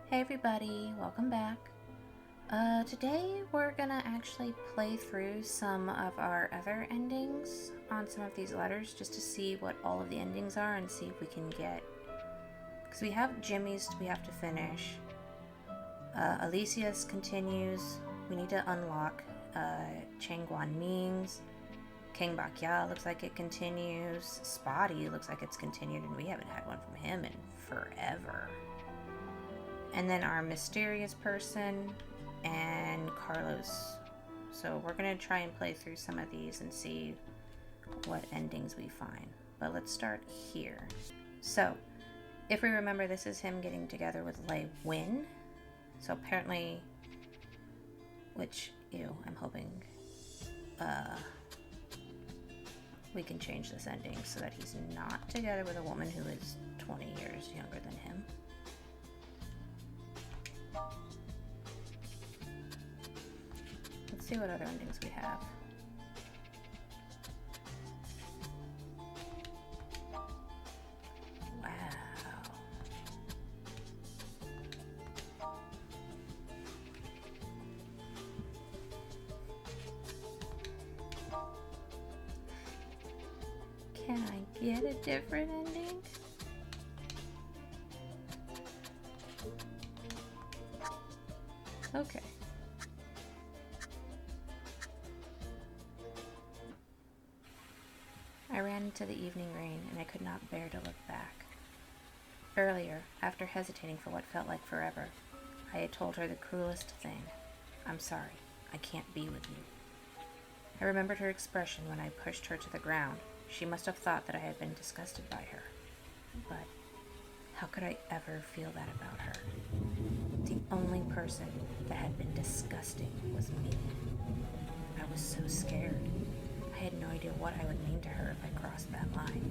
Hey everybody, welcome back. Today we're gonna actually play through some of our other endings on some of these letters just to see what all of the endings are and see if we can get... Because we have Jimmy's we have to finish. Alicia's continues. We need to unlock Chang Guanming's. King Bakya looks like it continues. Spotty looks like it's continued, and we haven't had one from him in forever. And then our mysterious person and Carlos. So we're going to try and play through some of these and see what endings we find. But let's start here. So, if we remember, this is him getting together with Lei Win. So apparently, which, I'm hoping we can change this ending so that he's not together with a woman who is 20 years younger than him. Let's see what other endings we have. Wow. Can I get a different ending? Okay. I ran into the evening rain, and I could not bear to look back. Earlier, after hesitating for what felt like forever, I had told her the cruelest thing. I'm sorry, I can't be with you. I remembered her expression when I pushed her to the ground. She must have thought that I had been disgusted by her. But how could I ever feel that about her? The only person that had been disgusting was me. I was so scared. I had no idea what I would mean to her if I crossed that line.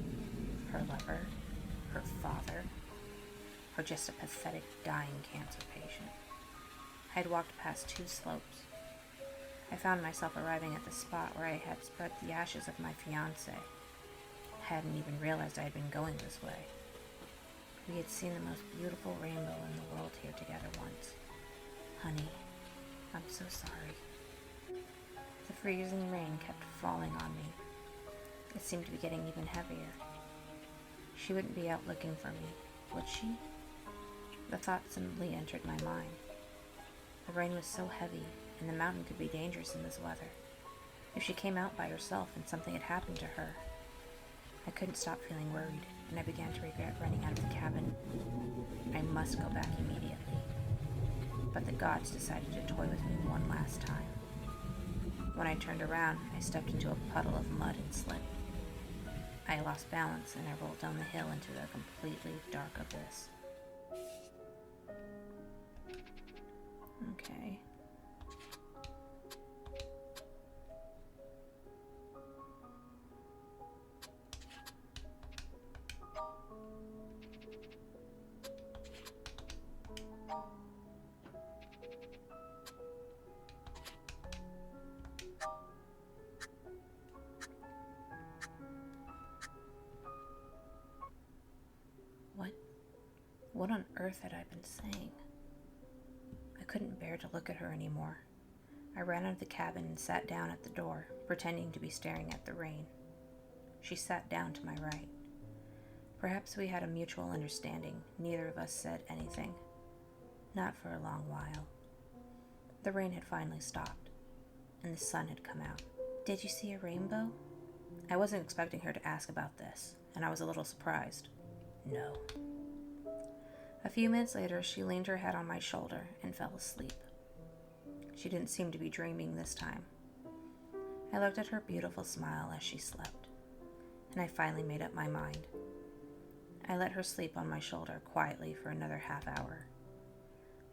Her lover, her father, or just a pathetic dying cancer patient. I had walked past 2 slopes. I found myself arriving at the spot where I had spread the ashes of my fiancé. I hadn't even realized I had been going this way. We had seen the most beautiful rainbow in the world here together once. Honey, I'm so sorry. The freezing rain kept falling on me. It seemed to be getting even heavier. She wouldn't be out looking for me, would she? The thought simply entered my mind. The rain was so heavy, and the mountain could be dangerous in this weather. If she came out by herself and something had happened to her, I couldn't stop feeling worried, and I began to regret running out of the cabin. I must go back immediately. But the gods decided to toy with me one last time. When I turned around, I stepped into a puddle of mud and slipped. I lost balance and I rolled down the hill into a completely dark abyss. Okay. What on earth had I been saying? I couldn't bear to look at her anymore. I ran out of the cabin and sat down at the door, pretending to be staring at the rain. She sat down to my right. Perhaps we had a mutual understanding. Neither of us said anything. Not for a long while. The rain had finally stopped, and the sun had come out. Did you see a rainbow? I wasn't expecting her to ask about this, and I was a little surprised. No. A few minutes later, she leaned her head on my shoulder and fell asleep. She didn't seem to be dreaming this time. I looked at her beautiful smile as she slept, and I finally made up my mind. I let her sleep on my shoulder quietly for another half hour.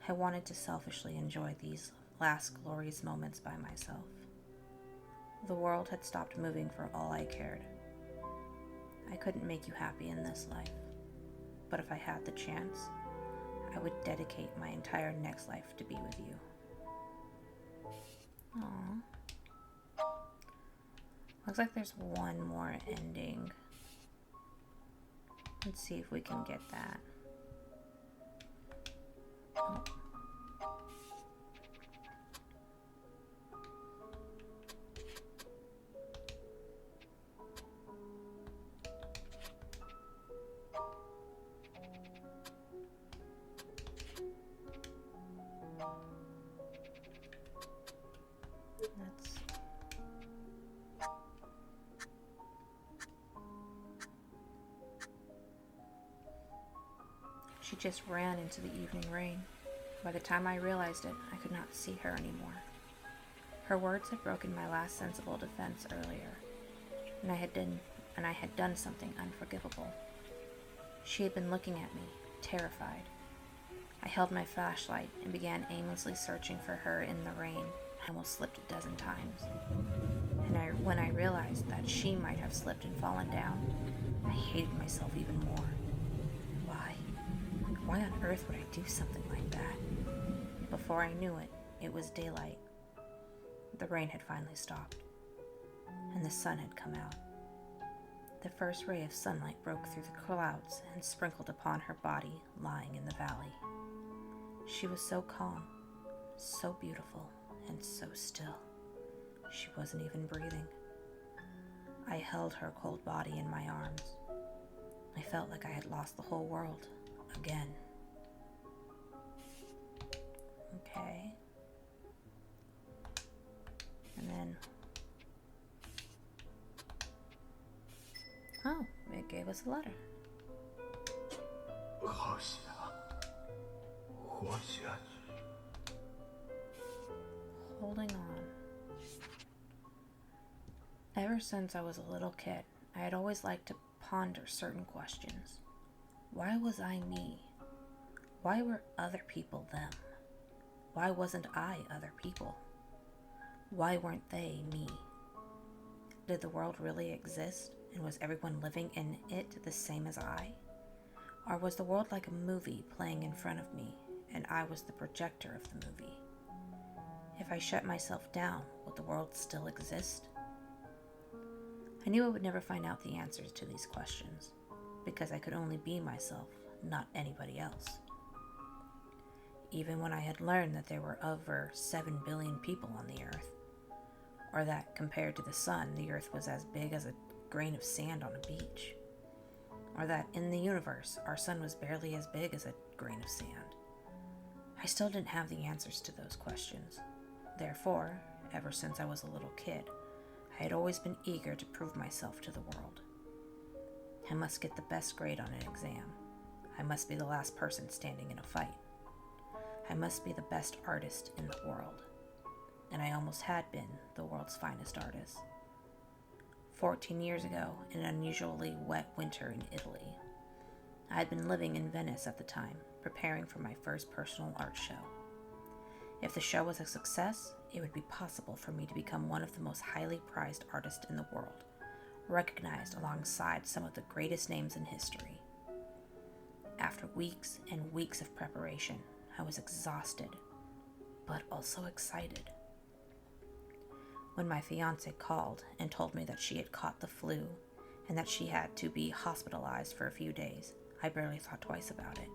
I wanted to selfishly enjoy these last glorious moments by myself. The world had stopped moving for all I cared. I couldn't make you happy in this life, but if I had the chance, I would dedicate my entire next life to be with you. Aww. Looks like there's one more ending. Let's see if we can get that. Oh. That's She just ran into the evening rain. By the time I realized it, I could not see her anymore. Her words had broken my last sensible defense earlier, and I had done something unforgivable. She had been looking at me, terrified. I held my flashlight and began aimlessly searching for her in the rain. I almost slipped a dozen times. And when I realized that she might have slipped and fallen down, I hated myself even more. Why? Why on earth would I do something like that? Before I knew it, it was daylight. The rain had finally stopped, and the sun had come out. The first ray of sunlight broke through the clouds and sprinkled upon her body lying in the valley. She was so calm, so beautiful, and so still. She wasn't even breathing. I held her cold body in my arms. I felt like I had lost the whole world again. Okay. And then, oh, it gave us a letter. Holding on. Ever since I was a little kid, I had always liked to ponder certain questions. Why was I me? Why were other people them? Why wasn't I other people? Why weren't they me? Did the world really exist, and was everyone living in it the same as I? Or was the world like a movie playing in front of me, and I was the projector of the movie? If I shut myself down, would the world still exist? I knew I would never find out the answers to these questions, because I could only be myself, not anybody else. Even when I had learned that there were over 7 billion people on the earth, or that compared to the sun, the earth was as big as a grain of sand on a beach, or that in the universe, our sun was barely as big as a grain of sand. I still didn't have the answers to those questions. Therefore, ever since I was a little kid, I had always been eager to prove myself to the world. I must get the best grade on an exam. I must be the last person standing in a fight. I must be the best artist in the world. And I almost had been the world's finest artist. 14 years ago, in an unusually wet winter in Italy, I had been living in Venice at the time, preparing for my first personal art show. If the show was a success, it would be possible for me to become one of the most highly prized artists in the world, recognized alongside some of the greatest names in history. After weeks and weeks of preparation, I was exhausted, but also excited. When my fiancé called and told me that she had caught the flu and that she had to be hospitalized for a few days, I barely thought twice about it.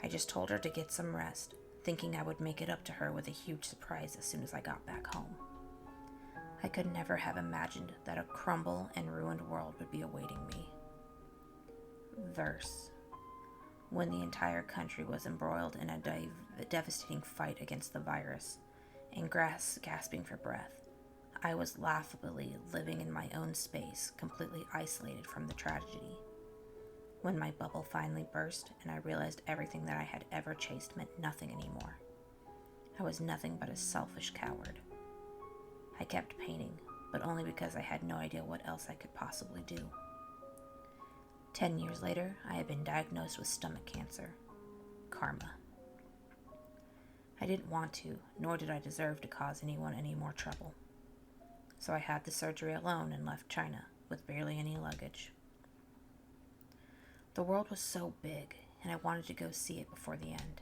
I just told her to get some rest, thinking I would make it up to her with a huge surprise as soon as I got back home. I could never have imagined that a crumble and ruined world would be awaiting me. Verse. When the entire country was embroiled in a devastating fight against the virus and gasping for breath, I was laughably living in my own space, completely isolated from the tragedy. When my bubble finally burst and I realized everything that I had ever chased meant nothing anymore, I was nothing but a selfish coward. I kept painting, but only because I had no idea what else I could possibly do. 10 years later, I had been diagnosed with stomach cancer. Karma. I didn't want to, nor did I deserve to cause anyone any more trouble. So I had the surgery alone and left China with barely any luggage. The world was so big, and I wanted to go see it before the end.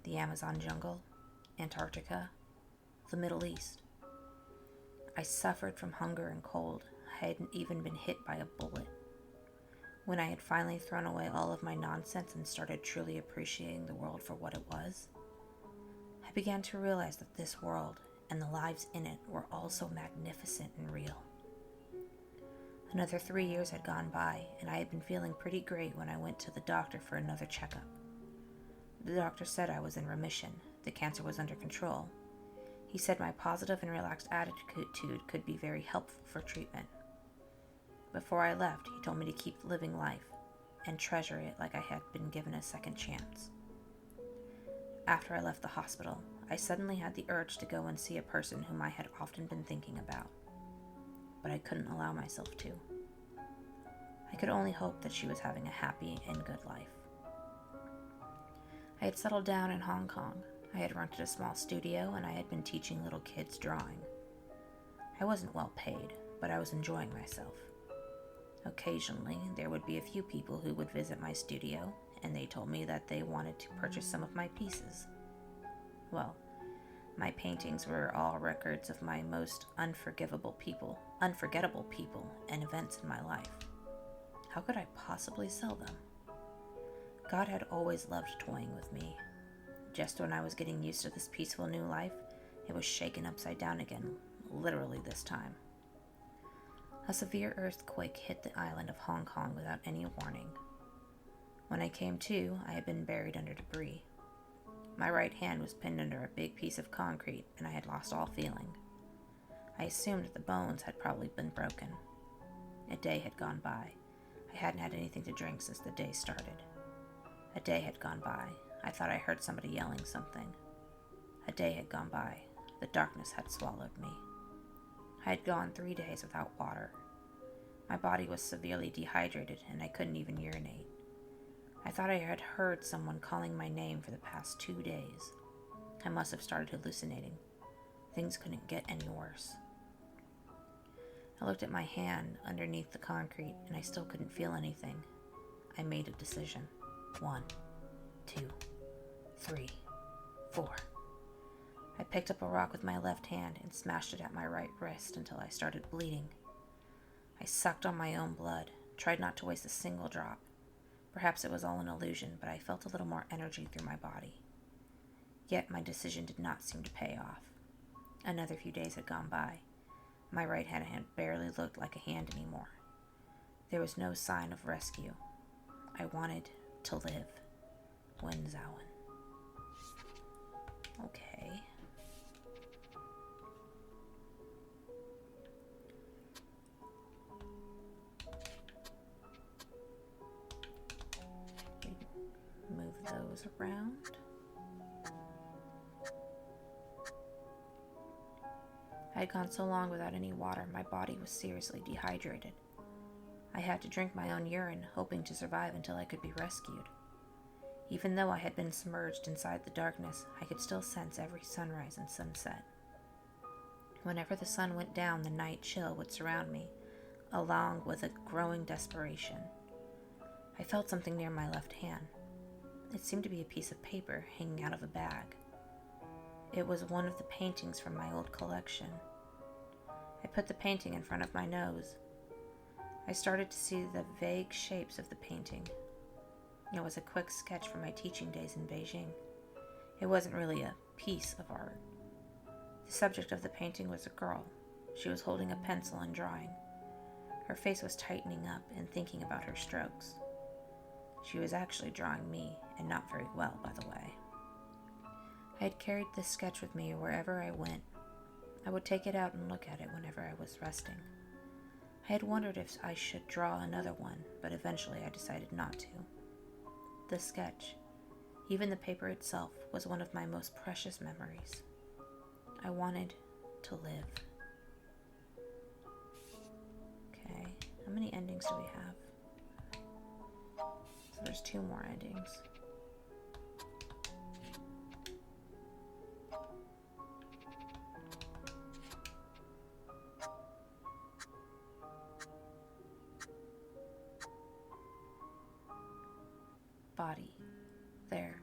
The Amazon jungle, Antarctica, the Middle East. I suffered from hunger and cold. I hadn't even been hit by a bullet. When I had finally thrown away all of my nonsense and started truly appreciating the world for what it was, I began to realize that this world and the lives in it were all so magnificent and real. Another 3 years had gone by, and I had been feeling pretty great when I went to the doctor for another checkup. The doctor said I was in remission, the cancer was under control. He said my positive and relaxed attitude could be very helpful for treatment. Before I left, he told me to keep living life and treasure it like I had been given a second chance. After I left the hospital, I suddenly had the urge to go and see a person whom I had often been thinking about, but I couldn't allow myself to. I could only hope that she was having a happy and good life. I had settled down in Hong Kong. I had rented a small studio and I had been teaching little kids drawing. I wasn't well paid, but I was enjoying myself. Occasionally, there would be a few people who would visit my studio, and they told me that they wanted to purchase some of my pieces. Well, my paintings were all records of my most unforgettable people, and events in my life. How could I possibly sell them? God had always loved toying with me. Just when I was getting used to this peaceful new life, it was shaken upside down again, literally this time. A severe earthquake hit the island of Hong Kong without any warning. When I came to, I had been buried under debris. My right hand was pinned under a big piece of concrete, and I had lost all feeling. I assumed that the bones had probably been broken. A day had gone by. I hadn't had anything to drink since the day started. A day had gone by. I thought I heard somebody yelling something. A day had gone by. The darkness had swallowed me. I had gone 3 days without water. My body was severely dehydrated, and I couldn't even urinate. I thought I had heard someone calling my name for the past 2 days. I must have started hallucinating. Things couldn't get any worse. I looked at my hand underneath the concrete, and I still couldn't feel anything. I made a decision. 1, 2, 3, 4. I picked up a rock with my left hand and smashed it at my right wrist until I started bleeding. I sucked on my own blood, tried not to waste a single drop. Perhaps it was all an illusion, but I felt a little more energy through my body. Yet my decision did not seem to pay off. Another few days had gone by. My right hand barely looked like a hand anymore. There was no sign of rescue. I wanted to live. Wen Zhaowen. Okay. Move those around. I had gone so long without any water, my body was seriously dehydrated. I had to drink my own urine, hoping to survive until I could be rescued. Even though I had been submerged inside the darkness, I could still sense every sunrise and sunset. Whenever the sun went down, the night chill would surround me, along with a growing desperation. I felt something near my left hand. It seemed to be a piece of paper hanging out of a bag. It was one of the paintings from my old collection. I put the painting in front of my nose. I started to see the vague shapes of the painting. It was a quick sketch from my teaching days in Beijing. It wasn't really a piece of art. The subject of the painting was a girl. She was holding a pencil and drawing. Her face was tightening up and thinking about her strokes. She was actually drawing me, and not very well, by the way. I had carried this sketch with me wherever I went. I would take it out and look at it whenever I was resting. I had wondered if I should draw another one, but eventually I decided not to. The sketch, even the paper itself, was one of my most precious memories. I wanted to live. Okay, how many endings do we have? So there's 2 more endings. Body, there,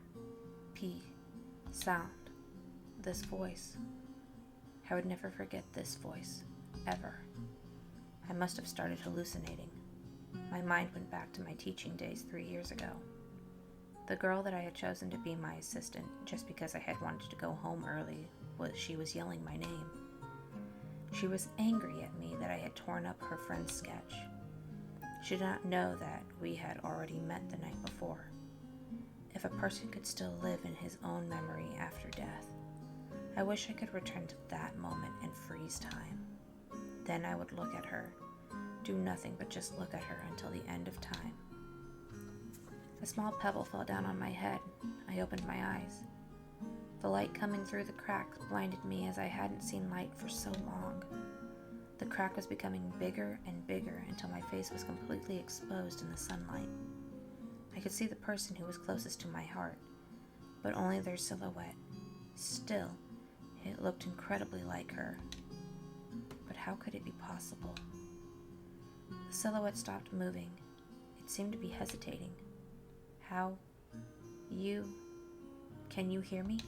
P, sound, this voice. I would never forget this voice, ever. I must have started hallucinating. My mind went back to my teaching days 3 years ago. The girl that I had chosen to be my assistant just because I had wanted to go home early she was yelling my name. She was angry at me that I had torn up her friend's sketch. She did not know that we had already met the night before. If a person could still live in his own memory after death, I wish I could return to that moment and freeze time. Then I would look at her, do nothing but just look at her until the end of time. A small pebble fell down on my head. I opened my eyes. The light coming through the cracks blinded me as I hadn't seen light for so long. The crack was becoming bigger and bigger until my face was completely exposed in the sunlight. I could see the person who was closest to my heart, but only their silhouette. Still, it looked incredibly like her. But how could it be possible? The silhouette stopped moving. It seemed to be hesitating. How? You? Can you hear me?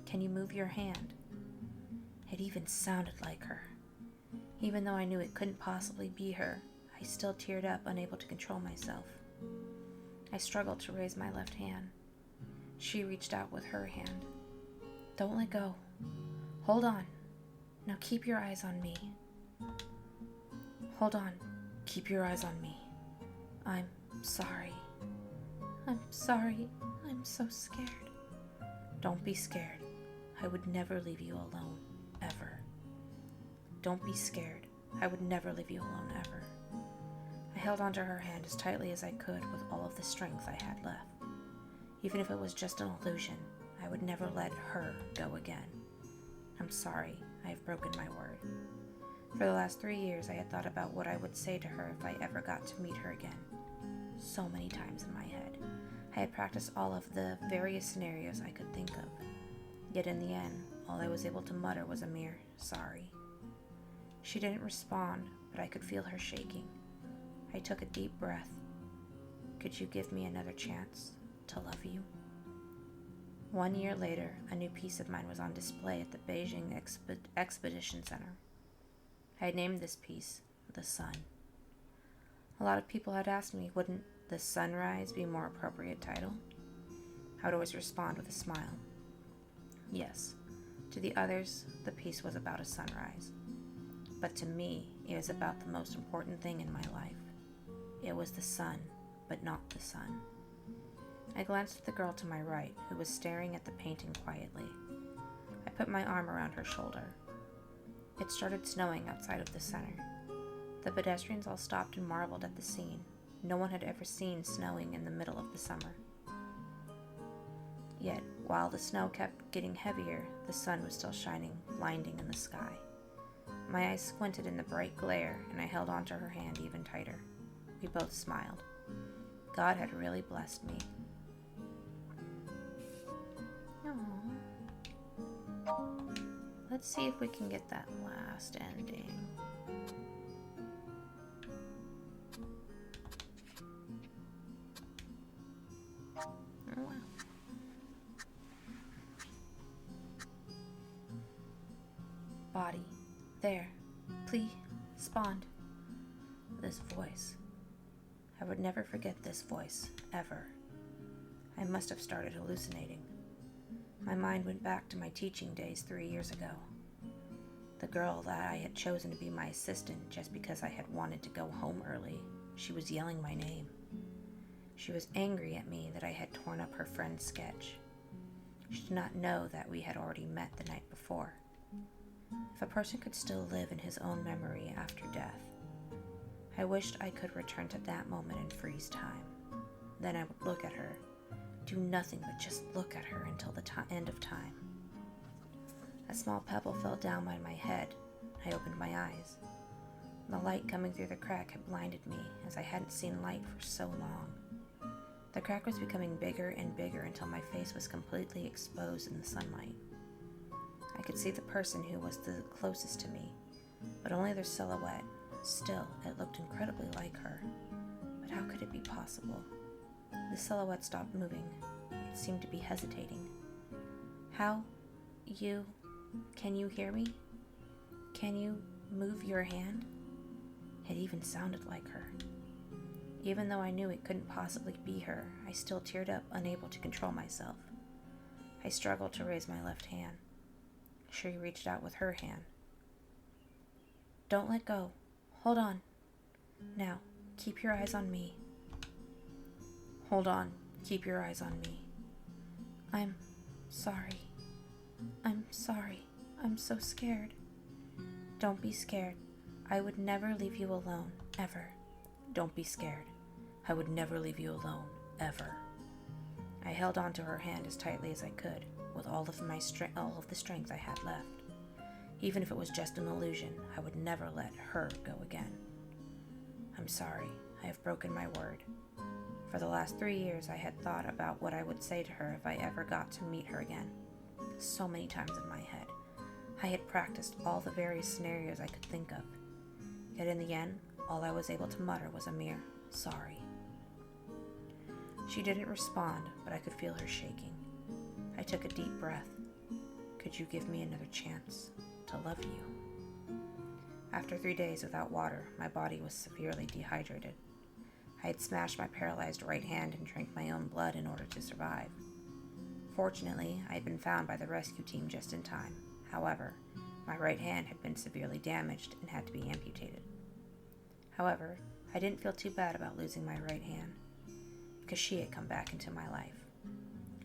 Can you move your hand? It even sounded like her. Even though I knew it couldn't possibly be her, I still teared up, unable to control myself. I struggled to raise my left hand. She reached out with her hand. Don't let go. Hold on. Now keep your eyes on me. Hold on. Keep your eyes on me. I'm sorry. I'm sorry. I'm so scared. Don't be scared. I would never leave you alone, ever. Don't be scared. I would never leave you alone, ever. I held onto her hand as tightly as I could with all of the strength I had left. Even if it was just an illusion, I would never let her go again. I'm sorry. I have broken my word. For the last 3 years, I had thought about what I would say to her if I ever got to meet her again. So many times in my head. I had practiced all of the various scenarios I could think of. Yet in the end, all I was able to mutter was a mere sorry. She didn't respond, but I could feel her shaking. I took a deep breath. Could you give me another chance to love you? 1 year later, a new piece of mine was on display at the Beijing Expedition Center. I had named this piece The Sun. A lot of people had asked me, wouldn't The Sunrise be a more appropriate title? I would always respond with a smile. Yes, to the others, the piece was about a sunrise. But to me, it was about the most important thing in my life. It was the sun, but not the sun. I glanced at the girl to my right, who was staring at the painting quietly. I put my arm around her shoulder. It started snowing outside of the center. The pedestrians all stopped and marveled at the scene. No one had ever seen snowing in the middle of the summer. Yet, while the snow kept getting heavier, the sun was still shining, blinding in the sky. My eyes squinted in the bright glare, and I held onto her hand even tighter. We both smiled. God had really blessed me. Aww. Let's see if we can get that last ending. Oh, wow. Body. There. Please. Spawned. This voice. I would never forget this voice, ever. I must have started hallucinating. My mind went back to my teaching days 3 years ago. The girl that I had chosen to be my assistant just because I had wanted to go home early, she was yelling my name. She was angry at me that I had torn up her friend's sketch. She did not know that we had already met the night before. If a person could still live in his own memory after death, I wished I could return to that moment and freeze time. Then I would look at her, do nothing but just look at her until the end of time. A small pebble fell down by my head. I opened my eyes. The light coming through the crack had blinded me, as I hadn't seen light for so long. The crack was becoming bigger and bigger until my face was completely exposed in the sunlight. I could see the person who was the closest to me, but only their silhouette. Still, it looked incredibly like her. But how could it be possible? The silhouette stopped moving. It seemed to be hesitating. How? You? Can you hear me? Can you move your hand? It even sounded like her. Even though I knew it couldn't possibly be her, I still teared up, unable to control myself. I struggled to raise my left hand. She reached out with her hand. Don't let go. Hold on. Now, keep your eyes on me. Hold on. Keep your eyes on me. I'm sorry. I'm sorry. I'm so scared. Don't be scared. I would never leave you alone, ever. Don't be scared. I would never leave you alone, ever. I held onto her hand as tightly as I could, with all of the strength I had left. Even if it was just an illusion, I would never let her go again. I'm sorry. I have broken my word. For the last 3 years, I had thought about what I would say to her if I ever got to meet her again. So many times in my head. I had practiced all the various scenarios I could think of. Yet in the end, all I was able to mutter was a mere sorry. She didn't respond, but I could feel her shaking. I took a deep breath. Could you give me another chance to love you? After 3 days without water, my body was severely dehydrated. I had smashed my paralyzed right hand and drank my own blood in order to survive. Fortunately, I had been found by the rescue team just in time. However, my right hand had been severely damaged and had to be amputated. However, I didn't feel too bad about losing my right hand, because she had come back into my life.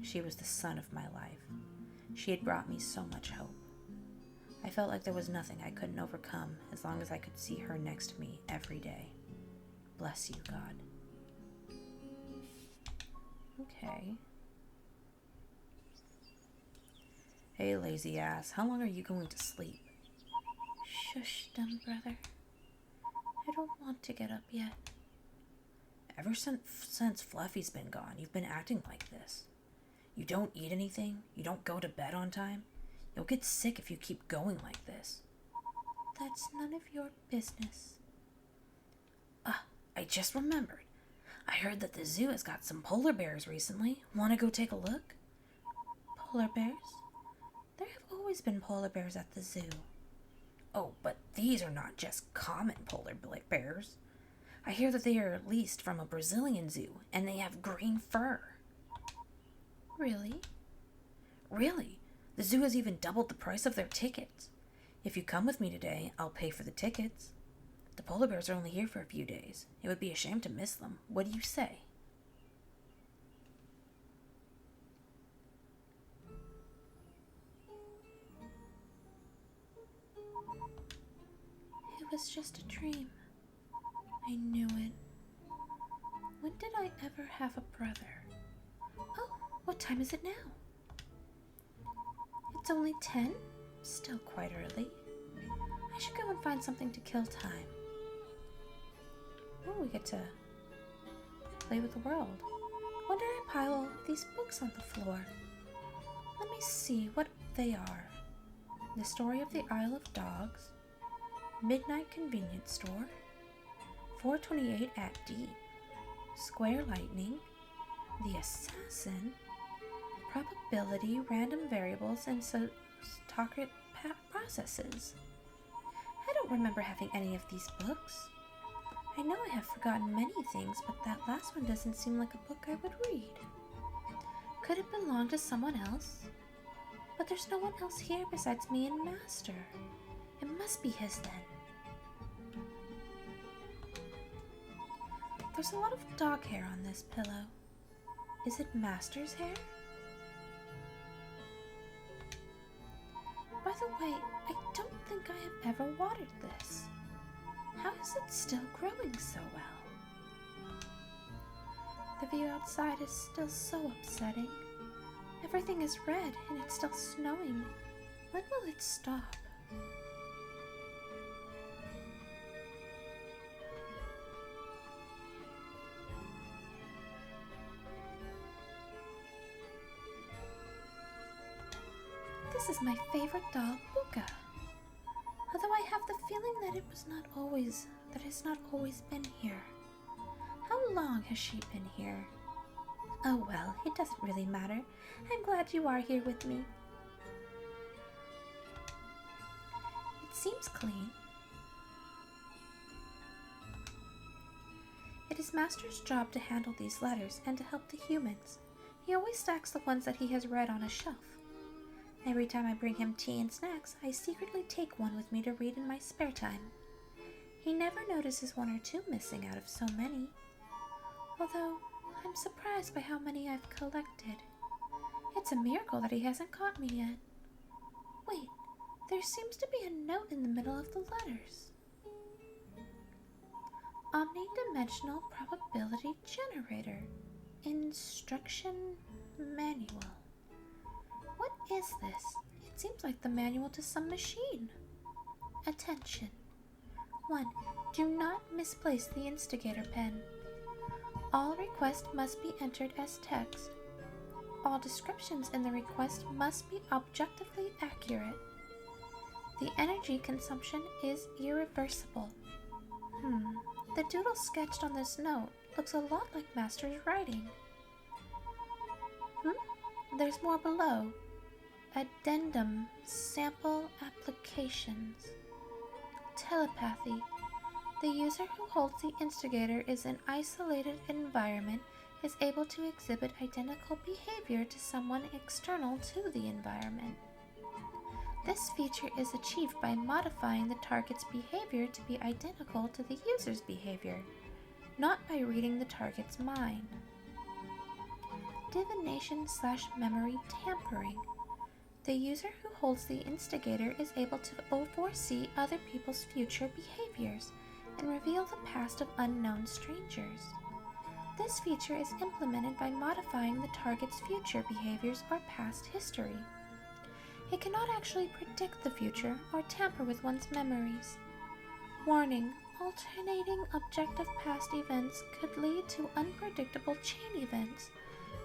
She was the sun of my life. She had brought me so much hope. I felt like there was nothing I couldn't overcome as long as I could see her next to me every day. Bless you, God. Okay. Hey, lazy ass, how long are you going to sleep? Shush, dumb brother. I don't want to get up yet. Ever since Fluffy's been gone, you've been acting like this. You don't eat anything, you don't go to bed on time. You'll get sick if you keep going like this. That's none of your business. I just remembered. I heard that the zoo has got some polar bears recently. Want to go take a look? Polar bears? There have always been polar bears at the zoo. Oh, but these are not just common polar bears. I hear that they are leased from a Brazilian zoo, and they have green fur. Really? Really. The zoo has even doubled the price of their tickets. If you come with me today, I'll pay for the tickets. The polar bears are only here for a few days. It would be a shame to miss them. What do you say? It was just a dream. I knew it. When did I ever have a brother? Oh, what time is it now? It's only 10? Still quite early. I should go and find something to kill time. Oh, we get to play with the world. When did I pile all of these books on the floor? Let me see what they are. The Story of the Isle of Dogs, Midnight Convenience Store, 428 at Deep, Square Lightning, The Assassin, Probability, Random Variables, and Stochastic Processes. I don't remember having any of these books. I know I have forgotten many things, but that last one doesn't seem like a book I would read. Could it belong to someone else? But there's no one else here besides me and Master. It must be his then. There's a lot of dog hair on this pillow. Is it Master's hair? By the way, I don't think I have ever watered this. How is it still growing so well? The view outside is still so upsetting. Everything is red and it's still snowing. When will it stop? This is my favorite doll, Puka. Although I have the feeling that it's not always been here. How long has she been here? Oh well, it doesn't really matter. I'm glad you are here with me. It seems clean. It is Master's job to handle these letters and to help the humans. He always stacks the ones that he has read on a shelf. Every time I bring him tea and snacks, I secretly take one with me to read in my spare time. He never notices one or two missing out of so many. Although, I'm surprised by how many I've collected. It's a miracle that he hasn't caught me yet. Wait, there seems to be a note in the middle of the letters. Omnidimensional Probability Generator. Instruction Manual. What is this? It seems like the manual to some machine. Attention. 1. Do not misplace the instigator pen. All requests must be entered as text. All descriptions in the request must be objectively accurate. The energy consumption is irreversible. The doodle sketched on this note looks a lot like Master's writing. There's more below. Addendum. Sample applications. Telepathy. The user who holds the instigator is an isolated environment is able to exhibit identical behavior to someone external to the environment. This feature is achieved by modifying the target's behavior to be identical to the user's behavior, not by reading the target's mind. Divination/memory tampering. The user who holds the instigator is able to foresee other people's future behaviors and reveal the past of unknown strangers. This feature is implemented by modifying the target's future behaviors or past history. It cannot actually predict the future or tamper with one's memories. Warning: alternating objective past events could lead to unpredictable chain events.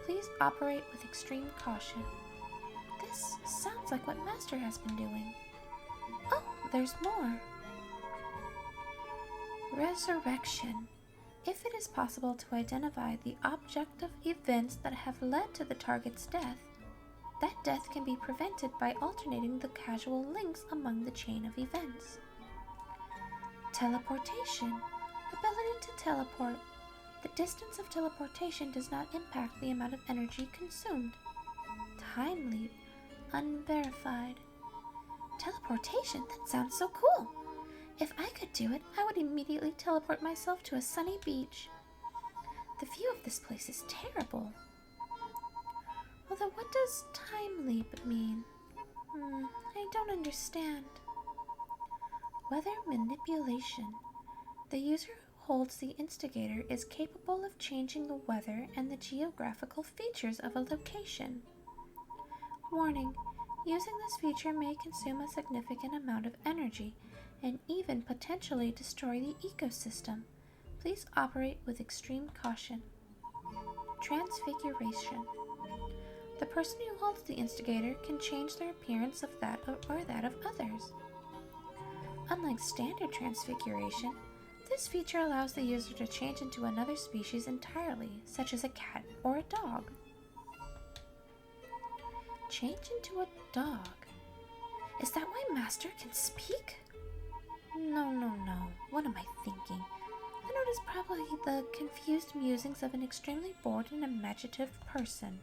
Please operate with extreme caution. This sounds like what Master has been doing. Oh, there's more. Resurrection. If it is possible to identify the objective events that have led to the target's death, that death can be prevented by alternating the causal links among the chain of events. Teleportation. Ability to teleport. The distance of teleportation does not impact the amount of energy consumed. Time leap. Unverified. Teleportation? That sounds so cool. If I could do it, I would immediately teleport myself to a sunny beach. The view of this place is terrible. Although, what does time leap mean? I don't understand. Weather manipulation. The user who holds the instigator is capable of changing the weather and the geographical features of a location. Warning: using this feature may consume a significant amount of energy and even potentially destroy the ecosystem. Please operate with extreme caution. Transfiguration. The person who holds the instigator can change their appearance of that or that of others. Unlike standard transfiguration, this feature allows the user to change into another species entirely, such as a cat or a dog. Change into a dog. Is that why Master can speak? No. What am I thinking? The note is probably the confused musings of an extremely bored and imaginative person.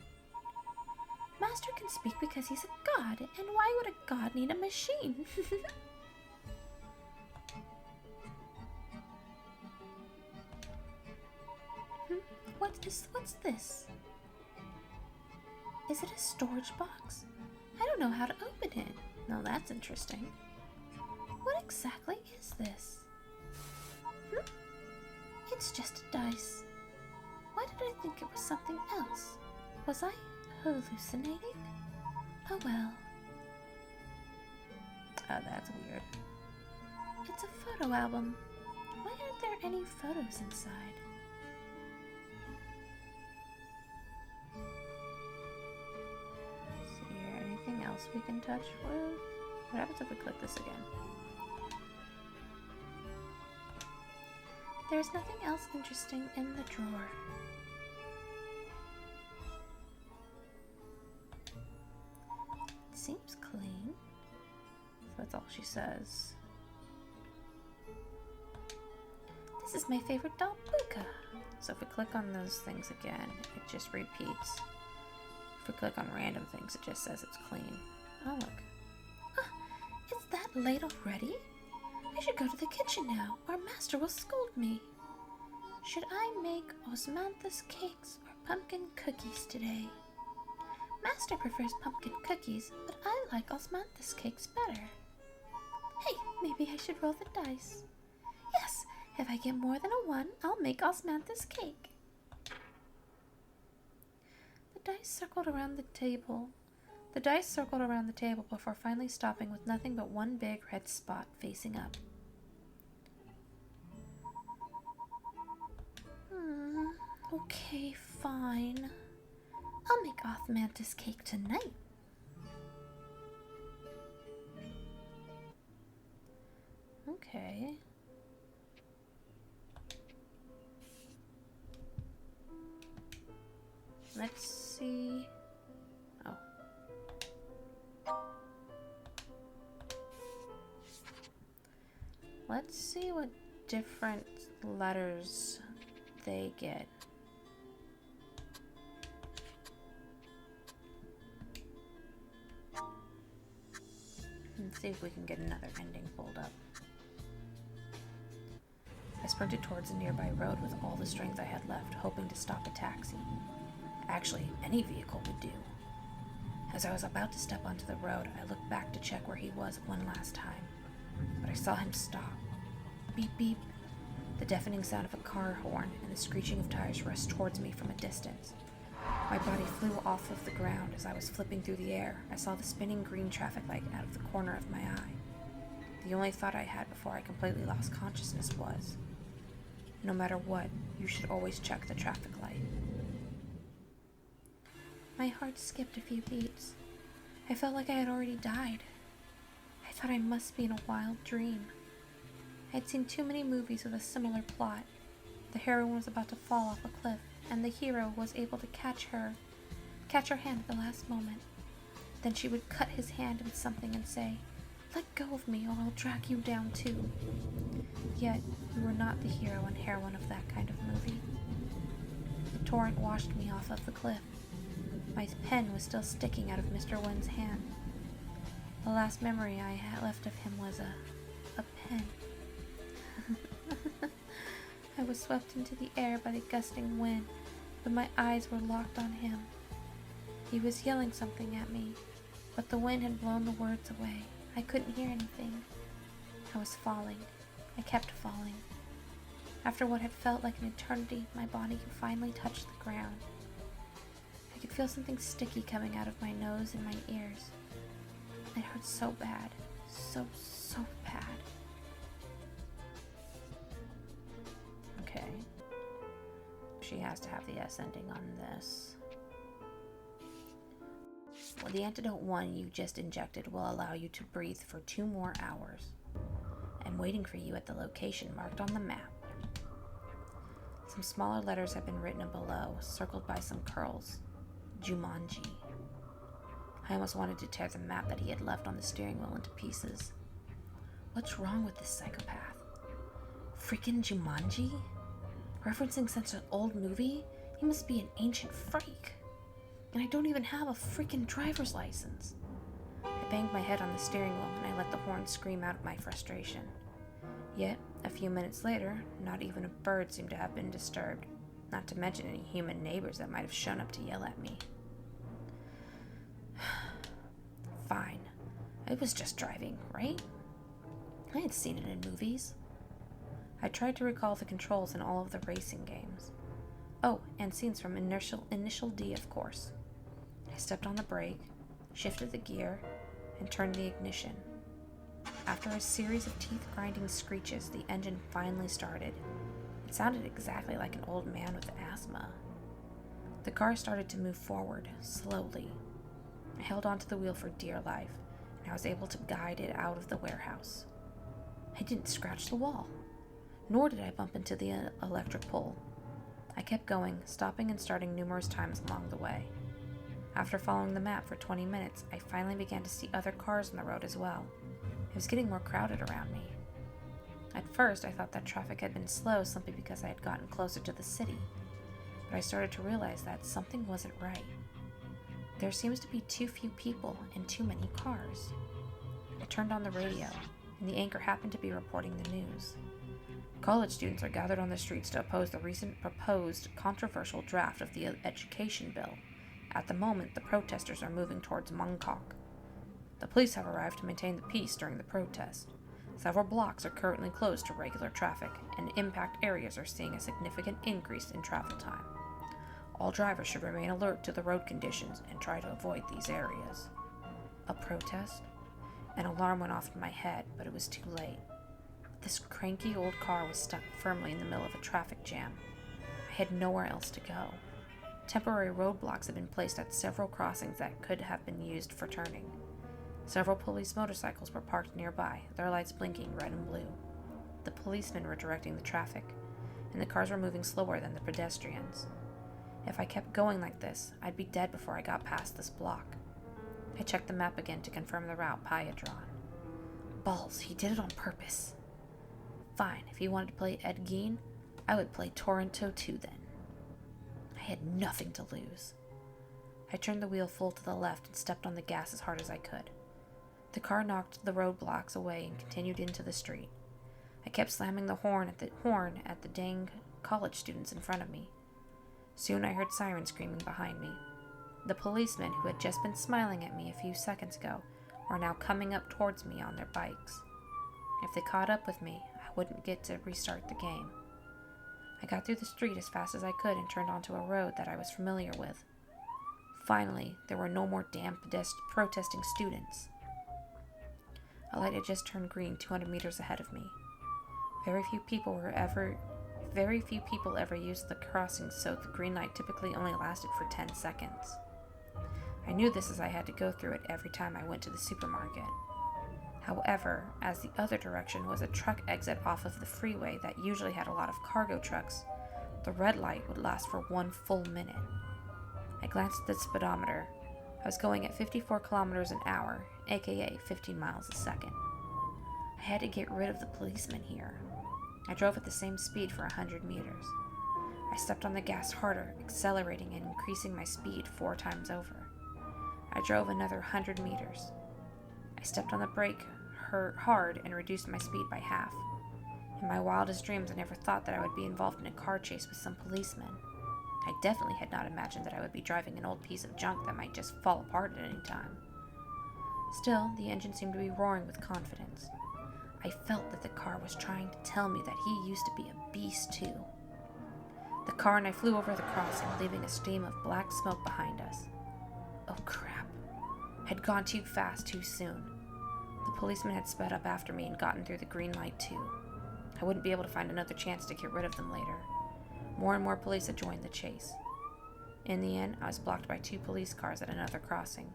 Master can speak because he's a god, and why would a god need a machine? What's this? Is it a storage box? I don't know how to open it. Now that's interesting. What exactly is this? It's just a dice. Why did I think it was something else? Was I hallucinating? Oh well. Oh, that's weird. It's a photo album. Why aren't there any photos inside? Let's see here. Anything else we can touch with? What happens if we click this again? There's nothing else interesting in the drawer. It seems clean. So that's all she says. This is my favorite doll, Puka. So if we click on those things again, it just repeats. If we click on random things, it just says it's clean. Oh, look. Ah, it's that late already? I should go to the kitchen now, or Master will scold me. Should I make osmanthus cakes or pumpkin cookies today? Master prefers pumpkin cookies, but I like osmanthus cakes better. Hey, maybe I should roll the dice. Yes, if I get more than a 1, I'll make osmanthus cake. The dice circled around the table before finally stopping with nothing but one big red spot facing up. Okay, fine. I'll make osmanthus cake tonight. Okay. Let's see. Oh. Let's see what different letters they get. Let's see if we can get another ending pulled up. I sprinted towards a nearby road with all the strength I had left, hoping to stop a taxi. Actually, any vehicle would do. As I was about to step onto the road, I looked back to check where he was one last time. But I saw him stop. Beep beep. The deafening sound of a car horn and the screeching of tires rushed towards me from a distance. My body flew off of the ground as I was flipping through the air. I saw the spinning green traffic light out of the corner of my eye. The only thought I had before I completely lost consciousness was, no matter what, you should always check the traffic light. My heart skipped a few beats. I felt like I had already died. I thought I must be in a wild dream. I had seen too many movies with a similar plot. The heroine was about to fall off a cliff, and the hero was able to catch her hand at the last moment. Then she would cut his hand in something and say, "Let go of me or I'll drag you down too." Yet, we were not the hero and heroine of that kind of movie. The torrent washed me off of the cliff. My pen was still sticking out of Mr. Wen's hand. The last memory I had left of him was a pen. I was swept into the air by the gusting wind, but my eyes were locked on him. He was yelling something at me, but the wind had blown the words away. I couldn't hear anything. I was falling. I kept falling. After what had felt like an eternity, my body finally touched the ground. I could feel something sticky coming out of my nose and my ears. It hurt so bad. So bad. Okay. She has to have the S ending on this. Well, the antidote 1 you just injected will allow you to breathe for 2 more hours. I'm waiting for you at the location marked on the map. Some smaller letters have been written below, circled by some curls. Jumanji. I almost wanted to tear the map that he had left on the steering wheel into pieces. What's wrong with this psychopath? Freaking Jumanji? Referencing such an old movie? He must be an ancient freak. And I don't even have a freaking driver's license. I banged my head on the steering wheel and I let the horn scream out my frustration. Yet, a few minutes later, not even a bird seemed to have been disturbed, not to mention any human neighbors that might have shown up to yell at me. Fine. I was just driving, right? I had seen it in movies. I tried to recall the controls in all of the racing games. Oh, and scenes from Initial D, of course. I stepped on the brake, shifted the gear, and turned the ignition. After a series of teeth-grinding screeches, the engine finally started. It sounded exactly like an old man with asthma. The car started to move forward, slowly. I held onto the wheel for dear life, and I was able to guide it out of the warehouse. I didn't scratch the wall, nor did I bump into the electric pole. I kept going, stopping and starting numerous times along the way. After following the map for 20 minutes, I finally began to see other cars on the road as well. It was getting more crowded around me. At first, I thought that traffic had been slow simply because I had gotten closer to the city, but I started to realize that something wasn't right. There seems to be too few people and too many cars. I turned on the radio, and the anchor happened to be reporting the news. College students are gathered on the streets to oppose the recent proposed controversial draft of the education bill. At the moment, the protesters are moving towards Mongkok. The police have arrived to maintain the peace during the protest. Several blocks are currently closed to regular traffic, and impact areas are seeing a significant increase in travel time. All drivers should remain alert to the road conditions and try to avoid these areas. A protest? An alarm went off in my head, but it was too late. This cranky old car was stuck firmly in the middle of a traffic jam. I had nowhere else to go. Temporary roadblocks had been placed at several crossings that could have been used for turning. Several police motorcycles were parked nearby, their lights blinking red and blue. The policemen were directing the traffic, and the cars were moving slower than the pedestrians. If I kept going like this, I'd be dead before I got past this block. I checked the map again to confirm the route Pi had drawn. Balls, he did it on purpose. Fine, if he wanted to play Ed Gein, I would play Toronto too then. I had nothing to lose. I turned the wheel full to the left and stepped on the gas as hard as I could. The car knocked the roadblocks away and continued into the street. I kept slamming the horn at the dang college students in front of me. Soon I heard sirens screaming behind me. The policemen, who had just been smiling at me a few seconds ago, were now coming up towards me on their bikes. If they caught up with me, I wouldn't get to restart the game. I got through the street as fast as I could and turned onto a road that I was familiar with. Finally, there were no more damn protesting students. A light had just turned green 200 meters ahead of me. Very few people ever used the crossing, so the green light typically only lasted for 10 seconds. I knew this as I had to go through it every time I went to the supermarket. However, as the other direction was a truck exit off of the freeway that usually had a lot of cargo trucks, the red light would last for 1 full minute. I glanced at the speedometer. I was going at 54 kilometers an hour, aka 15 miles a second. I had to get rid of the policeman here. I drove at the same speed for 100 meters. I stepped on the gas harder, accelerating and increasing my speed 4 times over. I drove another 100 meters. I stepped on the brake hard and reduced my speed by half. In my wildest dreams, I never thought that I would be involved in a car chase with some policemen. I definitely had not imagined that I would be driving an old piece of junk that might just fall apart at any time. Still, the engine seemed to be roaring with confidence. I felt that the car was trying to tell me that he used to be a beast too. The car and I flew over the crossing, leaving a stream of black smoke behind us. Oh crap. I had gone too fast too soon. The policeman had sped up after me and gotten through the green light too. I wouldn't be able to find another chance to get rid of them later. More and more police had joined the chase. In the end, I was blocked by 2 police cars at another crossing.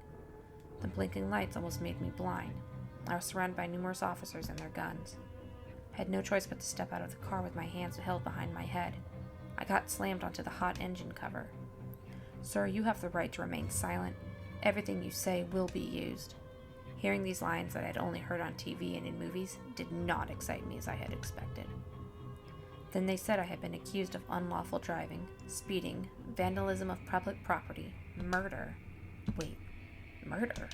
The blinking lights almost made me blind. I was surrounded by numerous officers and their guns. I had no choice but to step out of the car with my hands held behind my head. I got slammed onto the hot engine cover. Sir, you have the right to remain silent. Everything you say will be used. Hearing these lines that I had only heard on TV and in movies did not excite me as I had expected. Then they said I had been accused of unlawful driving, speeding, vandalism of public property, murder. Wait, murder?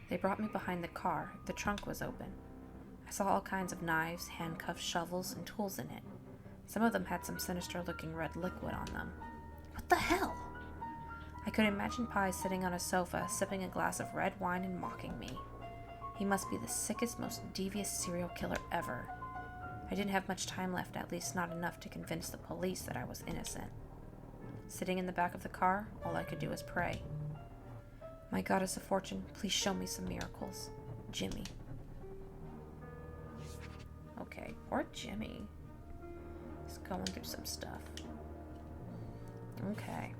They brought me behind the car. The trunk was open. I saw all kinds of knives, handcuffs, shovels, and tools in it. Some of them had some sinister-looking red liquid on them. What the hell? I could imagine Pi sitting on a sofa, sipping a glass of red wine and mocking me. He must be the sickest, most devious serial killer ever. I didn't have much time left, at least not enough to convince the police that I was innocent. Sitting in the back of the car, all I could do was pray. My goddess of fortune, please show me some miracles. Jimmy. Okay, poor Jimmy. He's going through some stuff. Okay.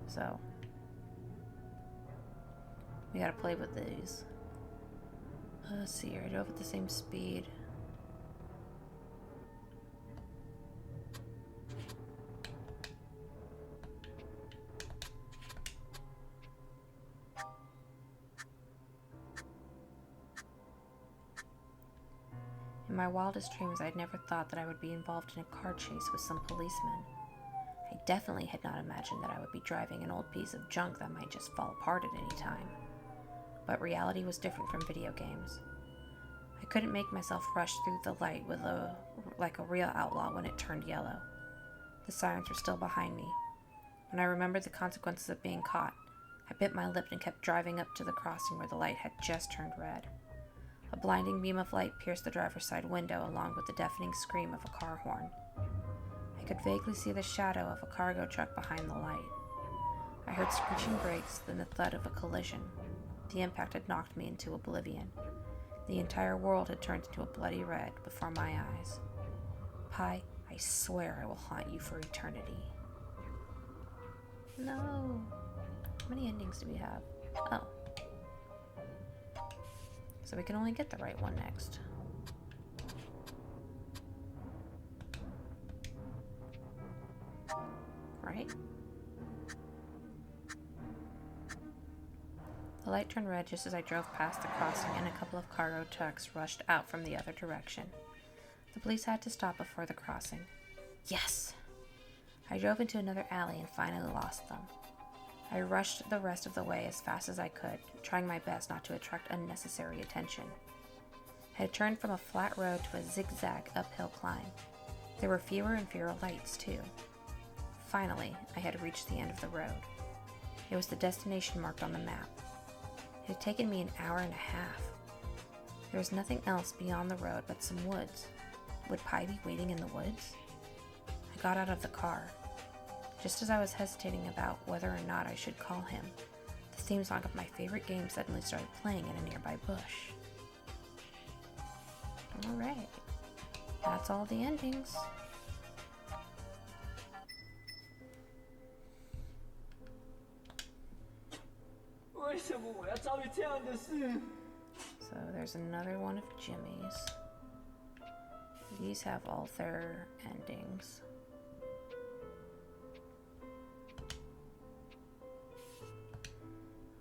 So, we gotta play with these. Let's see here, I drove at the same speed. In my wildest dreams, I had never thought that I would be involved in a car chase with some policeman. I definitely had not imagined that I would be driving an old piece of junk that might just fall apart at any time. But reality was different from video games. I couldn't make myself rush through the light like a real outlaw when it turned yellow. The sirens were still behind me. When I remembered the consequences of being caught, I bit my lip and kept driving up to the crossing where the light had just turned red. A blinding beam of light pierced the driver's side window along with the deafening scream of a car horn. I could vaguely see the shadow of a cargo truck behind the light. I heard screeching brakes, then the thud of a collision. The impact had knocked me into oblivion. The entire world had turned into a bloody red before my eyes. Pi, I swear I will haunt you for eternity. No. How many endings do we have? Oh. So we can only get the right one next. Right? The light turned red just as I drove past the crossing, and a couple of cargo trucks rushed out from the other direction. The police had to stop before the crossing. Yes! I drove into another alley and finally lost them. I rushed the rest of the way as fast as I could, trying my best not to attract unnecessary attention. I had turned from a flat road to a zigzag uphill climb. There were fewer and fewer lights, too. Finally, I had reached the end of the road. It was the destination marked on the map. It had taken me an hour and a half. There was nothing else beyond the road but some woods. Would Pi be waiting in the woods? I got out of the car. Just as I was hesitating about whether or not I should call him, the theme song of my favorite game suddenly started playing in a nearby bush. Alright, that's all the endings. So there's another one of Jimmy's. These have all their endings.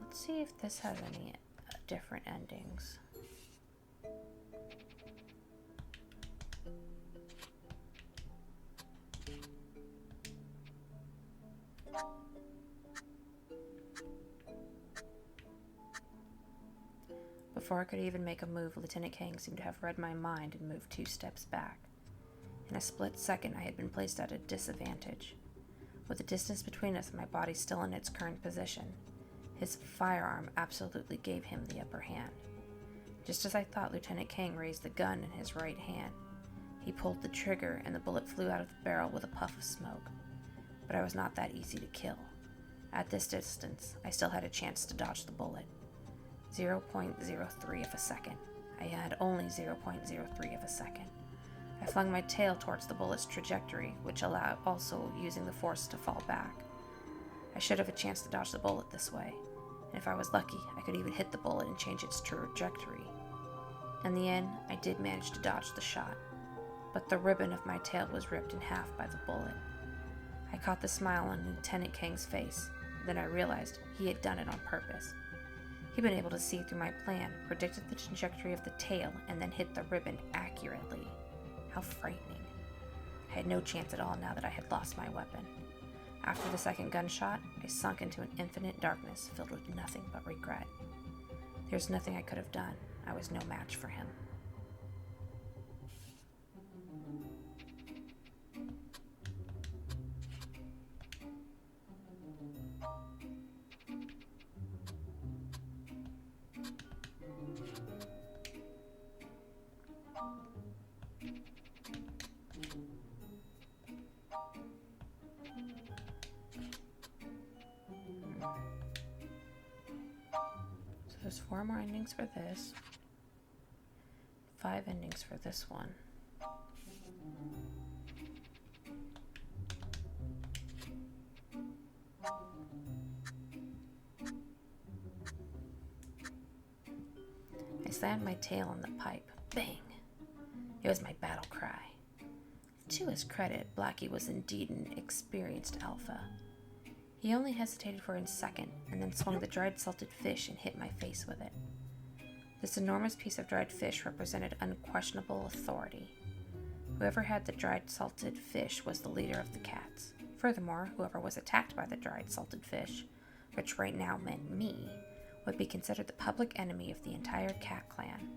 Let's see if this has any different endings. Before I could even make a move, Lieutenant Kang seemed to have read my mind and moved 2 steps back. In a split second, I had been placed at a disadvantage. With the distance between us and my body still in its current position, his firearm absolutely gave him the upper hand. Just as I thought, Lieutenant Kang raised the gun in his right hand. He pulled the trigger and the bullet flew out of the barrel with a puff of smoke. But I was not that easy to kill. At this distance, I still had a chance to dodge the bullet. 0.03 of a second. I had only 0.03 of a second. I flung my tail towards the bullet's trajectory, which allowed also using the force to fall back. I should have a chance to dodge the bullet this way, and if I was lucky, I could even hit the bullet and change its trajectory. In the end, I did manage to dodge the shot, but the ribbon of my tail was ripped in half by the bullet. I caught the smile on Lieutenant Kang's face, then I realized he had done it on purpose. He'd been able to see through my plan, predicted the trajectory of the tail, and then hit the ribbon accurately. How frightening. I had no chance at all now that I had lost my weapon. After the second gunshot, I sunk into an infinite darkness filled with nothing but regret. There was nothing I could have done. I was no match for him. So there's 4 more endings for this. 5 endings for this one. I slammed my tail on the pipe. Bang! It was my battle cry. To his credit, Blackie was indeed an experienced alpha. He only hesitated for a second and then swung the dried salted fish and hit my face with it. This enormous piece of dried fish represented unquestionable authority. Whoever had the dried salted fish was the leader of the cats. Furthermore, whoever was attacked by the dried salted fish, which right now meant me, would be considered the public enemy of the entire cat clan.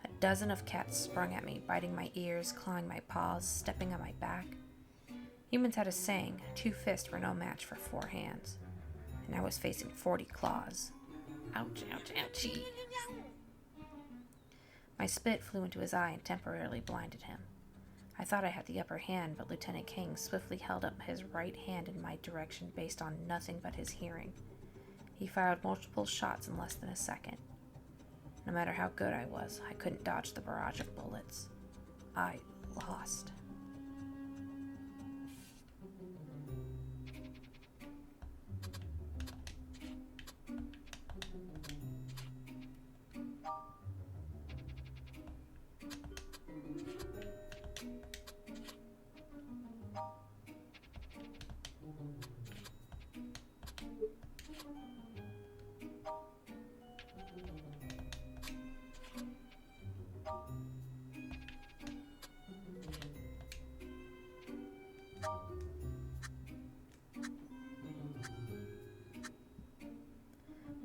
A dozen of cats sprung at me, biting my ears, clawing my paws, stepping on my back. Humans had a saying, 2 fists were no match for 4 hands, and I was facing 40 claws. Ouch, ouch, ouchie. My spit flew into his eye and temporarily blinded him. I thought I had the upper hand, but Lieutenant King swiftly held up his right hand in my direction based on nothing but his hearing. He fired multiple shots in less than a second. No matter how good I was, I couldn't dodge the barrage of bullets. I lost.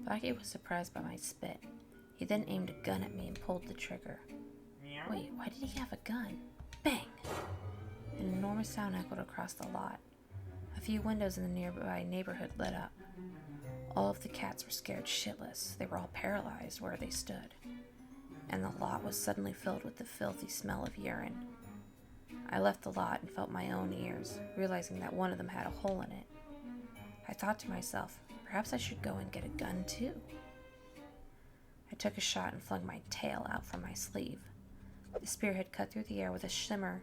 Blackie was surprised by my spit. He then aimed a gun at me and pulled the trigger. Wait, why did he have a gun? Bang! An enormous sound echoed across the lot. A few windows in the nearby neighborhood lit up. All of the cats were scared shitless. They were all paralyzed where they stood. And the lot was suddenly filled with the filthy smell of urine. I left the lot and felt my own ears, realizing that one of them had a hole in it. I thought to myself, perhaps I should go and get a gun too. I took a shot and flung my tail out from my sleeve. The spearhead cut through the air with a shimmer,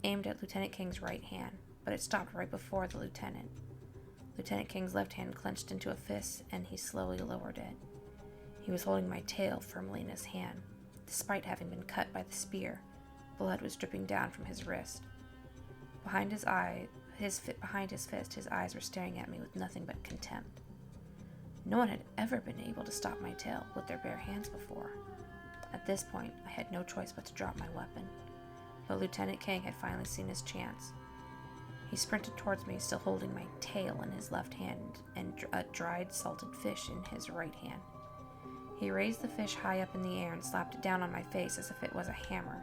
aimed at Lieutenant King's right hand, but it stopped right before the lieutenant. Lieutenant King's left hand clenched into a fist, and he slowly lowered it. He was holding my tail firmly in his hand. Despite having been cut by the spear, blood was dripping down from his wrist. Behind his fist, his eyes were staring at me with nothing but contempt. No one had ever been able to stop my tail with their bare hands before. At this point, I had no choice but to drop my weapon. But Lieutenant King had finally seen his chance. He sprinted towards me, still holding my tail in his left hand and a dried salted fish in his right hand. He raised the fish high up in the air and slapped it down on my face as if it was a hammer.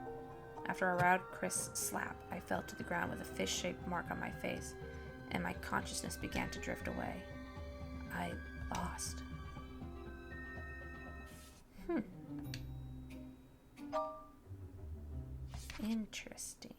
After a loud, crisp slap, I fell to the ground with a fish-shaped mark on my face, and my consciousness began to drift away. I lost. Interesting.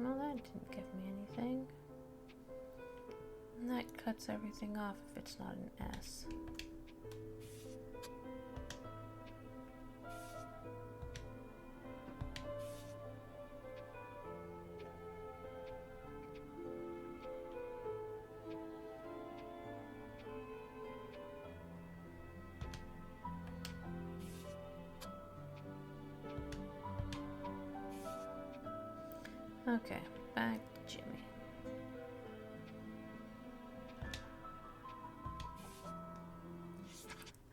Well, that didn't give me anything. And that cuts everything off if it's not an S. Okay, back to Jimmy.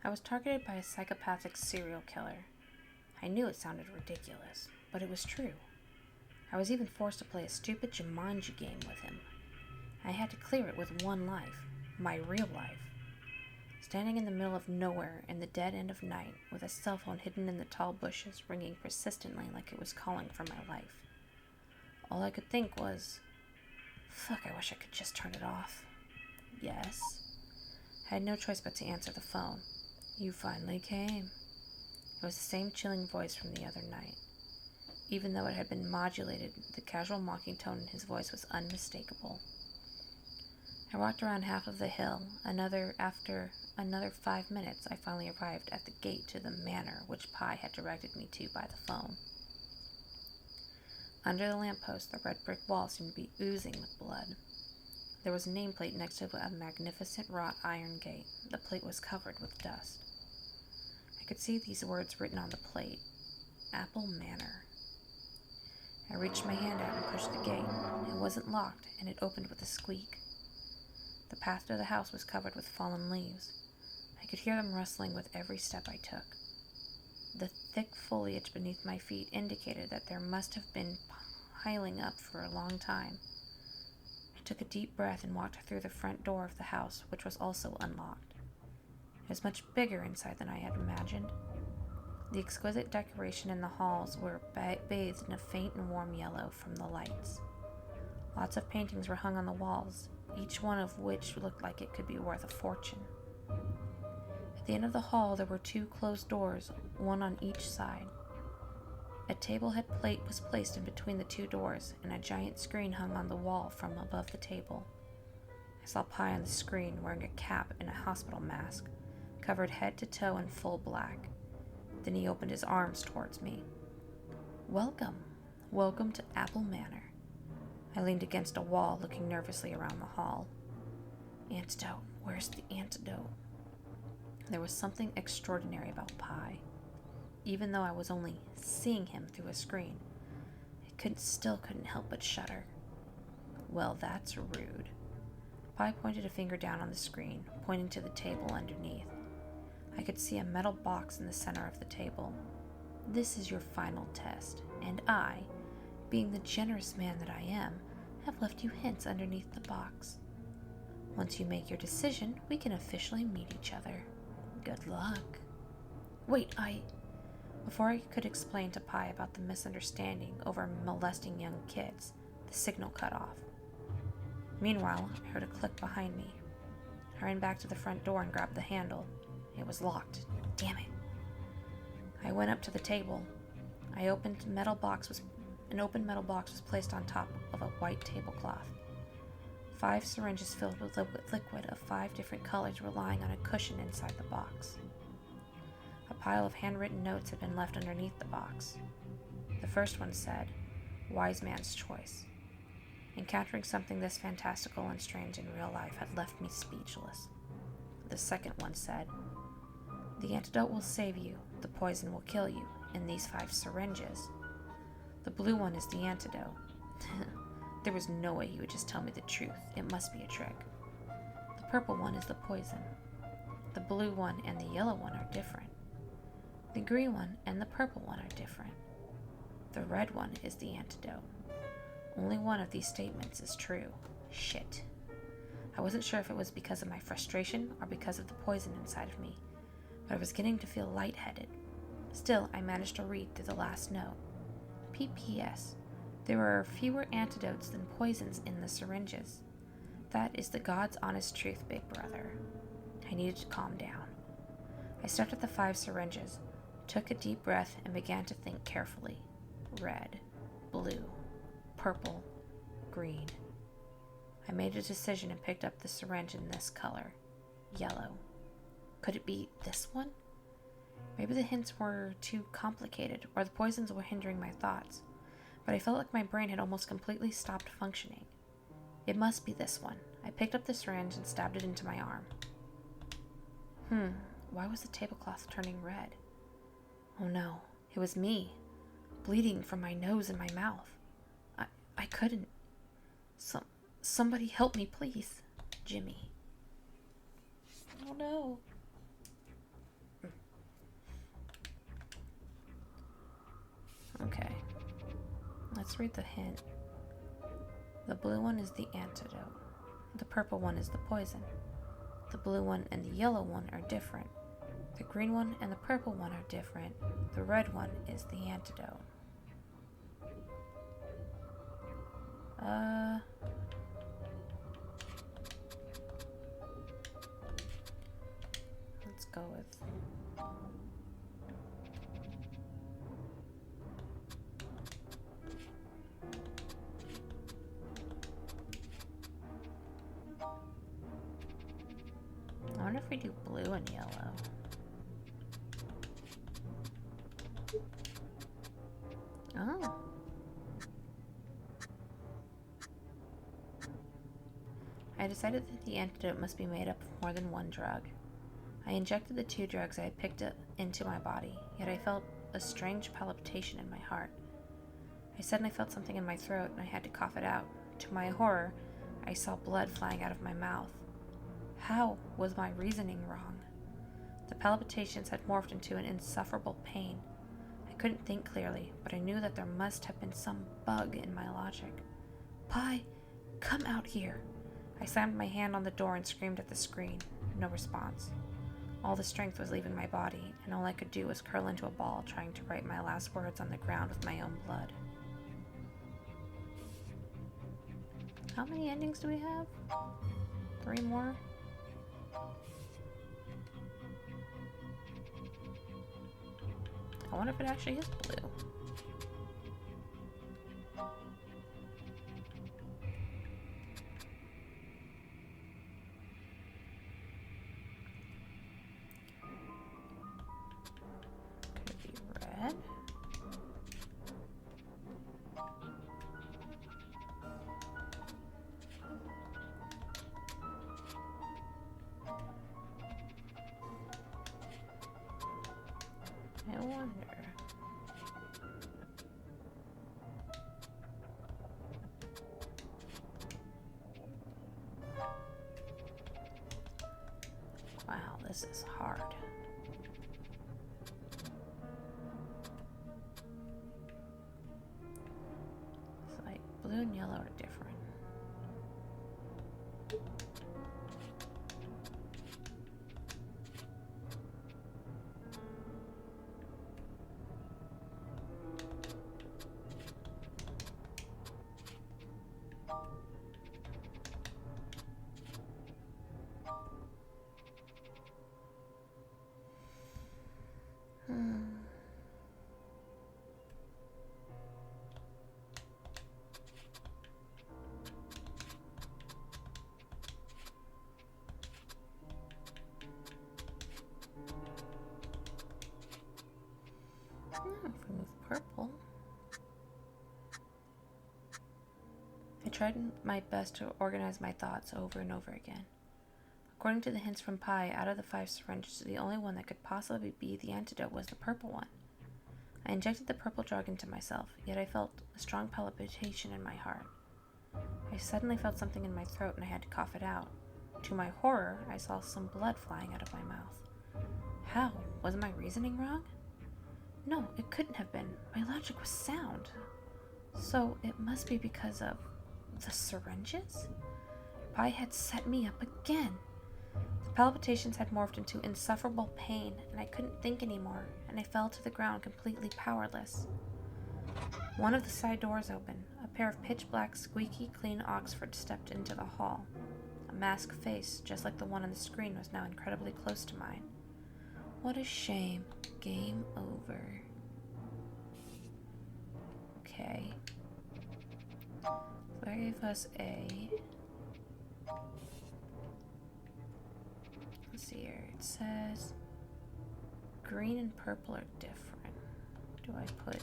I was targeted by a psychopathic serial killer. I knew it sounded ridiculous, but it was true. I was even forced to play a stupid Jumanji game with him. I had to clear it with one life, my real life. standing in the middle of nowhere in the dead end of night, with a cell phone hidden in the tall bushes, ringing persistently like it was calling for my life. All I could think was, fuck, I wish I could just turn it off. Yes? I had no choice but to answer the phone. You finally came. It was the same chilling voice from the other night. Even though it had been modulated, the casual mocking tone in his voice was unmistakable. I walked around half of the hill. After another 5 minutes, I finally arrived at the gate to the manor which Pi had directed me to by the phone. Under the lamppost, the red brick wall seemed to be oozing with blood. There was a nameplate next to a magnificent wrought iron gate. The plate was covered with dust. I could see these words written on the plate: Apple Manor. I reached my hand out and pushed the gate. It wasn't locked, and it opened with a squeak. The path to the house was covered with fallen leaves. I could hear them rustling with every step I took. The thick foliage beneath my feet indicated that there must have been piling up for a long time. I took a deep breath and walked through the front door of the house, which was also unlocked. It was much bigger inside than I had imagined. The exquisite decoration in the halls were bathed in a faint and warm yellow from the lights. Lots of paintings were hung on the walls, each one of which looked like it could be worth a fortune. At the end of the hall there were 2 closed doors, one on each side. A table was placed in between the 2 doors, and a giant screen hung on the wall from above the table. I saw Pi on the screen wearing a cap and a hospital mask, covered head to toe in full black. Then he opened his arms towards me. Welcome to Apple Manor. I leaned against a wall, looking nervously around the hall. Antidote, where's the antidote? There was something extraordinary about Pi. Even though I was only seeing him through a screen, I still couldn't help but shudder. Well, that's rude. Pi pointed a finger down on the screen, pointing to the table underneath. I could see a metal box in the center of the table. This is your final test, and I, being the generous man that I am, have left you hints underneath the box. Once you make your decision, we can officially meet each other. Good luck. Before I could explain to Pi about the misunderstanding over molesting young kids, the signal cut off. Meanwhile, I heard a click behind me. I ran back to the front door and grabbed the handle. It was locked. Damn it. I went up to the table. An open metal box was placed on top of a white tablecloth. 5 syringes filled with liquid of 5 different colors were lying on a cushion inside the box. A pile of handwritten notes had been left underneath the box. The first one said, Wise Man's Choice. Encountering something this fantastical and strange in real life had left me speechless. The second one said, The antidote will save you, the poison will kill you, in these 5 syringes. The blue one is the antidote. There was no way he would just tell me the truth. It must be a trick. The purple one is the poison. The blue one and the yellow one are different. The green one and the purple one are different. The red one is the antidote. Only one of these statements is true. Shit. I wasn't sure if it was because of my frustration or because of the poison inside of me, but I was getting to feel lightheaded. Still, I managed to read through the last note. P.P.S. There are fewer antidotes than poisons in the syringes. That is the God's honest truth, big brother. I needed to calm down. I stepped at the 5 syringes, took a deep breath, and began to think carefully. Red, blue, purple, green. I made a decision and picked up the syringe in this color, yellow. Could it be this one? Maybe the hints were too complicated, or the poisons were hindering my thoughts, but I felt like my brain had almost completely stopped functioning. It must be this one. I picked up the syringe and stabbed it into my arm. Why was the tablecloth turning red? Oh no, it was me, bleeding from my nose and my mouth. I couldn't. Somebody help me, please. Jimmy. Oh no. Okay. Let's read the hint. The blue one is the antidote. The purple one is the poison. The blue one and the yellow one are different. The green one and the purple one are different. The red one is the antidote. Let's go with... I wonder if we do blue and yellow. Oh. I decided that the antidote must be made up of more than one drug. I injected the 2 drugs I had picked up into my body, yet I felt a strange palpitation in my heart. I suddenly felt something in my throat and I had to cough it out. To my horror, I saw blood flying out of my mouth. How was my reasoning wrong? The palpitations had morphed into an insufferable pain. I couldn't think clearly, but I knew that there must have been some bug in my logic. Pi, come out here. I slammed my hand on the door and screamed at the screen. No response. All the strength was leaving my body, and all I could do was curl into a ball, trying to write my last words on the ground with my own blood. How many endings do we have? 3 more? I wonder if it actually is blue. Could it be red? I wonder. Wow, this is hard. It's like blue and yellow are different. If we move purple. I tried my best to organize my thoughts over and over again. According to the hints from Pi, out of the 5 syringes, the only one that could possibly be the antidote was the purple one. I injected the purple drug into myself, yet I felt a strong palpitation in my heart. I suddenly felt something in my throat and I had to cough it out. To my horror, I saw some blood flying out of my mouth. How? Was my reasoning wrong? No, it couldn't have been. My logic was sound. So it must be because of the syringes? Pi had set me up again. The palpitations had morphed into insufferable pain, and I couldn't think anymore, and I fell to the ground completely powerless. One of the side doors opened. A pair of pitch-black, squeaky clean Oxford stepped into the hall. A masked face, just like the one on the screen, was now incredibly close to mine. What a shame. Game over. Okay. So that gave us a... Let's see here. It says green and purple are different. Do I put...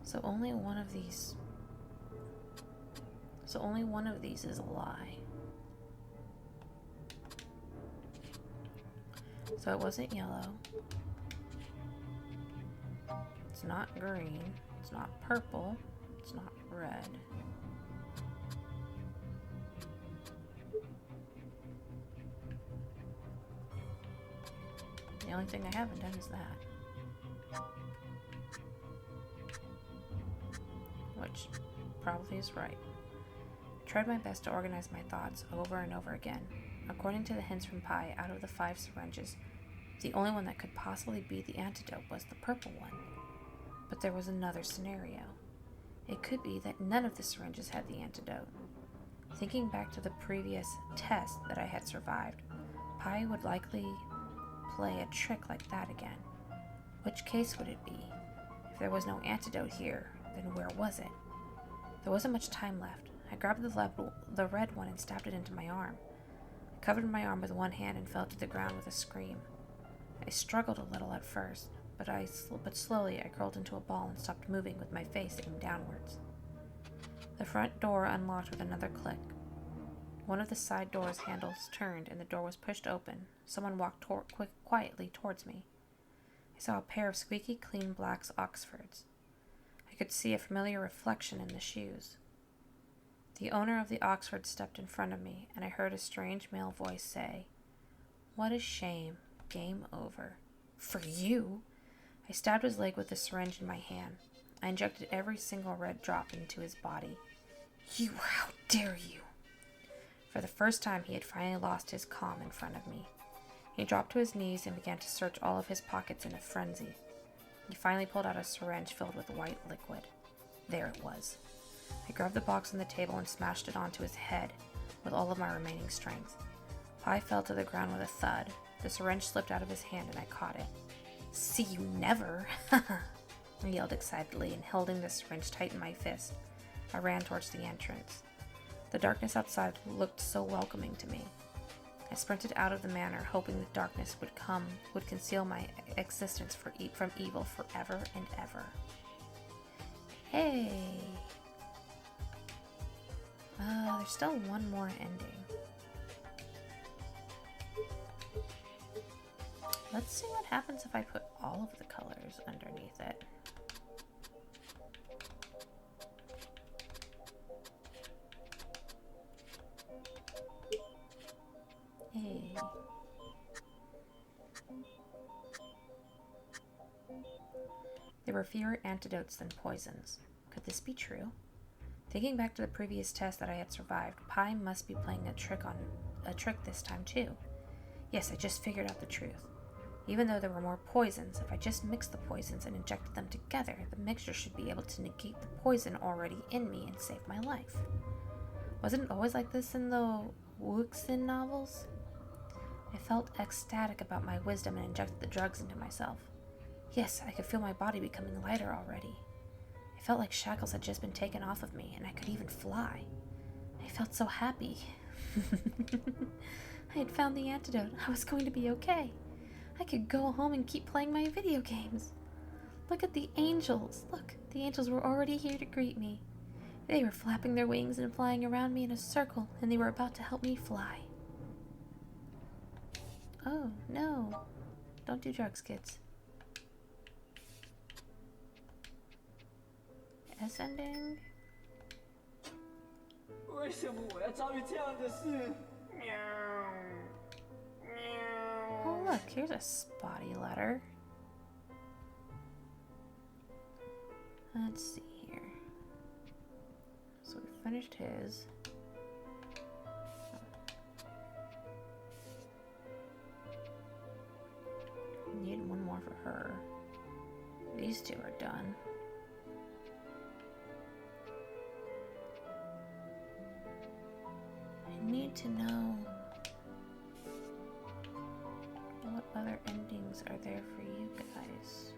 So only one of these is a lie. So it wasn't yellow. It's not green. It's not purple. It's not red. The only thing I haven't done is that. Which probably is right. I tried my best to organize my thoughts over and over again. According to the hints from Pi, out of the 5 syringes, the only one that could possibly be the antidote was the purple one. But there was another scenario. It could be that none of the syringes had the antidote. Thinking back to the previous test that I had survived, Pi would likely play a trick like that again. Which case would it be? If there was no antidote here, then where was it? There wasn't much time left. I grabbed the red one and stabbed it into my arm. I covered my arm with one hand and fell to the ground with a scream. I struggled a little at first, but slowly I curled into a ball and stopped moving with my face aimed downwards. The front door unlocked with another click. One of the side door's handles turned and the door was pushed open. Someone walked quietly towards me. I saw a pair of squeaky clean black Oxfords. I could see a familiar reflection in the shoes. The owner of the Oxford stepped in front of me, and I heard a strange male voice say, "What a shame. Game over." "For you?" I stabbed his leg with the syringe in my hand. I injected every single red drop into his body. "You, how dare you!" For the first time, he had finally lost his calm in front of me. He dropped to his knees and began to search all of his pockets in a frenzy. He finally pulled out a syringe filled with white liquid. There it was. I grabbed the box on the table and smashed it onto his head with all of my remaining strength. Pi fell to the ground with a thud. The syringe slipped out of his hand and I caught it. "See you never!" I yelled excitedly, and holding the syringe tight in my fist, I ran towards the entrance. The darkness outside looked so welcoming to me. I sprinted out of the manor, hoping the darkness would conceal my existence from evil forever and ever. Hey! There's still one more ending. Let's see what happens if I put all of the colors underneath it. Hey. There were fewer antidotes than poisons. Could this be true? Thinking back to the previous test that I had survived, Pi must be playing a trick this time too. Yes, I just figured out the truth. Even though there were more poisons, if I just mixed the poisons and injected them together, the mixture should be able to negate the poison already in me and save my life. Wasn't it always like this in the Wuxin novels? I felt ecstatic about my wisdom and injected the drugs into myself. Yes, I could feel my body becoming lighter already. I felt like shackles had just been taken off of me, and I could even fly. I felt so happy. I had found the antidote. I was going to be okay. I could go home and keep playing my video games. Look at the angels. Look, the angels were already here to greet me. They were flapping their wings and flying around me in a circle, and they were about to help me fly. Oh, no. Don't do drugs, kids. S ending? 为什么我要遭遇这样的事？ Oh, look, here's a spotty letter. Let's see here. So we finished his. Need one more for her. These two are done. I need to know what other endings are there for you guys.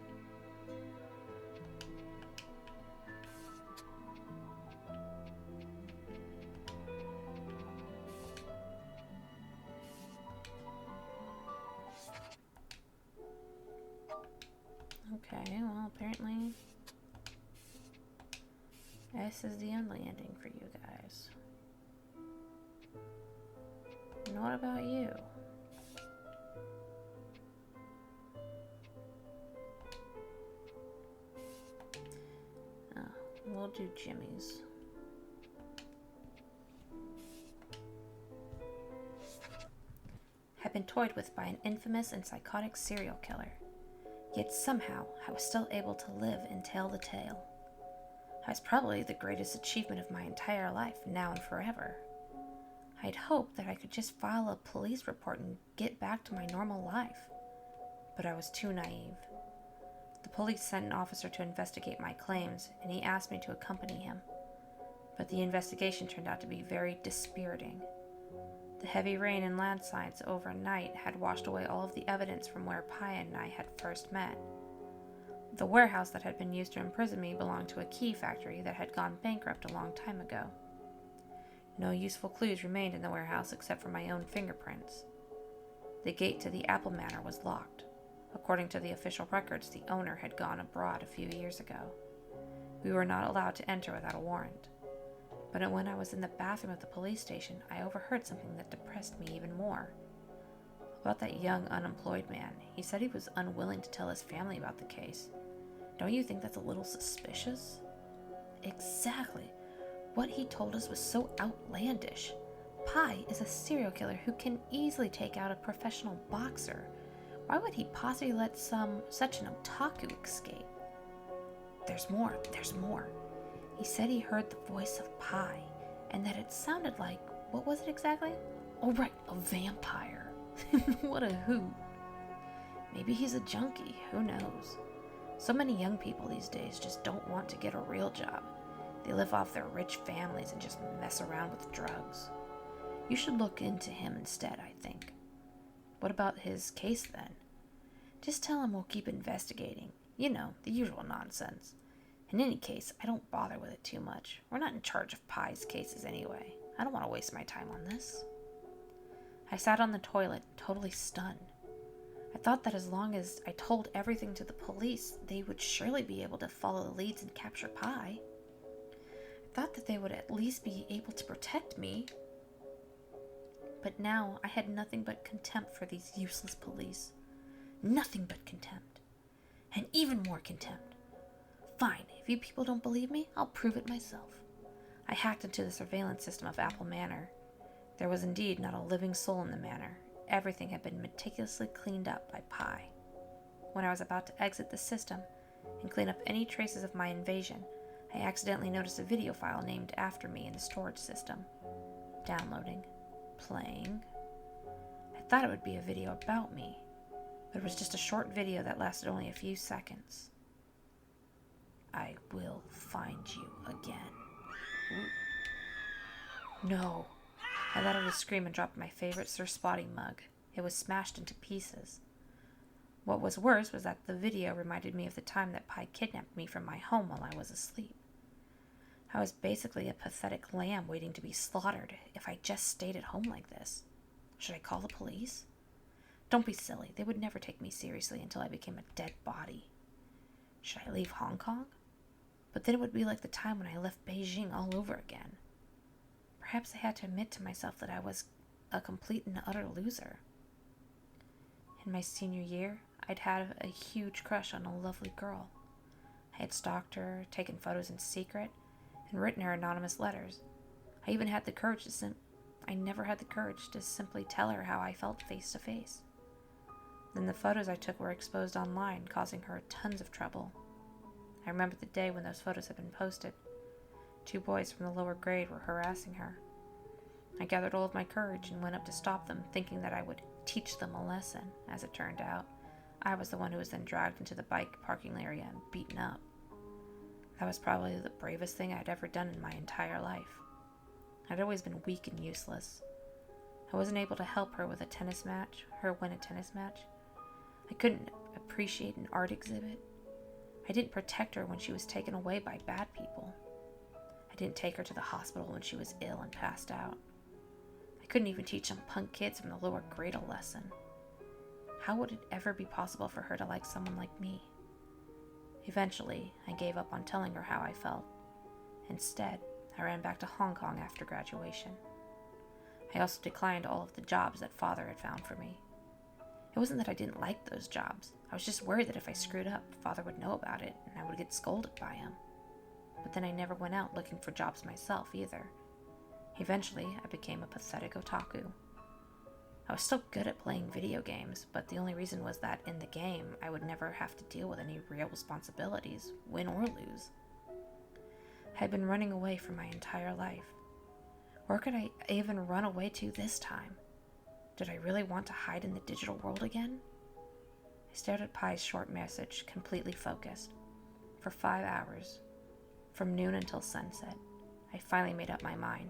Okay, well, apparently S is the only ending for you guys. And what about you? Oh, we'll do Jimmy's. I'd been toyed with by an infamous and psychotic serial killer. Yet somehow I was still able to live and tell the tale. I was probably the greatest achievement of my entire life, now and forever. I'd hoped that I could just file a police report and get back to my normal life. But I was too naive. The police sent an officer to investigate my claims, and he asked me to accompany him. But the investigation turned out to be very dispiriting. The heavy rain and landslides overnight had washed away all of the evidence from where Pi and I had first met. The warehouse that had been used to imprison me belonged to a key factory that had gone bankrupt a long time ago. No useful clues remained in the warehouse except for my own fingerprints. The gate to the Apple Manor was locked. According to the official records, the owner had gone abroad a few years ago. We were not allowed to enter without a warrant. But when I was in the bathroom of the police station, I overheard something that depressed me even more. About that young, unemployed man. He said he was unwilling to tell his family about the case. Don't you think that's a little suspicious? Exactly. What he told us was so outlandish. Pi is a serial killer who can easily take out a professional boxer. Why would he possibly let such an otaku escape? There's more. He said he heard the voice of Pi, and that it sounded like, what was it exactly? Oh right, a vampire. What a hoot. Maybe he's a junkie, who knows? So many young people these days just don't want to get a real job. They live off their rich families and just mess around with drugs. You should look into him instead, I think. What about his case then? Just tell him we'll keep investigating. You know, the usual nonsense. In any case, I don't bother with it too much. We're not in charge of Pi's cases anyway. I don't want to waste my time on this. I sat on the toilet, totally stunned. I thought that as long as I told everything to the police, they would surely be able to follow the leads and capture Pi. I thought that they would at least be able to protect me. But now I had nothing but contempt for these useless police. Nothing but contempt. And even more contempt. Fine, if you people don't believe me, I'll prove it myself. I hacked into the surveillance system of Apple Manor. There was indeed not a living soul in the manor. Everything had been meticulously cleaned up by Pi. When I was about to exit the system and clean up any traces of my invasion, I accidentally noticed a video file named after me in the storage system. Downloading. Playing. I thought it would be a video about me, but it was just a short video that lasted only a few seconds. I will find you again. No. I let out a scream and dropped my favorite Sir Spotty mug. It was smashed into pieces. What was worse was that the video reminded me of the time that Pi kidnapped me from my home while I was asleep. I was basically a pathetic lamb waiting to be slaughtered if I just stayed at home like this. Should I call the police? Don't be silly. They would never take me seriously until I became a dead body. Should I leave Hong Kong? But then it would be like the time when I left Beijing all over again. Perhaps I had to admit to myself that I was a complete and utter loser. In my senior year, I'd had a huge crush on a lovely girl. I had stalked her, taken photos in secret, and written her anonymous letters. I even had the courage I never had the courage to simply tell her how I felt face to face. Then the photos I took were exposed online, causing her tons of trouble. I remember the day when those photos had been posted. 2 boys from the lower grade were harassing her. I gathered all of my courage and went up to stop them, thinking that I would teach them a lesson. As it turned out, I was the one who was then dragged into the bike parking area and beaten up. That was probably the bravest thing I'd ever done in my entire life. I'd always been weak and useless. I wasn't able to help her with a tennis match, her win a tennis match. I couldn't appreciate an art exhibit. I didn't protect her when she was taken away by bad people. I didn't take her to the hospital when she was ill and passed out. I couldn't even teach some punk kids from the lower grade a lesson. How would it ever be possible for her to like someone like me? Eventually, I gave up on telling her how I felt. Instead, I ran back to Hong Kong after graduation. I also declined all of the jobs that Father had found for me. It wasn't that I didn't like those jobs. I was just worried that if I screwed up, Father would know about it and I would get scolded by him. But then I never went out looking for jobs myself either. Eventually, I became a pathetic otaku. I was still good at playing video games, but the only reason was that in the game, I would never have to deal with any real responsibilities, win or lose. I had been running away for my entire life. Where could I even run away to this time? Did I really want to hide in the digital world again? I stared at Pi's short message, completely focused. For 5 hours, from noon until sunset, I finally made up my mind.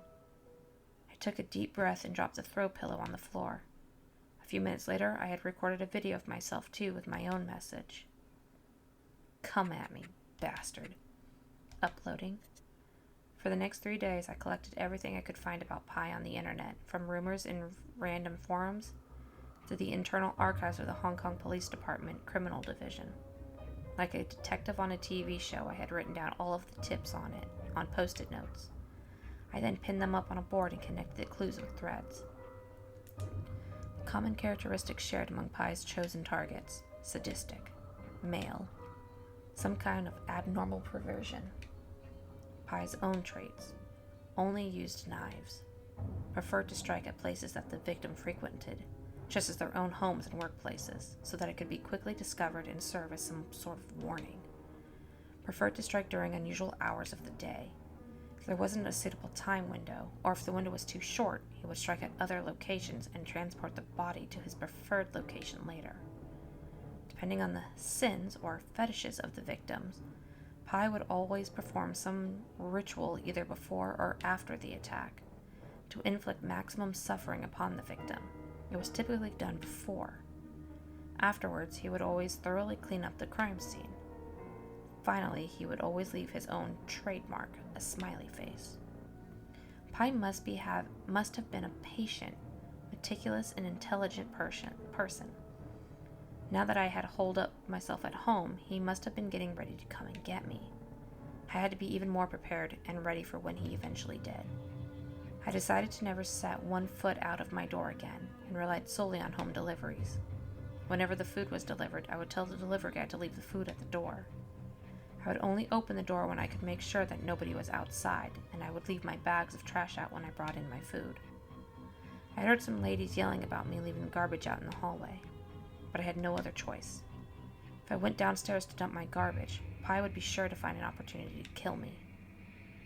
I took a deep breath and dropped the throw pillow on the floor. A few minutes later, I had recorded a video of myself too with my own message. Come at me, bastard. Uploading. For the next 3 days, I collected everything I could find about Pi on the internet, from rumors in random forums to the internal archives of the Hong Kong Police Department Criminal Division. Like a detective on a TV show, I had written down all of the tips on it, on post-it notes. I then pinned them up on a board and connected the clues with threads. The common characteristics shared among Pi's chosen targets: sadistic, male, some kind of abnormal perversion. Pi's own traits: only used knives, preferred to strike at places that the victim frequented, just as their own homes and workplaces, so that it could be quickly discovered and serve as some sort of warning. Preferred to strike during unusual hours of the day. If there wasn't a suitable time window, or if the window was too short, he would strike at other locations and transport the body to his preferred location later. Depending on the sins or fetishes of the victims, Pi would always perform some ritual either before or after the attack to inflict maximum suffering upon the victim. It was typically done before. Afterwards, he would always thoroughly clean up the crime scene. Finally, he would always leave his own trademark, a smiley face. Pi must have been a patient, meticulous, and intelligent person. Now that I had holed up myself at home, he must have been getting ready to come and get me. I had to be even more prepared and ready for when he eventually did. I decided to never set one foot out of my door again and relied solely on home deliveries. Whenever the food was delivered, I would tell the delivery guy to leave the food at the door. I would only open the door when I could make sure that nobody was outside, and I would leave my bags of trash out when I brought in my food. I heard some ladies yelling about me leaving garbage out in the hallway, but I had no other choice. If I went downstairs to dump my garbage, Pi would be sure to find an opportunity to kill me.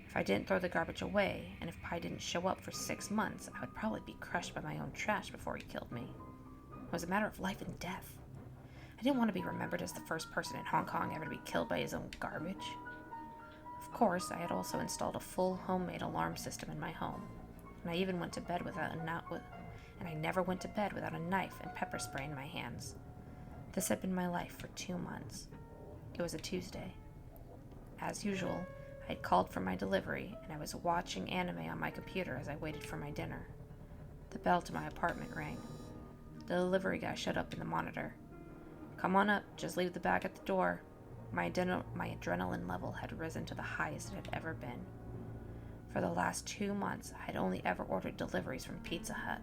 If I didn't throw the garbage away, and if Pi didn't show up for 6 months, I would probably be crushed by my own trash before he killed me. It was a matter of life and death. I didn't want to be remembered as the first person in Hong Kong ever to be killed by his own garbage. Of course, I had also installed a full homemade alarm system in my home, and I even went to bed and I never went to bed without a knife and pepper spray in my hands. This had been my life for 2 months. It was a Tuesday. As usual, I had called for my delivery, and I was watching anime on my computer as I waited for my dinner. The bell to my apartment rang. The delivery guy showed up in the monitor. "Come on up, just leave the bag at the door." My adrenaline level had risen to the highest it had ever been. For the last 2 months, I had only ever ordered deliveries from Pizza Hut.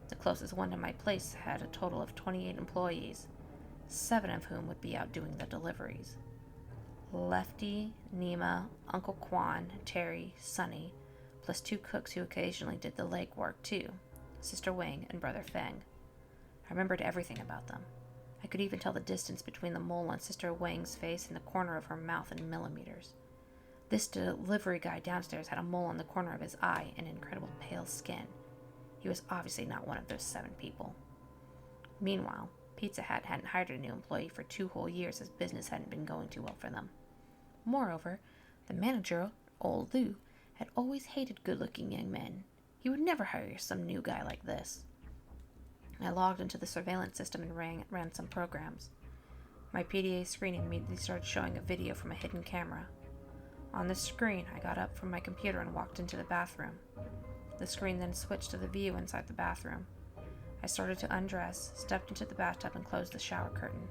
The closest one to my place had a total of 28 employees, 7 of whom would be out doing the deliveries. Lefty, Nima, Uncle Quan, Terry, Sonny, plus 2 cooks who occasionally did the legwork too, Sister Wang and Brother Feng. I remembered everything about them. I could even tell the distance between the mole on Sister Wang's face and the corner of her mouth in millimeters. This delivery guy downstairs had a mole on the corner of his eye and incredible pale skin. He was obviously not one of those 7 people. Meanwhile, Pizza Hut hadn't hired a new employee for 2 whole years as business hadn't been going too well for them. Moreover, the manager, old Lou, had always hated good-looking young men. He would never hire some new guy like this. I logged into the surveillance system and ran some programs. My PDA screen immediately started showing a video from a hidden camera. On the screen, I got up from my computer and walked into the bathroom. The screen then switched to the view inside the bathroom. I started to undress, stepped into the bathtub, and closed the shower curtain.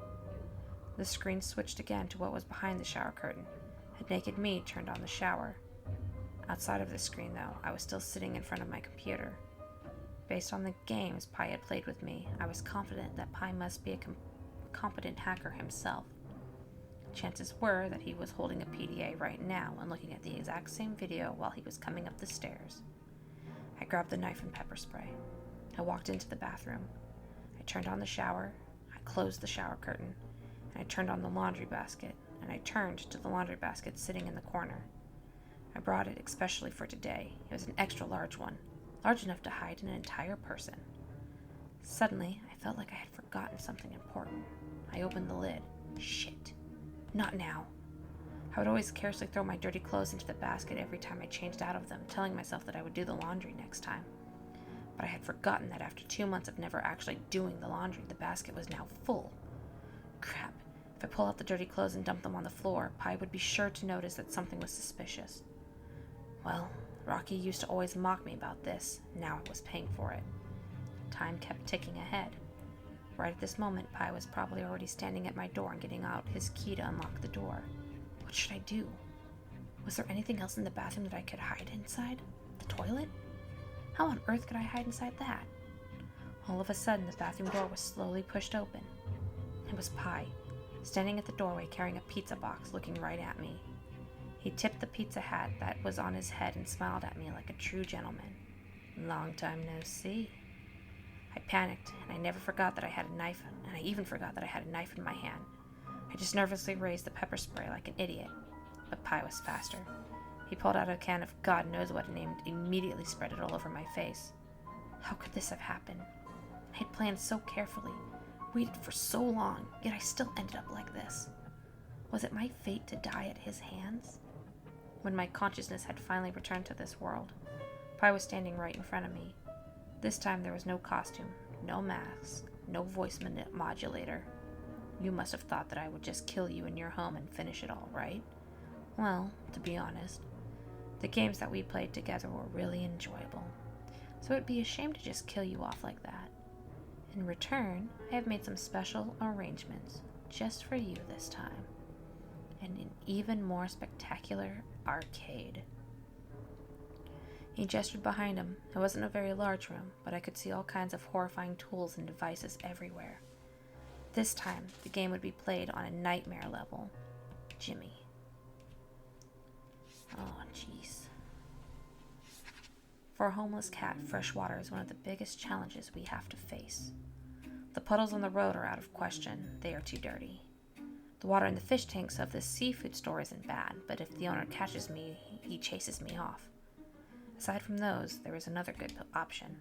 The screen switched again to what was behind the shower curtain. A naked me turned on the shower. Outside of the screen, though, I was still sitting in front of my computer. Based on the games Pi had played with me, I was confident that Pi must be a competent hacker himself. Chances were that he was holding a PDA right now and looking at the exact same video while he was coming up the stairs. I grabbed the knife and pepper spray. I walked into the bathroom. I turned on the shower, I closed the shower curtain, and I turned on the laundry basket, and I turned to the laundry basket sitting in the corner. I brought it especially for today. It was an extra large one, large enough to hide an entire person. Suddenly, I felt like I had forgotten something important. I opened the lid. Shit. Not now. I would always carelessly throw my dirty clothes into the basket every time I changed out of them, telling myself that I would do the laundry next time. But I had forgotten that after 2 months of never actually doing the laundry, the basket was now full. Crap. If I pull out the dirty clothes and dump them on the floor, Pi would be sure to notice that something was suspicious. Well, Rocky used to always mock me about this. Now I was paying for it. Time kept ticking ahead. Right at this moment, Pi was probably already standing at my door and getting out his key to unlock the door. What should I do? Was there anything else in the bathroom that I could hide inside? The toilet? How on earth could I hide inside that? All of a sudden, the bathroom door was slowly pushed open. It was Pi, standing at the doorway carrying a pizza box, looking right at me. He tipped the pizza hat that was on his head and smiled at me like a true gentleman. Long time no see. I panicked, and I never forgot that I had a knife, and I even forgot that I had a knife in my hand. I just nervously raised the pepper spray like an idiot, but Pi was faster. He pulled out a can of God knows what and immediately spread it all over my face. How could this have happened? I had planned so carefully, waited for so long, yet I still ended up like this. Was it my fate to die at his hands? When my consciousness had finally returned to this world, Pi was standing right in front of me. This time there was no costume, no mask, no voice modulator. You must have thought that I would just kill you in your home and finish it all, right? Well, to be honest, the games that we played together were really enjoyable, so it'd be a shame to just kill you off like that. In return, I have made some special arrangements just for you this time, and an even more spectacular arcade. He gestured behind him. It wasn't a very large room, but I could see all kinds of horrifying tools and devices everywhere. This time, the game would be played on a nightmare level. Jimmy. Oh, jeez. For a homeless cat, fresh water is one of the biggest challenges we have to face. The puddles on the road are out of question. They are too dirty. The water in the fish tanks of this seafood store isn't bad, but if the owner catches me, he chases me off. Aside from those, there is another good option.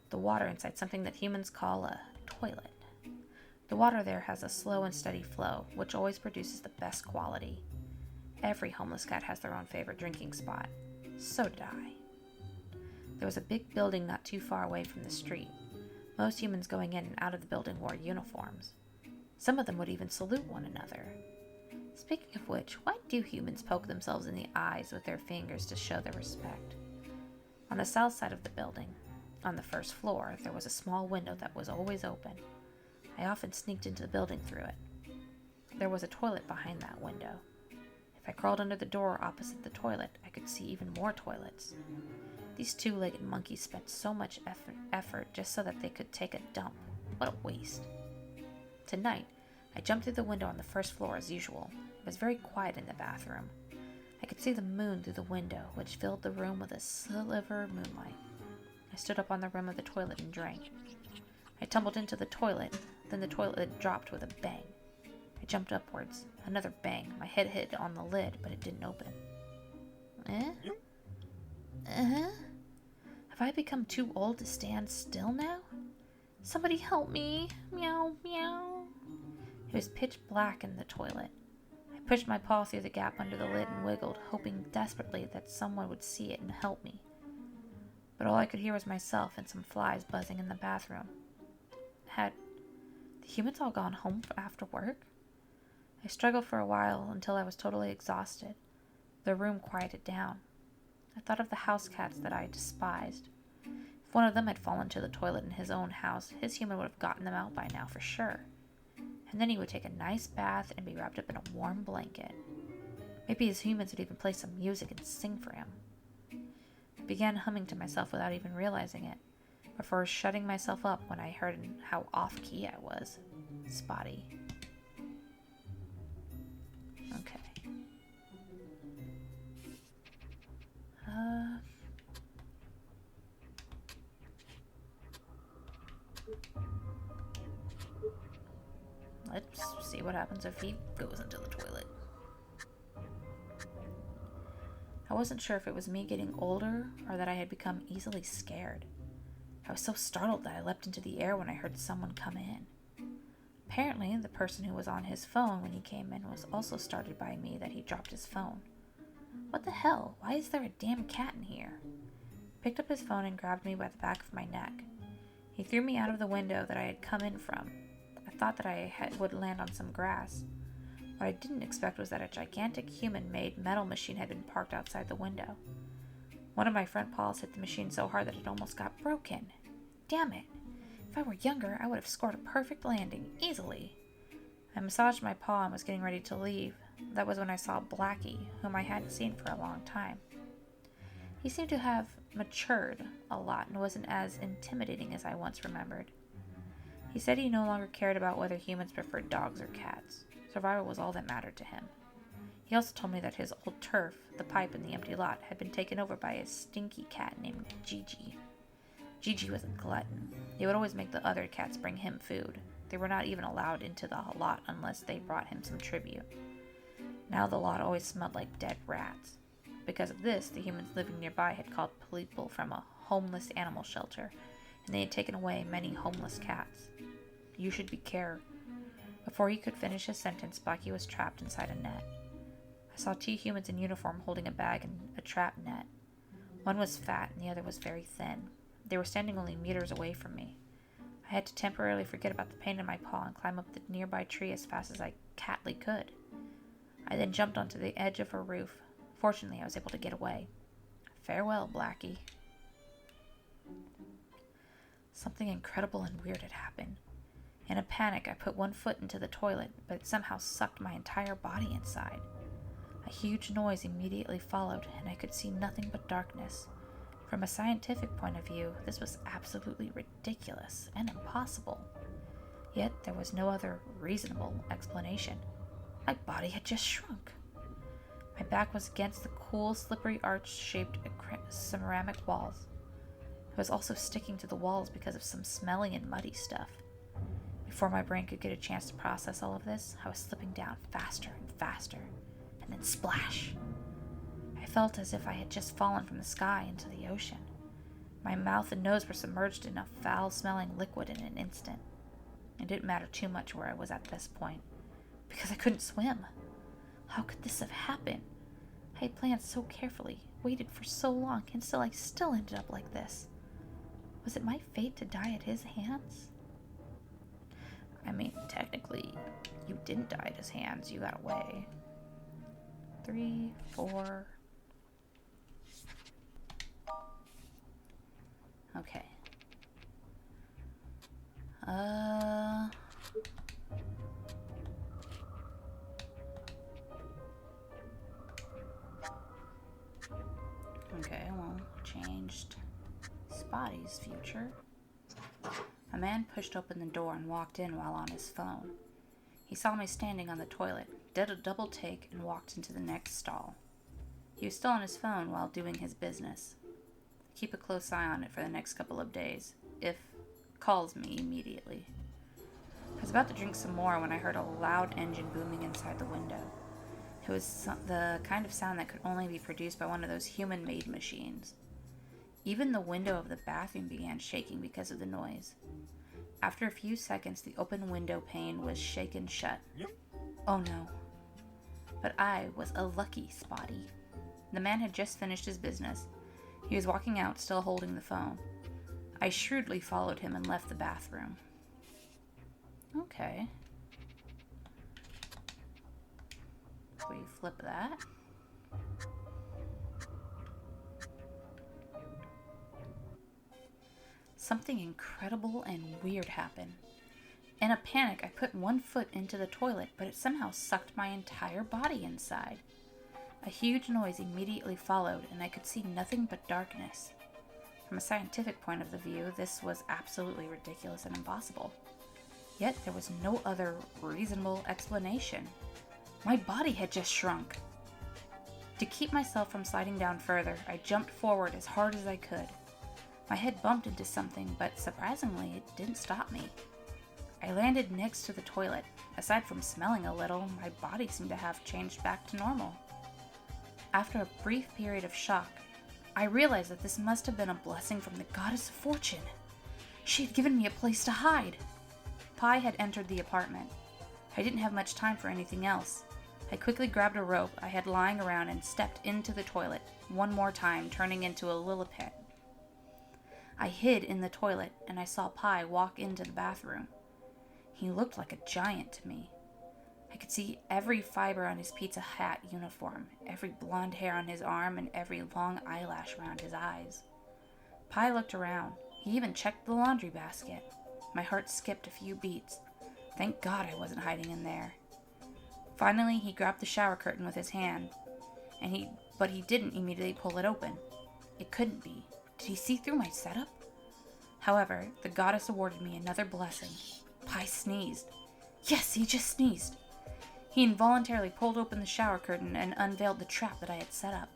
The water inside something that humans call a toilet. The water there has a slow and steady flow, which always produces the best quality. Every homeless cat has their own favorite drinking spot. So did I. There was a big building not too far away from the street. Most humans going in and out of the building wore uniforms. Some of them would even salute one another. Speaking of which, why do humans poke themselves in the eyes with their fingers to show their respect? On the south side of the building, on the first floor, there was a small window that was always open. I often sneaked into the building through it. There was a toilet behind that window. If I crawled under the door opposite the toilet, I could see even more toilets. These two-legged monkeys spent so much effort just so that they could take a dump. What a waste. Tonight, I jumped through the window on the first floor as usual. It was very quiet in the bathroom. I could see the moon through the window, which filled the room with a sliver of moonlight. I stood up on the rim of the toilet and drank. I tumbled into the toilet, then the toilet dropped with a bang. I jumped upwards. Another bang. My head hit on the lid, but it didn't open. Have I become too old to stand still now? Somebody help me. Meow, meow. It was pitch black in the toilet. I pushed my paw through the gap under the lid and wiggled, hoping desperately that someone would see it and help me. But all I could hear was myself and some flies buzzing in the bathroom. Had the humans all gone home after work? I struggled for a while until I was totally exhausted. The room quieted down. I thought of the house cats that I despised. If one of them had fallen to the toilet in his own house, his human would have gotten them out by now for sure. And then he would take a nice bath and be wrapped up in a warm blanket. Maybe his humans would even play some music and sing for him. I began humming to myself without even realizing it, before shutting myself up when I heard how off-key I was. Spotty. Okay. Let's see what happens if he goes into the toilet. I wasn't sure if it was me getting older or that I had become easily scared. I was so startled that I leapt into the air when I heard someone come in. Apparently, the person who was on his phone when he came in was also startled by me that he dropped his phone. What the hell? Why is there a damn cat in here? He picked up his phone and grabbed me by the back of my neck. He threw me out of the window that I had come in from. I thought that would land on some grass. What I didn't expect was that a gigantic human-made metal machine had been parked outside the window. One of my front paws hit the machine so hard that it almost got broken. Damn it! If I were younger, I would have scored a perfect landing, easily. I massaged my paw and was getting ready to leave. That was when I saw Blackie, whom I hadn't seen for a long time. He seemed to have matured a lot and wasn't as intimidating as I once remembered. He said he no longer cared about whether humans preferred dogs or cats. Survival was all that mattered to him. He also told me that his old turf, the pipe in the empty lot, had been taken over by a stinky cat named Gigi. Gigi was a glutton. He would always make the other cats bring him food. They were not even allowed into the lot unless they brought him some tribute. Now the lot always smelled like dead rats. Because of this, the humans living nearby had called people from a homeless animal shelter, and they had taken away many homeless cats. You should be care. Before he could finish his sentence, Blackie was trapped inside a net. I saw 2 humans in uniform holding a bag and a trap net. One was fat and the other was very thin. They were standing only meters away from me. I had to temporarily forget about the pain in my paw and climb up the nearby tree as fast as I catly could. I then jumped onto the edge of a roof. Fortunately, I was able to get away. Farewell, Blackie. Something incredible and weird had happened. In a panic, I put one foot into the toilet, but it somehow sucked my entire body inside. A huge noise immediately followed, and I could see nothing but darkness. From a scientific point of view, this was absolutely ridiculous and impossible. Yet there was no other reasonable explanation. My body had just shrunk. My back was against the cool, slippery arch-shaped ceramic walls. I was also sticking to the walls because of some smelly and muddy stuff. Before my brain could get a chance to process all of this, I was slipping down faster and faster, and then splash! I felt as if I had just fallen from the sky into the ocean. My mouth and nose were submerged in a foul-smelling liquid in an instant. It didn't matter too much where I was at this point, because I couldn't swim. How could this have happened? I had planned so carefully, waited for so long, and I still ended up like this. Was it my fate to die at his hands? I mean, technically, you didn't die at his hands. You got away. 3, 4... Okay. Okay, well, changed Spotty's future. A man pushed open the door and walked in while on his phone. He saw me standing on the toilet, did a double take, and walked into the next stall. He was still on his phone while doing his business. Keep a close eye on it for the next couple of days. If calls me immediately. I was about to drink some more when I heard a loud engine booming inside the window. It was the kind of sound that could only be produced by one of those human-made machines. Even the window of the bathroom began shaking because of the noise. After a few seconds, the open window pane was shaken shut. Oh no. But I was a lucky Spotty. The man had just finished his business. He was walking out, still holding the phone. I shrewdly followed him and left the bathroom. Okay. So we flip that. Something incredible and weird happened. In a panic, I put one foot into the toilet, but it somehow sucked my entire body inside. A huge noise immediately followed, and I could see nothing but darkness. From a scientific point of view, this was absolutely ridiculous and impossible. Yet there was no other reasonable explanation. My body had just shrunk. To keep myself from sliding down further, I jumped forward as hard as I could. My head bumped into something, but surprisingly, it didn't stop me. I landed next to the toilet. Aside from smelling a little, my body seemed to have changed back to normal. After a brief period of shock, I realized that this must have been a blessing from the goddess of fortune. She had given me a place to hide. Pi had entered the apartment. I didn't have much time for anything else. I quickly grabbed a rope I had lying around and stepped into the toilet, one more time, turning into a Lilliput. I hid in the toilet, and I saw Pi walk into the bathroom. He looked like a giant to me. I could see every fiber on his Pizza Hut uniform, every blonde hair on his arm, and every long eyelash around his eyes. Pi looked around. He even checked the laundry basket. My heart skipped a few beats. Thank God I wasn't hiding in there. Finally, he grabbed the shower curtain with his hand, but he didn't immediately pull it open. It couldn't be. Did he see through my setup? However, the goddess awarded me another blessing. Pi sneezed. Yes, he just sneezed. He involuntarily pulled open the shower curtain and unveiled the trap that I had set up.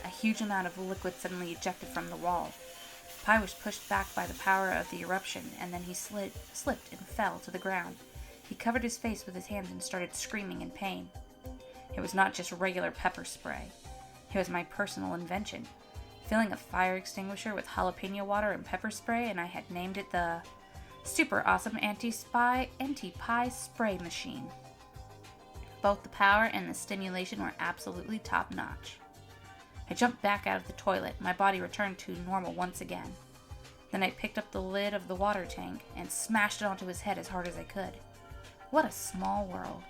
A huge amount of liquid suddenly ejected from the wall. Pi was pushed back by the power of the eruption, and then he slipped and fell to the ground. He covered his face with his hands and started screaming in pain. It was not just regular pepper spray. It was my personal invention. Filling a fire extinguisher with jalapeno water and pepper spray, and I had named it the Super Awesome Anti-Pi Spray Machine. Both the power and the stimulation were absolutely top-notch. I jumped back out of the toilet. My body returned to normal once again. Then I picked up the lid of the water tank and smashed it onto his head as hard as I could. What a small world.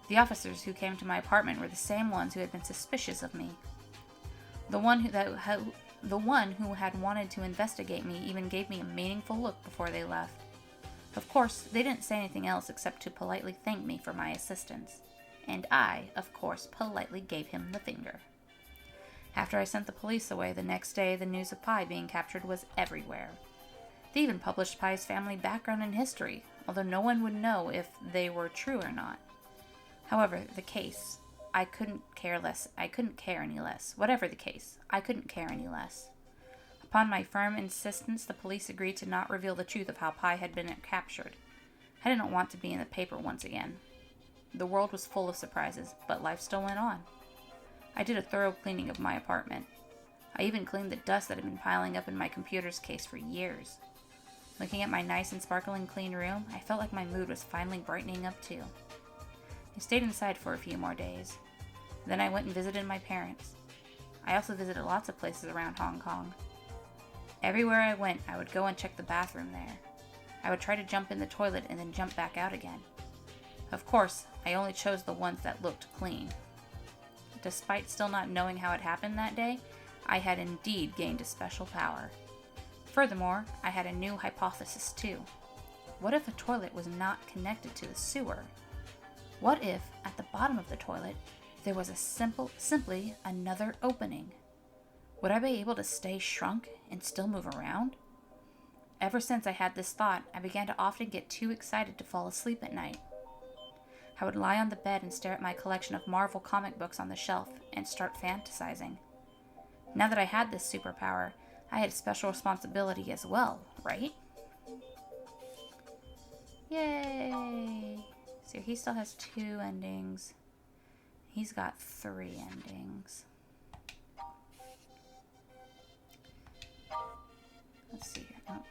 The officers who came to my apartment were the same ones who had been suspicious of me. The one who had wanted to investigate me even gave me a meaningful look before they left. Of course, they didn't say anything else except to politely thank me for my assistance. And I, of course, politely gave him the finger. After I sent the police away the next day, the news of Pi being captured was everywhere. They even published Pi's family background and history, although no one would know if they were true or not. However, the case, I couldn't care any less. Whatever the case, I couldn't care any less. Upon my firm insistence, the police agreed to not reveal the truth of how Pi had been captured. I didn't want to be in the paper once again. The world was full of surprises, but life still went on. I did a thorough cleaning of my apartment. I even cleaned the dust that had been piling up in my computer's case for years. Looking at my nice and sparkling clean room, I felt like my mood was finally brightening up too. I stayed inside for a few more days. Then I went and visited my parents. I also visited lots of places around Hong Kong. Everywhere I went, I would go and check the bathroom there. I would try to jump in the toilet and then jump back out again. Of course, I only chose the ones that looked clean. Despite still not knowing how it happened that day, I had indeed gained a special power. Furthermore, I had a new hypothesis too. What if a toilet was not connected to the sewer? What if, at the bottom of the toilet, there was simply another opening? Would I be able to stay shrunk and still move around? Ever since I had this thought, I began to often get too excited to fall asleep at night. I would lie on the bed and stare at my collection of Marvel comic books on the shelf and start fantasizing. Now that I had this superpower, I had a special responsibility as well, right? Yay! So he still has 2 endings. He's got 3 endings. Let's see here. Oh.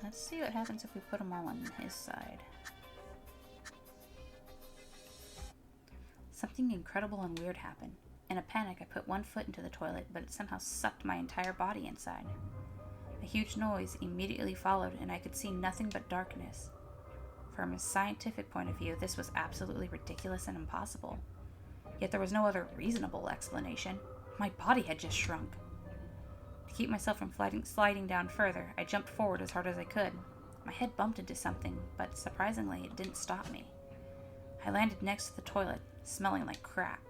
Let's see what happens if we put them all on his side. Something incredible and weird happened. In a panic, I put one foot into the toilet, but it somehow sucked my entire body inside. A huge noise immediately followed, and I could see nothing but darkness. From a scientific point of view, this was absolutely ridiculous and impossible. Yet there was no other reasonable explanation. My body had just shrunk. To keep myself from sliding down further, I jumped forward as hard as I could. My head bumped into something, but surprisingly, it didn't stop me. I landed next to the toilet, smelling like crap.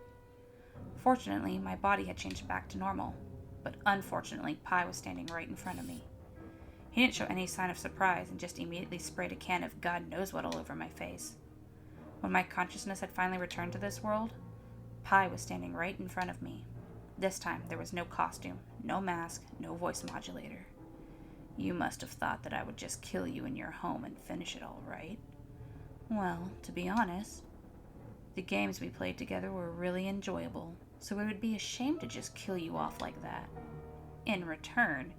Fortunately, my body had changed back to normal, but unfortunately, Pi was standing right in front of me. He didn't show any sign of surprise and just immediately sprayed a can of God knows what all over my face. When my consciousness had finally returned to this world, Pi was standing right in front of me. This time, there was no costume, no mask, no voice modulator. You must have thought that I would just kill you in your home and finish it all, right? Well, to be honest, the games we played together were really enjoyable, so it would be a shame to just kill you off like that. In return,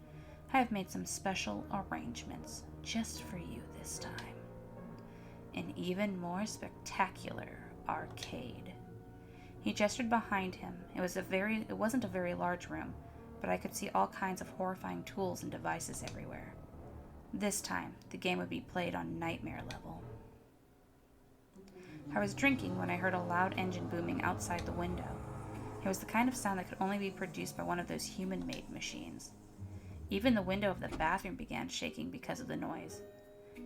I have made some special arrangements just for you this time. An even more spectacular arcade. He gestured behind him. It wasn't a very large room, but I could see all kinds of horrifying tools and devices everywhere. This time, the game would be played on nightmare level. I was drinking when I heard a loud engine booming outside the window. It was the kind of sound that could only be produced by one of those human-made machines. Even the window of the bathroom began shaking because of the noise.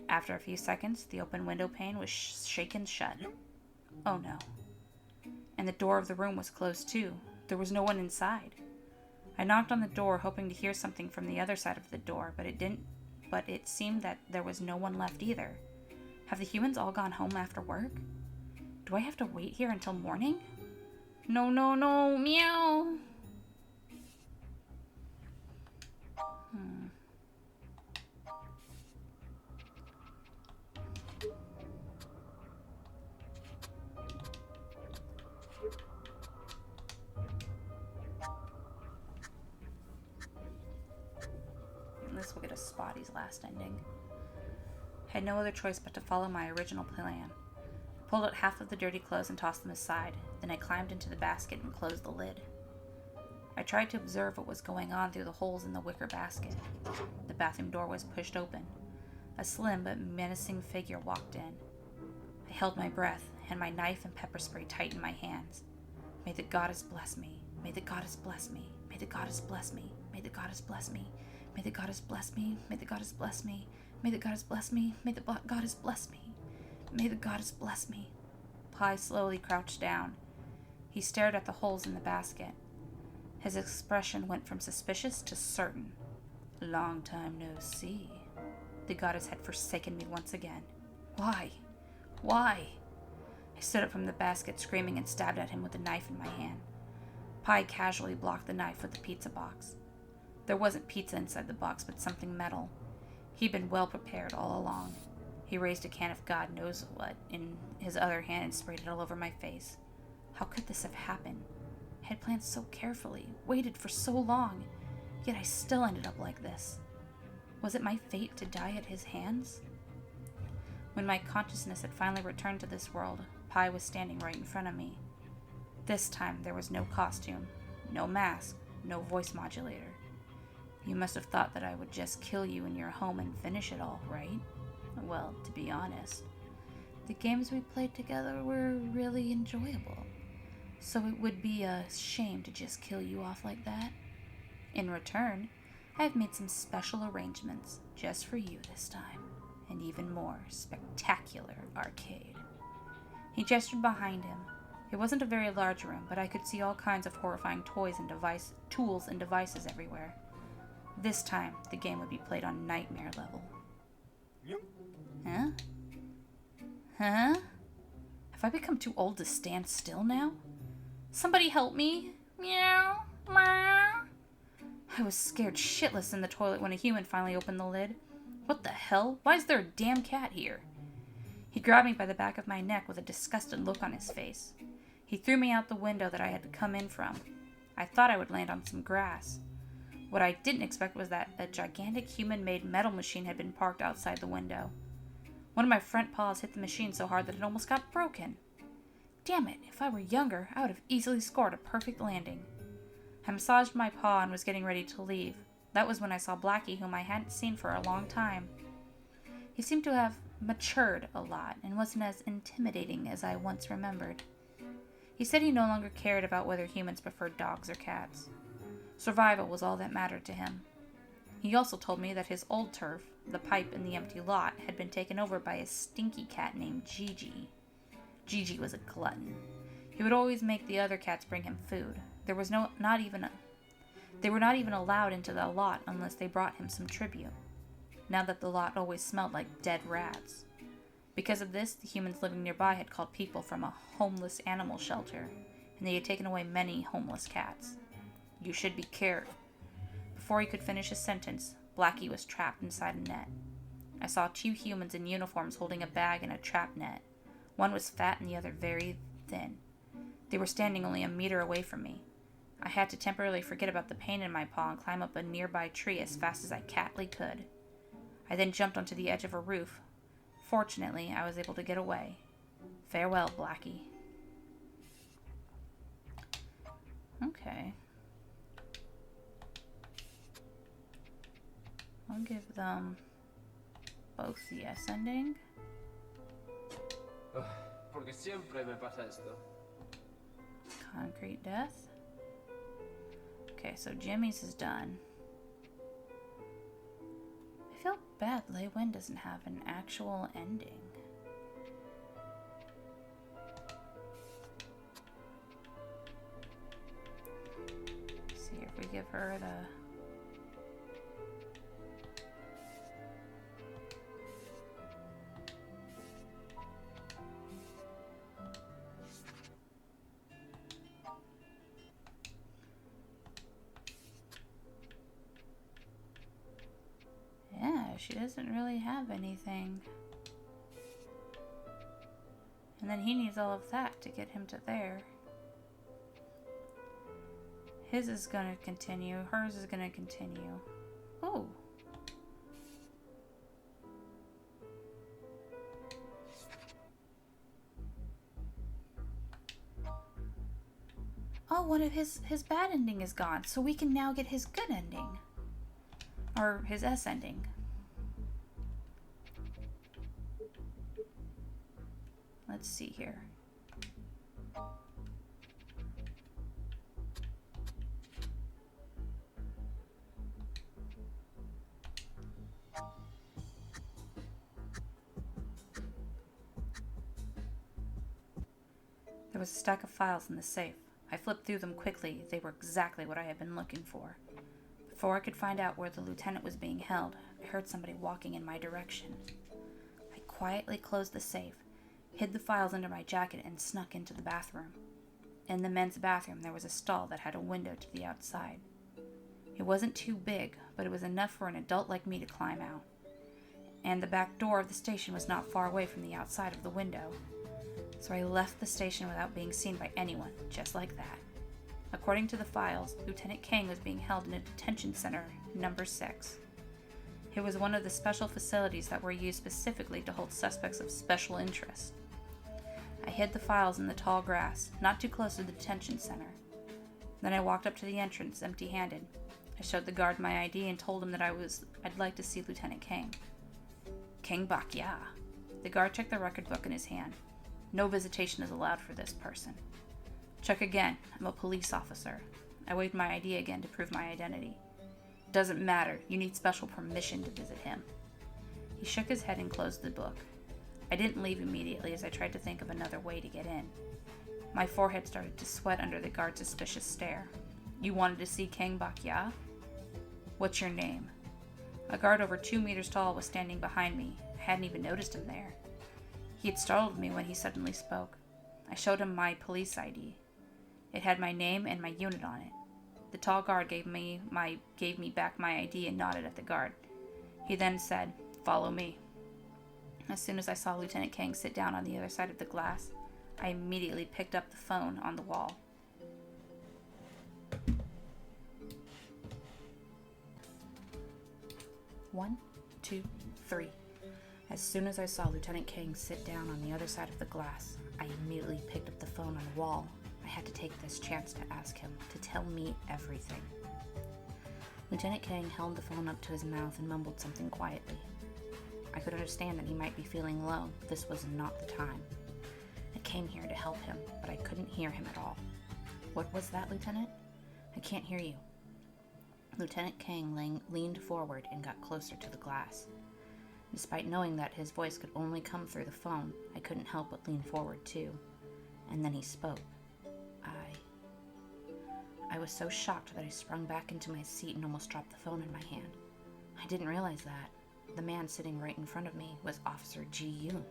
After a few seconds, the open window pane was shaken shut. Oh no. And the door of the room was closed too. There was no one inside. I knocked on the door, hoping to hear something from the other side of the door, but it seemed that there was no one left either. Have the humans all gone home after work? Do I have to wait here until morning? No, no, no, meow! This will get us Spotty's last ending. I had no other choice but to follow my original plan. I pulled out half of the dirty clothes and tossed them aside. Then I climbed into the basket and closed the lid. I tried to observe what was going on through the holes in the wicker basket. The bathroom door was pushed open. A slim but menacing figure walked in. I held my breath, and my knife and pepper spray tight in my hands. May the goddess bless me. May the goddess bless me. May the goddess bless me. May the goddess bless me. May the goddess bless me. May the goddess bless me. May the goddess bless me. May the goddess bless me. May the goddess bless me. Pi slowly crouched down. He stared at the holes in the basket. His expression went from suspicious to certain. Long time no see. The goddess had forsaken me once again. Why? Why? I stood up from the basket, screaming, and stabbed at him with the knife in my hand. Pi casually blocked the knife with the pizza box. There wasn't pizza inside the box, but something metal. He'd been well prepared all along. He raised a can of God knows what in his other hand and sprayed it all over my face. How could this have happened? I had planned so carefully, waited for so long, yet I still ended up like this. Was it my fate to die at his hands? When my consciousness had finally returned to this world, Pi was standing right in front of me. This time there was no costume, no mask, no voice modulator. You must have thought that I would just kill you in your home and finish it all, right? Well, to be honest, the games we played together were really enjoyable. So it would be a shame to just kill you off like that. In return, I've made some special arrangements just for you this time. An even more spectacular arcade. He gestured behind him. It wasn't a very large room, but I could see all kinds of horrifying tools and devices everywhere. This time, the game would be played on nightmare level. Huh? Huh? Have I become too old to stand still now? Somebody help me! Meow! Meow! I was scared shitless in the toilet when a human finally opened the lid. What the hell? Why is there a damn cat here? He grabbed me by the back of my neck with a disgusted look on his face. He threw me out the window that I had come in from. I thought I would land on some grass. What I didn't expect was that a gigantic human-made metal machine had been parked outside the window. One of my front paws hit the machine so hard that it almost got broken. Damn it, if I were younger, I would have easily scored a perfect landing. I massaged my paw and was getting ready to leave. That was when I saw Blackie, whom I hadn't seen for a long time. He seemed to have matured a lot and wasn't as intimidating as I once remembered. He said he no longer cared about whether humans preferred dogs or cats. Survival was all that mattered to him. He also told me that his old turf, the pipe in the empty lot, had been taken over by a stinky cat named Gigi. Gigi was a glutton. He would always make the other cats bring him food. They were not even allowed into the lot unless they brought him some tribute. Now that the lot always smelled like dead rats. Because of this, the humans living nearby had called people from a homeless animal shelter, and they had taken away many homeless cats. You should be cared. Before he could finish his sentence, Blackie was trapped inside a net. I saw 2 humans in uniforms holding a bag in a trap net. One was fat and the other very thin. They were standing only a meter away from me. I had to temporarily forget about the pain in my paw and climb up a nearby tree as fast as I catly could. I then jumped onto the edge of a roof. Fortunately, I was able to get away. Farewell, Blackie. Okay. I'll give them both the S ending. Porque siempre me pasa esto. Concrete death. Okay, so Jimmy's is done. I feel bad Lei Wen doesn't have an actual ending. Let's see if we give her the... She doesn't really have anything. And then he needs all of that to get him to there. His is gonna continue. Hers is gonna continue. Oh. Oh, one of his bad ending is gone. So we can now get his good ending. Or his S ending. Let's see here. There was a stack of files in the safe. I flipped through them quickly. They were exactly what I had been looking for. Before I could find out where the lieutenant was being held, I heard somebody walking in my direction. I quietly closed the safe, hid the files under my jacket, and snuck into the bathroom. In the men's bathroom, there was a stall that had a window to the outside. It wasn't too big, but it was enough for an adult like me to climb out. And the back door of the station was not far away from the outside of the window. So I left the station without being seen by anyone, just like that. According to the files, Lieutenant Kang was being held in a detention center, number 6. It was one of the special facilities that were used specifically to hold suspects of special interest. I hid the files in the tall grass, not too close to the detention center. Then I walked up to the entrance, empty-handed. I showed the guard my ID and told him that I'd like to see Lieutenant Kang. Kang Bak-ya. The guard checked the record book in his hand. No visitation is allowed for this person. Check again. I'm a police officer. I waved my ID again to prove my identity. Doesn't matter. You need special permission to visit him. He shook his head and closed the book. I didn't leave immediately as I tried to think of another way to get in. My forehead started to sweat under the guard's suspicious stare. You wanted to see Kang Bak-ya? What's your name? A guard over 2 meters tall was standing behind me. I hadn't even noticed him there. He had startled me when he suddenly spoke. I showed him my police ID. It had my name and my unit on it. The tall guard gave me back my ID and nodded at the guard. He then said, "Follow me." As soon as I saw Lieutenant Kang sit down on the other side of the glass, I immediately picked up the phone on the wall. One, two, three. As soon as I saw Lieutenant Kang sit down on the other side of the glass, I immediately picked up the phone on the wall. I had to take this chance to ask him to tell me everything. Lieutenant Kang held the phone up to his mouth and mumbled something quietly. I could understand that he might be feeling low. This was not the time. I came here to help him, but I couldn't hear him at all. What was that, Lieutenant? I can't hear you. Lieutenant Kang leaned forward and got closer to the glass. Despite knowing that his voice could only come through the phone, I couldn't help but lean forward too. And then he spoke. I was so shocked that I sprung back into my seat and almost dropped the phone in my hand. I didn't realize that. The man sitting right in front of me was Officer Ji-yoon.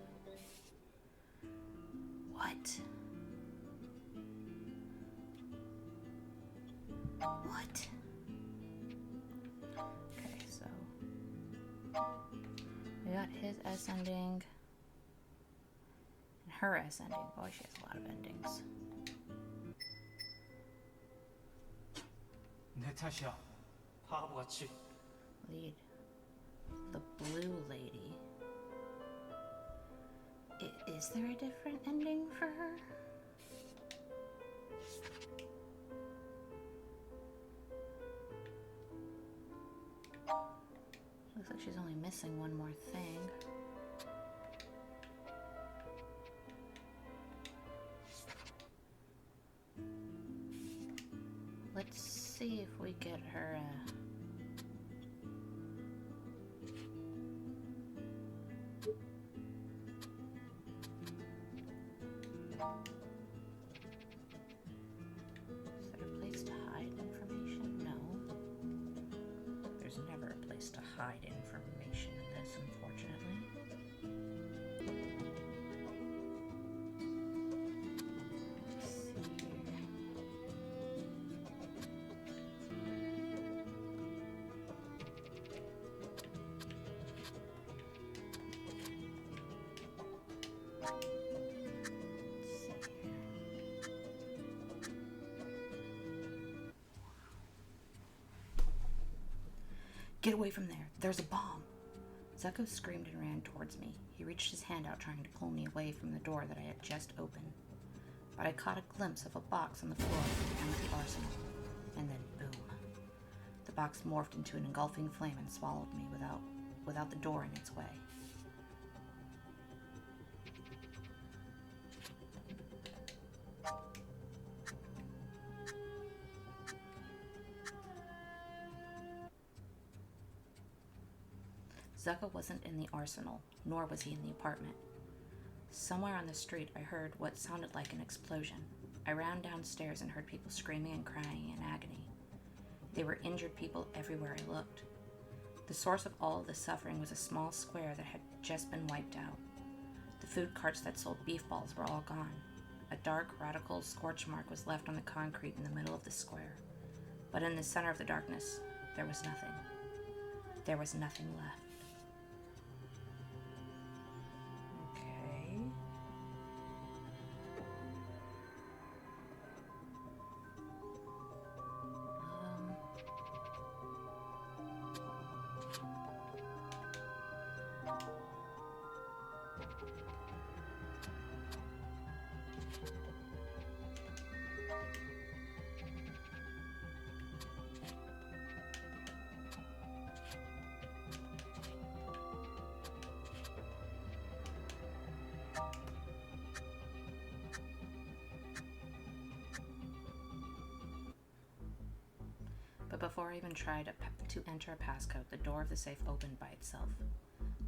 What? What? Okay, so we got his S ending and her S ending. Boy, she has a lot of endings. 내 탓이야. 바보같이. Lead. The blue lady. Is there a different ending for her? Looks like she's only missing one more thing. Let's see if we get her Is there a place to hide information? No. There's never a place to hide information in this, unfortunately. Let's see here. Get away from there. There's a bomb. Zuko screamed and ran towards me. He reached his hand out trying to pull me away from the door that I had just opened. But I caught a glimpse of a box on the floor of the empty arsenal. And then boom. The box morphed into an engulfing flame and swallowed me without the door in its way. Zuko wasn't in the arsenal, nor was he in the apartment. Somewhere on the street, I heard what sounded like an explosion. I ran downstairs and heard people screaming and crying in agony. There were injured people everywhere I looked. The source of all of the suffering was a small square that had just been wiped out. The food carts that sold beef balls were all gone. A dark, radical scorch mark was left on the concrete in the middle of the square. But in the center of the darkness, there was nothing. There was nothing left. Okay. But before I even tried to enter a passcode, the door of the safe opened by itself.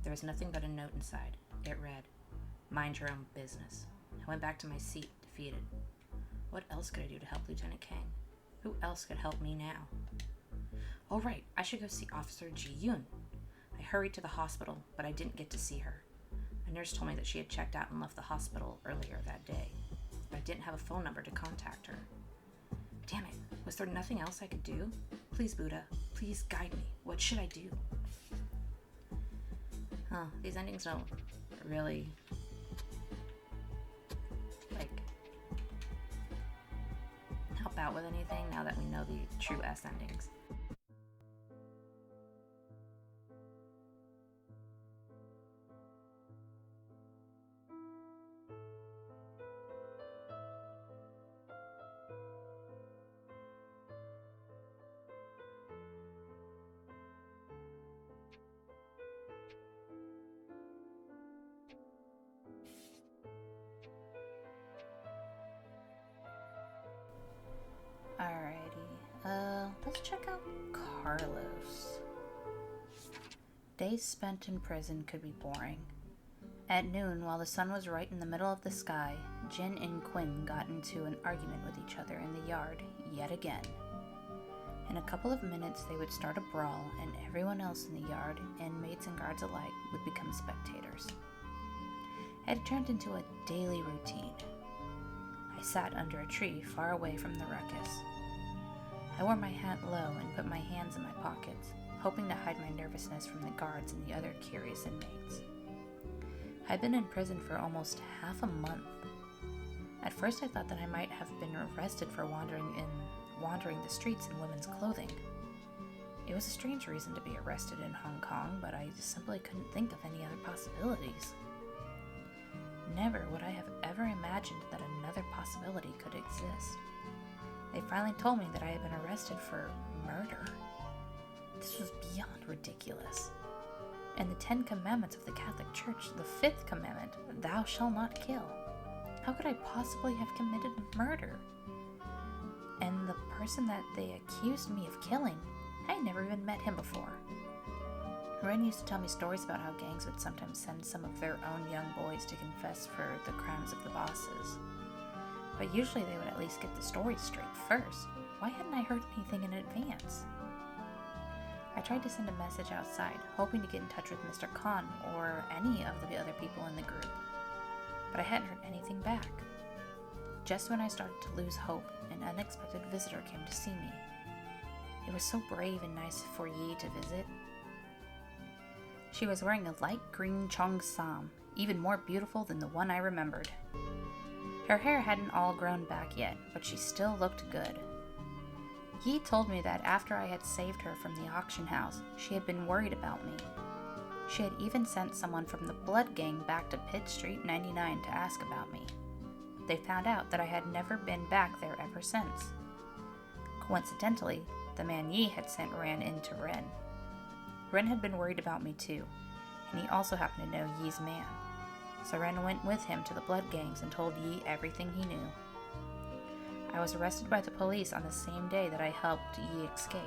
There was nothing but a note inside. It read, "Mind your own business." I went back to my seat, defeated. What else could I do to help Lieutenant King? Who else could help me now? Oh right, I should go see Officer Ji-yoon. I hurried to the hospital, but I didn't get to see her. A nurse told me that she had checked out and left the hospital earlier that day. But I didn't have a phone number to contact her. Damn it, was there nothing else I could do? Please, Buddha, please guide me. What should I do? These endings don't really, help out with anything now that we know the true S endings. Alrighty, let's check out Carlos. Days spent in prison could be boring. At noon, while the sun was right in the middle of the sky, Jin and Quinn got into an argument with each other in the yard yet again. In a couple of minutes, they would start a brawl, and everyone else in the yard, inmates and guards alike, would become spectators. It had turned into a daily routine. I sat under a tree far away from the ruckus. I wore my hat low and put my hands in my pockets, hoping to hide my nervousness from the guards and the other curious inmates. I'd been in prison for almost half a month. At first I thought that I might have been arrested for wandering the streets in women's clothing. It was a strange reason to be arrested in Hong Kong, but I just simply couldn't think of any other possibilities. Never would I have ever imagined that another possibility could exist. They finally told me that I had been arrested for murder. This was beyond ridiculous. And the 10 Commandments of the Catholic Church, the 5th commandment, thou shalt not kill. How could I possibly have committed murder? And the person that they accused me of killing, I had never even met him before. Ren used to tell me stories about how gangs would sometimes send some of their own young boys to confess for the crimes of the bosses. But usually they would at least get the story straight first. Why hadn't I heard anything in advance? I tried to send a message outside, hoping to get in touch with Mr. Khan or any of the other people in the group. But I hadn't heard anything back. Just when I started to lose hope, an unexpected visitor came to see me. It was so brave and nice for Yi to visit. She was wearing a light green cheongsam, even more beautiful than the one I remembered. Her hair hadn't all grown back yet, but she still looked good. Yi told me that after I had saved her from the auction house, she had been worried about me. She had even sent someone from the Blood Gang back to Pitt Street 99 to ask about me. They found out that I had never been back there ever since. Coincidentally, the man Yi had sent Ren into Ren. Ren had been worried about me too, and he also happened to know Yi's man. So Ren went with him to the Blood Gangs and told Yi everything he knew. I was arrested by the police on the same day that I helped Yi escape.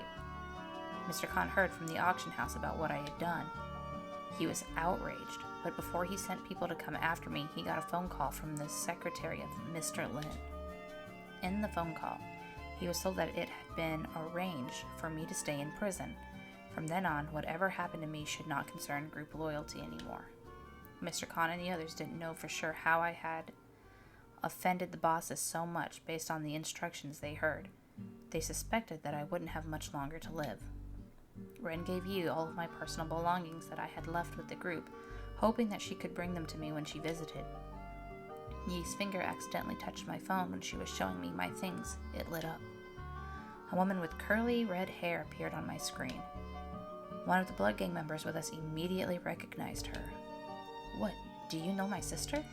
Mr. Khan heard from the auction house about what I had done. He was outraged, but before he sent people to come after me, he got a phone call from the secretary of Mr. Lin. In the phone call, he was told that it had been arranged for me to stay in prison. From then on, whatever happened to me should not concern group loyalty anymore. Mr. Khan and the others didn't know for sure how I had offended the bosses so much based on the instructions they heard. They suspected that I wouldn't have much longer to live. Ren gave Yi all of my personal belongings that I had left with the group, hoping that she could bring them to me when she visited. Yi's finger accidentally touched my phone when she was showing me my things. It lit up. A woman with curly red hair appeared on my screen. One of the Blood Gang members with us immediately recognized her. "What, do you know my sister?"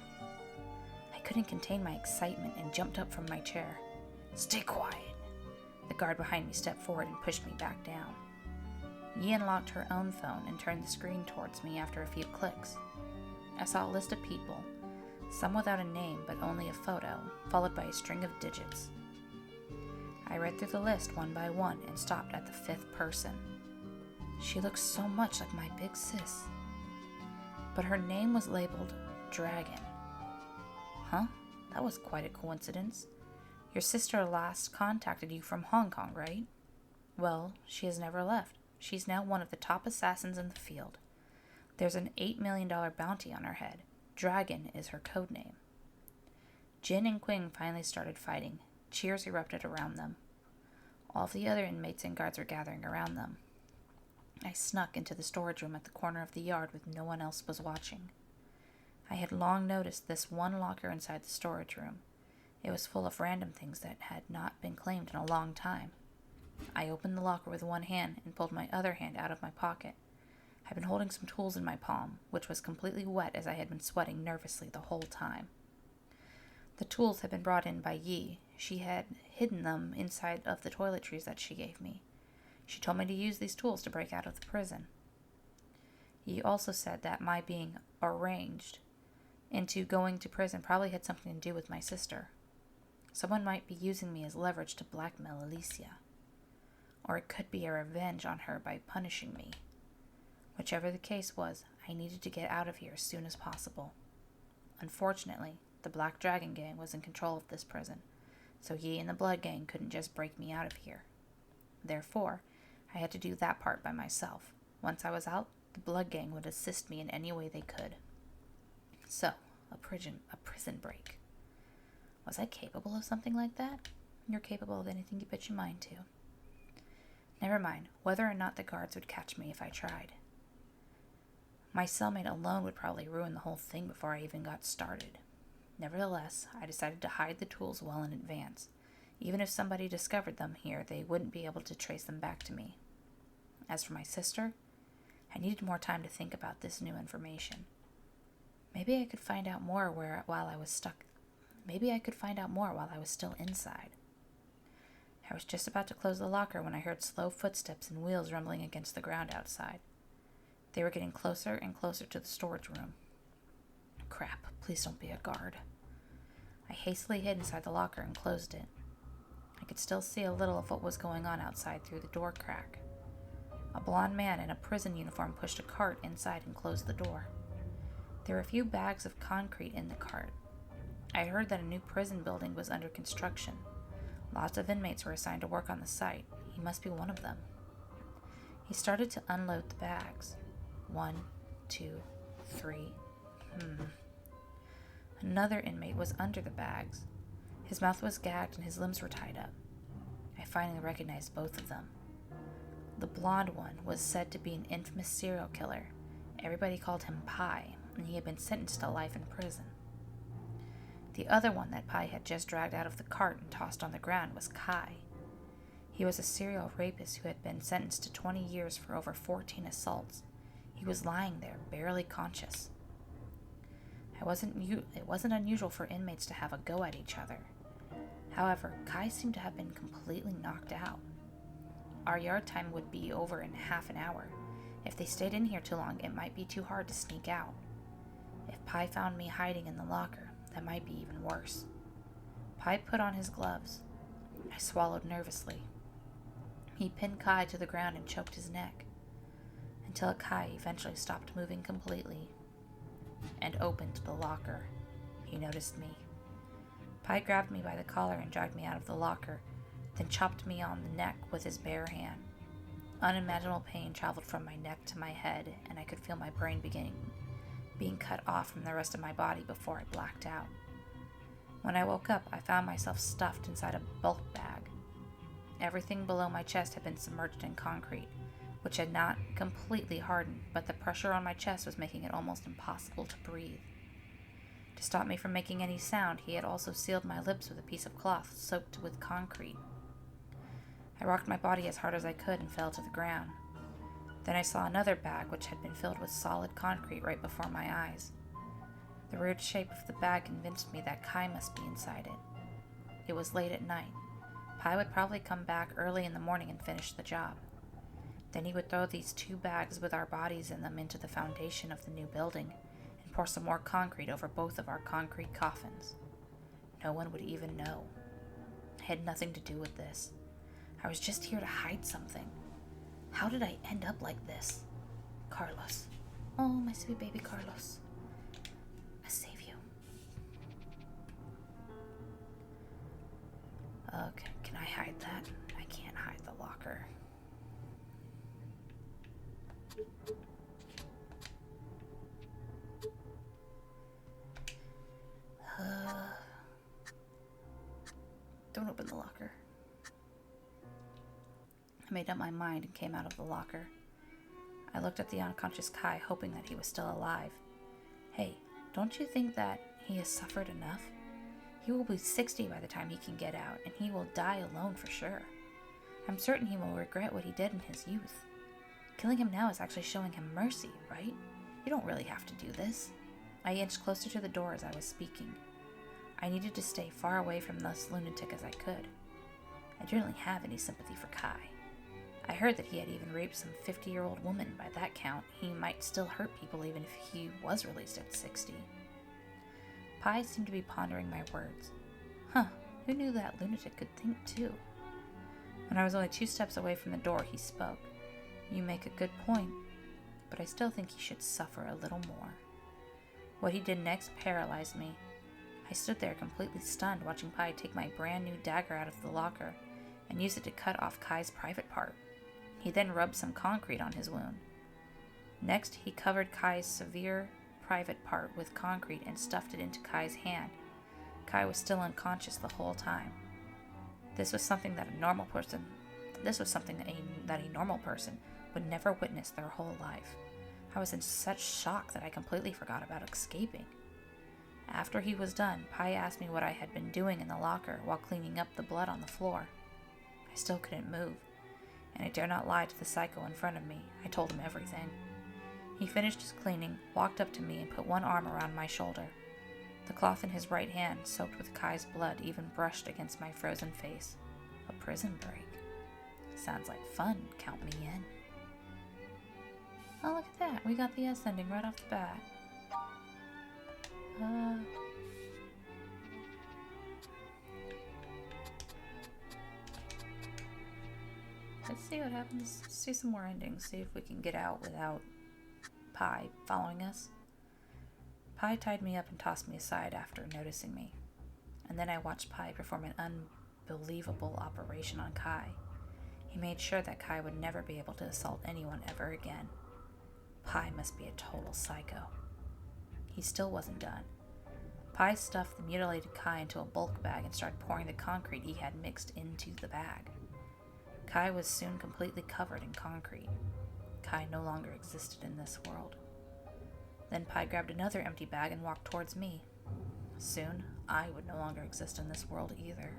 I couldn't contain my excitement and jumped up from my chair. "Stay quiet." The guard behind me stepped forward and pushed me back down. Yi unlocked her own phone and turned the screen towards me after a few clicks. I saw a list of people, some without a name but only a photo, followed by a string of digits. I read through the list one by one and stopped at the 5th person. She looked so much like my big sis. But her name was labeled Dragon. Huh? That was quite a coincidence. Your sister last contacted you from Hong Kong, right? Well, she has never left. She's now one of the top assassins in the field. There's an $8 million bounty on her head. Dragon is her code name. Jin and Qing finally started fighting. Cheers erupted around them. All of the other inmates and guards were gathering around them. I snuck into the storage room at the corner of the yard when no one else was watching. I had long noticed this one locker inside the storage room. It was full of random things that had not been claimed in a long time. I opened the locker with one hand and pulled my other hand out of my pocket. I had been holding some tools in my palm, which was completely wet as I had been sweating nervously the whole time. The tools had been brought in by Yi. She had hidden them inside of the toiletries that she gave me. She told me to use these tools to break out of the prison. Yi also said that my being arranged into going to prison probably had something to do with my sister. Someone might be using me as leverage to blackmail Alicia. Or it could be a revenge on her by punishing me. Whichever the case was, I needed to get out of here as soon as possible. Unfortunately, the Black Dragon Gang was in control of this prison, so Yi and the Blood Gang couldn't just break me out of here. Therefore, I had to do that part by myself. Once I was out, the Blood Gang would assist me in any way they could. So, a prison break. Was I capable of something like that? You're capable of anything you put your mind to. Never mind whether or not the guards would catch me if I tried. My cellmate alone would probably ruin the whole thing before I even got started. Nevertheless, I decided to hide the tools well in advance. Even if somebody discovered them here, they wouldn't be able to trace them back to me. As for my sister, I needed more time to think about this new information. Maybe I could find out more while I was still inside. I was just about to close the locker when I heard slow footsteps and wheels rumbling against the ground outside. They were getting closer and closer to the storage room. Crap, please don't be a guard. I hastily hid inside the locker and closed it. I could still see a little of what was going on outside through the door crack. A blond man in a prison uniform pushed a cart inside and closed the door. There were a few bags of concrete in the cart. I heard that a new prison building was under construction. Lots of inmates were assigned to work on the site. He must be one of them. He started to unload the bags. 1, 2, 3. Another inmate was under the bags. His mouth was gagged and his limbs were tied up. I finally recognized both of them. The blonde one was said to be an infamous serial killer. Everybody called him Pi, and he had been sentenced to life in prison. The other one that Pi had just dragged out of the cart and tossed on the ground was Kai. He was a serial rapist who had been sentenced to 20 years for over 14 assaults. He was lying there, barely conscious. It wasn't unusual for inmates to have a go at each other. However, Kai seemed to have been completely knocked out. Our yard time would be over in half an hour. If they stayed in here too long, it might be too hard to sneak out. If Pi found me hiding in the locker, that might be even worse. Pi put on his gloves. I swallowed nervously. He pinned Kai to the ground and choked his neck, until Kai eventually stopped moving completely and opened the locker. He noticed me. Pi grabbed me by the collar and dragged me out of the locker, then chopped me on the neck with his bare hand. Unimaginable pain traveled from my neck to my head, and I could feel my brain being cut off from the rest of my body before I blacked out. When I woke up, I found myself stuffed inside a bulk bag. Everything below my chest had been submerged in concrete, which had not completely hardened, but the pressure on my chest was making it almost impossible to breathe. To stop me from making any sound, he had also sealed my lips with a piece of cloth soaked with concrete. I rocked my body as hard as I could and fell to the ground. Then I saw another bag which had been filled with solid concrete right before my eyes. The weird shape of the bag convinced me that Kai must be inside it. It was late at night. Pi would probably come back early in the morning and finish the job. Then he would throw these 2 bags with our bodies in them into the foundation of the new building and pour some more concrete over both of our concrete coffins. No one would even know. I had nothing to do with this. I was just here to hide something. How did I end up like this? Carlos. Oh, my sweet baby Carlos. I save you. Okay, can I hide that? I can't hide the locker. Don't open the locker. I made up my mind and came out of the locker. I looked at the unconscious Kai, hoping that he was still alive. Hey, don't you think that he has suffered enough? He will be 60 by the time he can get out, and he will die alone for sure. I'm certain he will regret what he did in his youth. Killing him now is actually showing him mercy, right? You don't really have to do this. I inched closer to the door as I was speaking. I needed to stay far away from this lunatic as I could. I didn't really have any sympathy for Kai. I heard that he had even raped some 50-year-old woman. By that count, he might still hurt people even if he was released at 60. Pi seemed to be pondering my words. Who knew that lunatic could think too? When I was only 2 steps away from the door, he spoke. You make a good point, but I still think he should suffer a little more. What he did next paralyzed me. I stood there completely stunned, watching Pi take my brand new dagger out of the locker and use it to cut off Kai's private part. He then rubbed some concrete on his wound. Next, he covered Kai's severe private part with concrete and stuffed it into Kai's hand. Kai was still unconscious the whole time. This was something that a normal person that this was something that a normal person would never witness their whole life. I was in such shock that I completely forgot about escaping. After he was done, Pi asked me what I had been doing in the locker while cleaning up the blood on the floor. I still couldn't move, and I dare not lie to the psycho in front of me. I told him everything. He finished his cleaning, walked up to me, and put one arm around my shoulder. The cloth in his right hand, soaked with Kai's blood, even brushed against my frozen face. A prison break. Sounds like fun. Count me in. Oh, look at that. We got the S ending right off the bat. Let's see what happens. Let's see some more endings. See if we can get out without Pi following us. Pi tied me up and tossed me aside after noticing me. And then I watched Pi perform an unbelievable operation on Kai. He made sure that Kai would never be able to assault anyone ever again. Pi must be a total psycho. He still wasn't done. Pi stuffed the mutilated Kai into a bulk bag and started pouring the concrete he had mixed into the bag. Kai was soon completely covered in concrete. Kai no longer existed in this world. Then Pi grabbed another empty bag and walked towards me. Soon, I would no longer exist in this world either.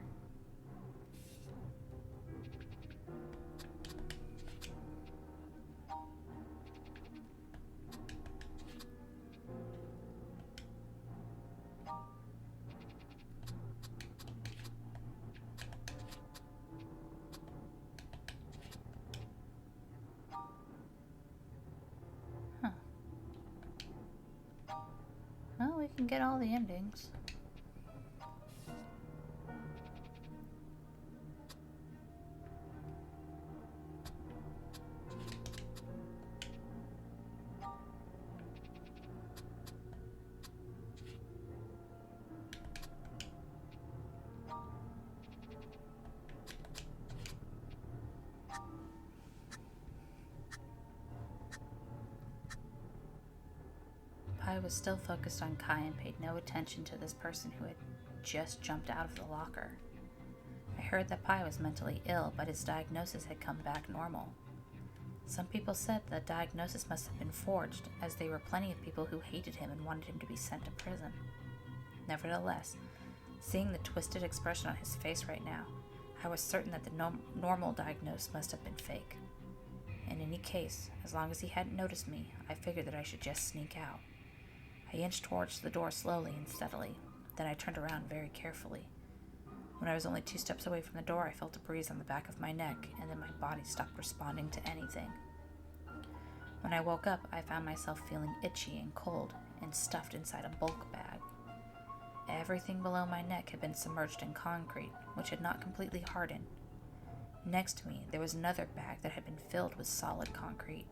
Well, we can get all the endings. Pi was still focused on Kai and paid no attention to this person who had just jumped out of the locker. I heard that Pi was mentally ill, but his diagnosis had come back normal. Some people said the diagnosis must have been forged, as there were plenty of people who hated him and wanted him to be sent to prison. Nevertheless, seeing the twisted expression on his face right now, I was certain that the normal diagnosis must have been fake. In any case, as long as he hadn't noticed me, I figured that I should just sneak out. I inched towards the door slowly and steadily. Then I turned around very carefully. When I was only 2 steps away from the door, I felt a breeze on the back of my neck, and then my body stopped responding to anything. When I woke up, I found myself feeling itchy and cold, and stuffed inside a bulk bag. Everything below my neck had been submerged in concrete, which had not completely hardened. Next to me, there was another bag that had been filled with solid concrete.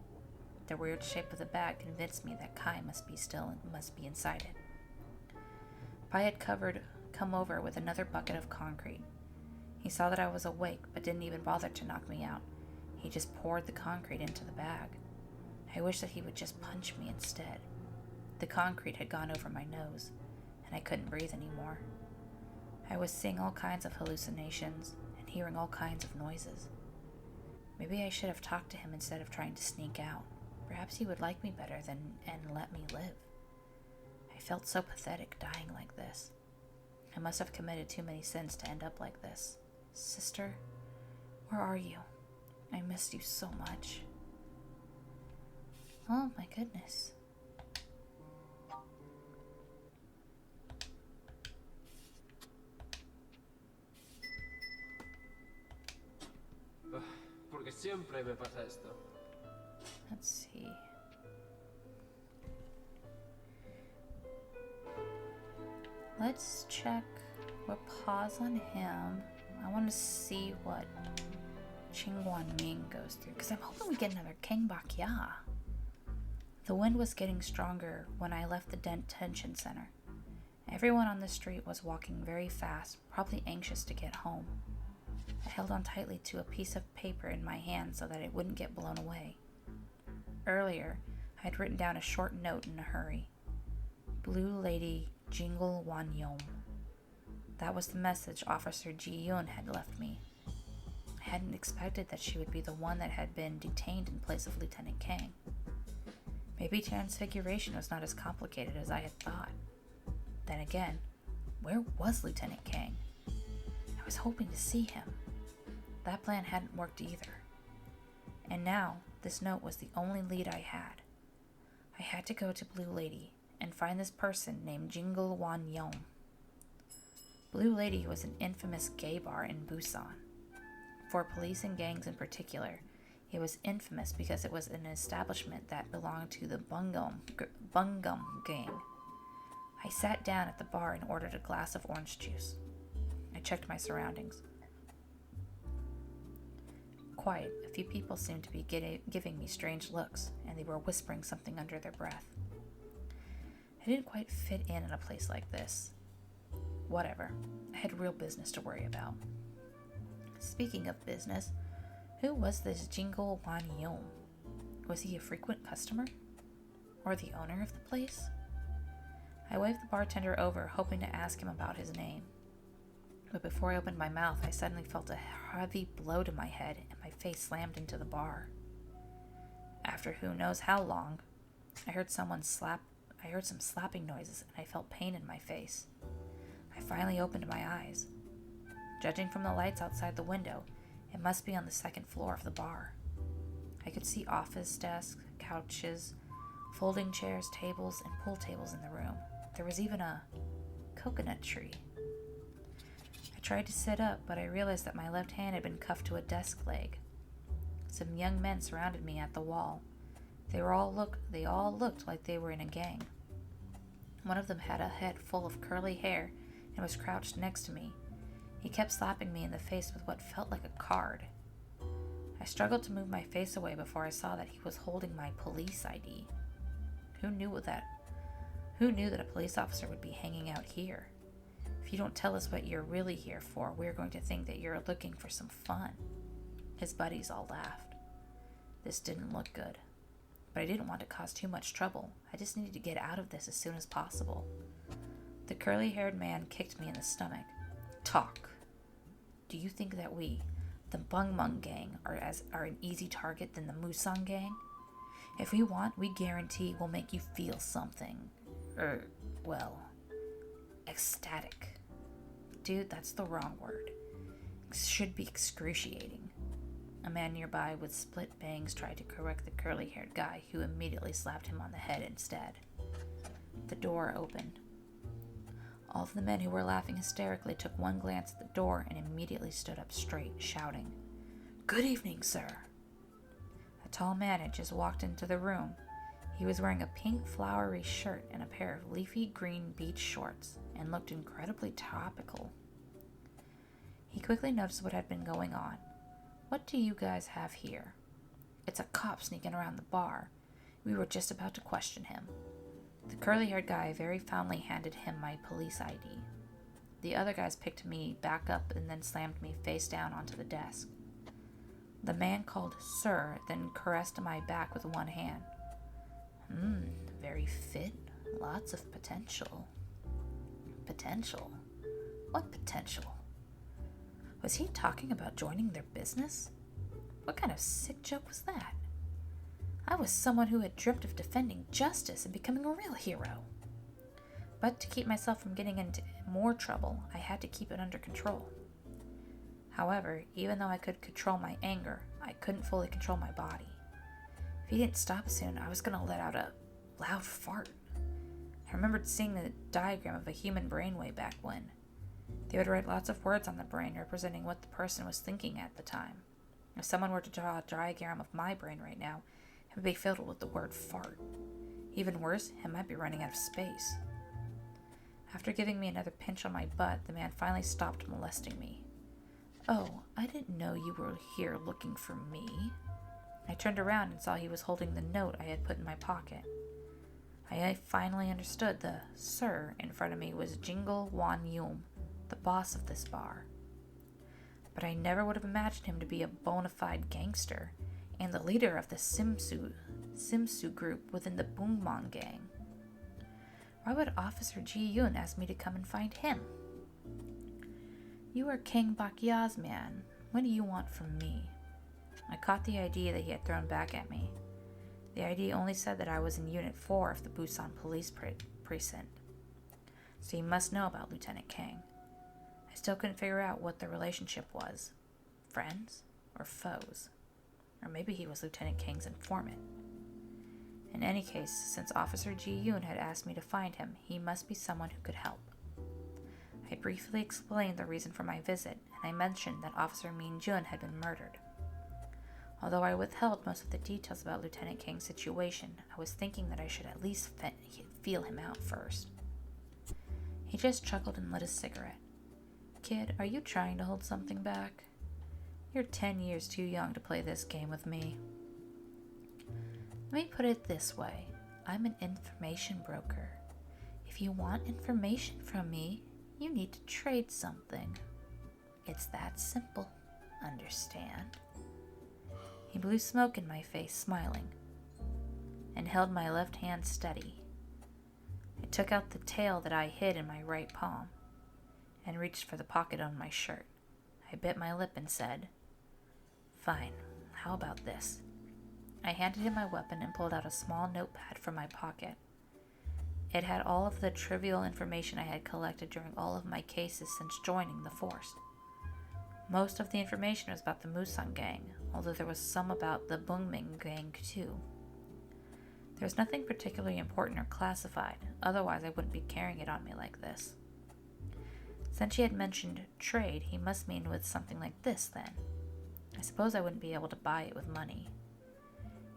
The weird shape of the bag convinced me that Kai must be inside it. Pi had come over with another bucket of concrete. He saw that I was awake, but didn't even bother to knock me out. He just poured the concrete into the bag. I wish that he would just punch me instead. The concrete had gone over my nose, and I couldn't breathe anymore. I was seeing all kinds of hallucinations and hearing all kinds of noises. Maybe I should have talked to him instead of trying to sneak out. Perhaps he would like me better and let me live. I felt so pathetic dying like this. I must have committed too many sins to end up like this. Sister, where are you? I missed you so much. Oh my goodness. Porque siempre me pasa esto. Let's see. Let's check. We'll pause on him. I want to see what Chingguan Ming goes through, because I'm hoping we get another King Bakya. The wind was getting stronger when I left the detention center. Everyone on the street was walking very fast, probably anxious to get home. I held on tightly to a piece of paper in my hand so that it wouldn't get blown away. Earlier, I had written down a short note in a hurry. Blue Lady Jingle Wan Yom. That was the message Officer Ji Yun had left me. I hadn't expected that she would be the one that had been detained in place of Lieutenant Kang. Maybe transfiguration was not as complicated as I had thought. Then again, where was Lieutenant Kang? I was hoping to see him. That plan hadn't worked either. And now, this note was the only lead I had. I had to go to Blue Lady and find this person named Jingle Wan Yong. Blue Lady was an infamous gay bar in Busan. For police and gangs in particular, it was infamous because it was an establishment that belonged to the Bungum gang. I sat down at the bar and ordered a glass of orange juice. I checked my surroundings. Quiet. A few people seemed to be giving me strange looks, and they were whispering something under their breath. I didn't quite fit in a place like this. Whatever. I had real business to worry about. Speaking of business, who was this Jingle Wan Yong? Was he a frequent customer? Or the owner of the place? I waved the bartender over, hoping to ask him about his name. But before I opened my mouth, I suddenly felt a heavy blow to my head, and my face slammed into the bar. After who knows how long, I heard some slapping noises, and I felt pain in my face. I finally opened my eyes. Judging from the lights outside the window, it must be on the second floor of the bar. I could see office desks, couches, folding chairs, tables, and pool tables in the room. There was even a coconut tree. I tried to sit up, but I realized that my left hand had been cuffed to a desk leg. Some young men surrounded me at the wall. They all looked like they were in a gang. One of them had a head full of curly hair and was crouched next to me. He kept slapping me in the face with what felt like a card. I struggled to move my face away before I saw that he was holding my police ID. Who knew that a police officer would be hanging out here? If you don't tell us what you're really here for, we're going to think that you're looking for some fun. His buddies all laughed. This didn't look good. But I didn't want to cause too much trouble. I just needed to get out of this as soon as possible. The curly-haired man kicked me in the stomach. Talk. Do you think that we, the Bungmung gang, are an easy target than the Musang gang? If we want, we guarantee we'll make you feel something. Ecstatic. Dude, that's the wrong word. Should be excruciating. A man nearby with split bangs tried to correct the curly-haired guy, who immediately slapped him on the head instead. The door opened. All of the men who were laughing hysterically took one glance at the door and immediately stood up straight, shouting, "Good evening, sir." A tall man had just walked into the room. He was wearing a pink flowery shirt and a pair of leafy green beach shorts, and looked incredibly topical. He quickly noticed what had been going on. "What do you guys have here?" "It's a cop sneaking around the bar. We were just about to question him." The curly-haired guy very fondly handed him my police ID. The other guys picked me back up and then slammed me face down onto the desk. The man called "Sir," then caressed my back with one hand. Very fit. Lots of potential. Potential? What potential? Was he talking about joining their business? What kind of sick joke was that? I was someone who had dreamt of defending justice and becoming a real hero. But to keep myself from getting into more trouble, I had to keep it under control. However, even though I could control my anger, I couldn't fully control my body. If he didn't stop soon, I was going to let out a loud fart. I remembered seeing the diagram of a human brain way back when. They would write lots of words on the brain representing what the person was thinking at the time. If someone were to draw a diagram of my brain right now, it would be filled with the word fart. Even worse, it might be running out of space. After giving me another pinch on my butt, the man finally stopped molesting me. "Oh, I didn't know you were here looking for me." I turned around and saw he was holding the note I had put in my pocket. I finally understood the "sir" in front of me was Jingle Wan Yum, the boss of this bar. But I never would have imagined him to be a bona fide gangster and the leader of the Simsu group within the Bungmong gang. Why would Officer Ji Yoon ask me to come and find him? "You are Kang Bakya's man. What do you want from me? I caught the ID that he had thrown back at me. The ID only said that I was in Unit 4 of the Busan Police Precinct. So he must know about Lieutenant Kang. I still couldn't figure out what the relationship was. Friends or foes? Or maybe he was Lieutenant Kang's informant. In any case, since Officer Ji-yoon had asked me to find him, he must be someone who could help. I briefly explained the reason for my visit, and I mentioned that Officer Min-jun had been murdered. Although I withheld most of the details about Lieutenant Kang's situation, I was thinking that I should at least feel him out first. He just chuckled and lit a cigarette. Kid, are you trying to hold something back? You're 10 years too young to play this game with me. Let me put it this way. I'm an information broker. If you want information from me, you need to trade something. It's that simple. Understand? He blew smoke in my face, smiling, and held my left hand steady. I took out the tail that I hid in my right palm and reached for the pocket on my shirt. I bit my lip and said, "Fine, how about this?" I handed him my weapon and pulled out a small notepad from my pocket. It had all of the trivial information I had collected during all of my cases since joining the force. Most of the information was about the Musang gang, although there was some about the Bungming gang too. There was nothing particularly important or classified, otherwise I wouldn't be carrying it on me like this. Since he had mentioned trade, he must mean with something like this then. I suppose I wouldn't be able to buy it with money.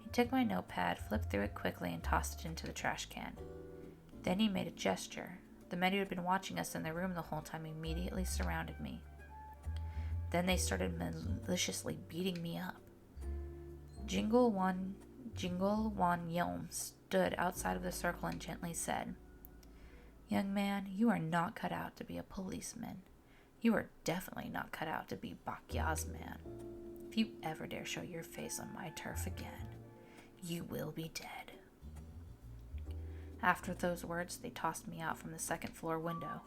He took my notepad, flipped through it quickly, and tossed it into the trash can. Then he made a gesture. The men who had been watching us in the room the whole time immediately surrounded me. Then they started maliciously beating me up. Jingle Wan Yom stood outside of the circle and gently said, "Young man, you are not cut out to be a policeman. You are definitely not cut out to be Bakya's man. If you ever dare show your face on my turf again, you will be dead." After those words, they tossed me out from the second floor window.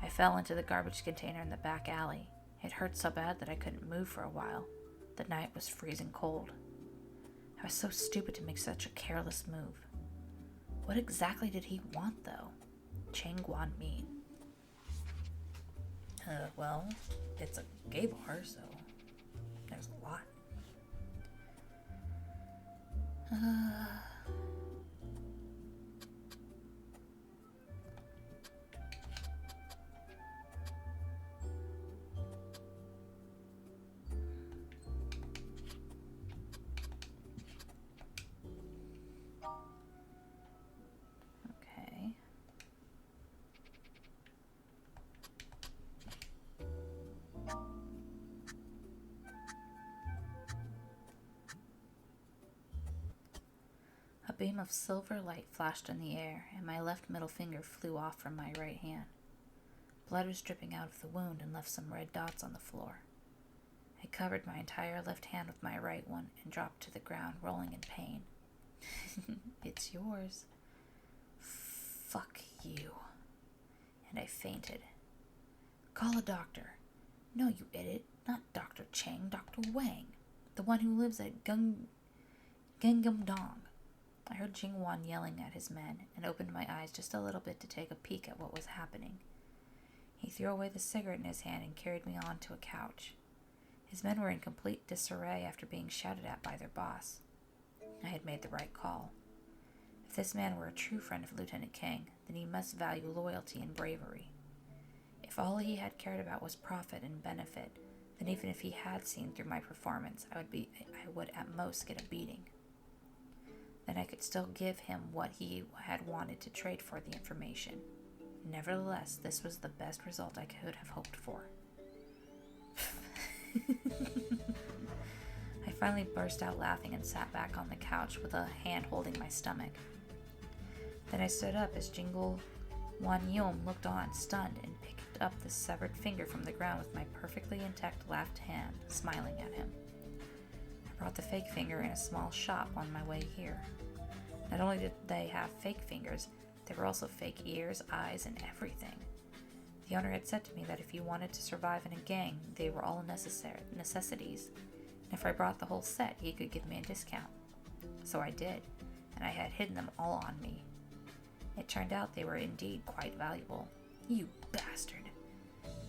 I fell into the garbage container in the back alley. It hurt so bad that I couldn't move for a while. The night was freezing cold. I was so stupid to make such a careless move. What exactly did he want, though? Chang Guan mean? Well, it's a gay bar, so there's a lot. Okay. A beam of silver light flashed in the air, and my left middle finger flew off from my right hand. Blood was dripping out of the wound and left some red dots on the floor. I covered my entire left hand with my right one and dropped to the ground, rolling in pain. "It's yours." "Fuck you." And I fainted. "Call a doctor." "No, you idiot. Not Dr. Chang, Dr. Wang. The one who lives at Gangnam-dong." I heard Jingwan yelling at his men and opened my eyes just a little bit to take a peek at what was happening. He threw away the cigarette in his hand and carried me onto a couch. His men were in complete disarray after being shouted at by their boss. I had made the right call. If this man were a true friend of Lieutenant Kang, then he must value loyalty and bravery. If all he had cared about was profit and benefit, then even if he had seen through my performance, I would at most get a beating. Then I could still give him what he had wanted to trade for the information. Nevertheless, this was the best result I could have hoped for. I finally burst out laughing and sat back on the couch with a hand holding my stomach. Then I stood up as Jingle Wan Yom looked on, stunned, and picked up the severed finger from the ground with my perfectly intact left hand, smiling at him. I brought the fake finger in a small shop on my way here. Not only did they have fake fingers, there were also fake ears, eyes, and everything. The owner had said to me that if you wanted to survive in a gang, they were all necessities, and if I brought the whole set, he could give me a discount. So I did, and I had hidden them all on me. It turned out they were indeed quite valuable. You bastard!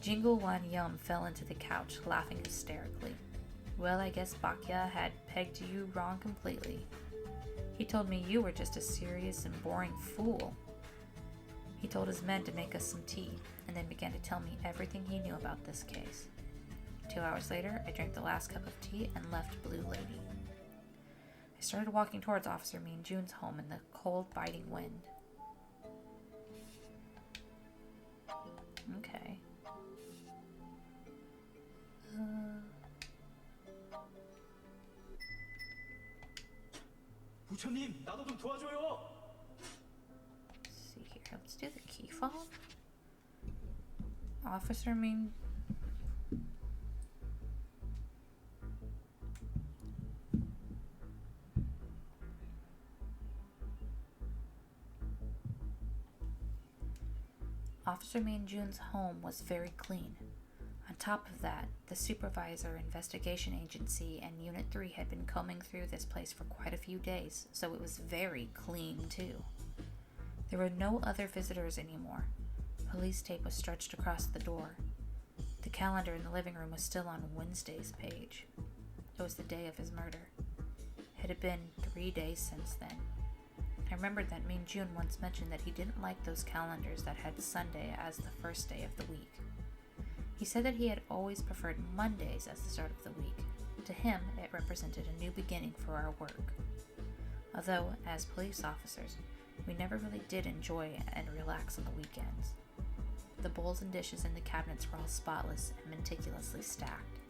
Jingle Wan Yum fell into the couch, laughing hysterically. Well, I guess Bakya had pegged you wrong completely. He told me you were just a serious and boring fool. He told his men to make us some tea, and then began to tell me everything he knew about this case. 2 hours later, I drank the last cup of tea and left Blue Lady. I started walking towards Officer Mean Jun's home in the cold, biting wind. Okay. 부처님, 나도 좀 도와줘요. Let's see here. Let's do the key fob. Officer Mean. Officer Mean Jun's home was very clean. On top of that, the supervisor, investigation agency, and Unit 3 had been combing through this place for quite a few days, so it was very clean too. There were no other visitors anymore. Police tape was stretched across the door. The calendar in the living room was still on Wednesday's page. It was the day of his murder. It had been 3 days since then. I remembered that Mean Jun once mentioned that he didn't like those calendars that had Sunday as the first day of the week. He said that he had always preferred Mondays as the start of the week. To him, it represented a new beginning for our work. Although, as police officers, we never really did enjoy and relax on the weekends. The bowls and dishes in the cabinets were all spotless and meticulously stacked.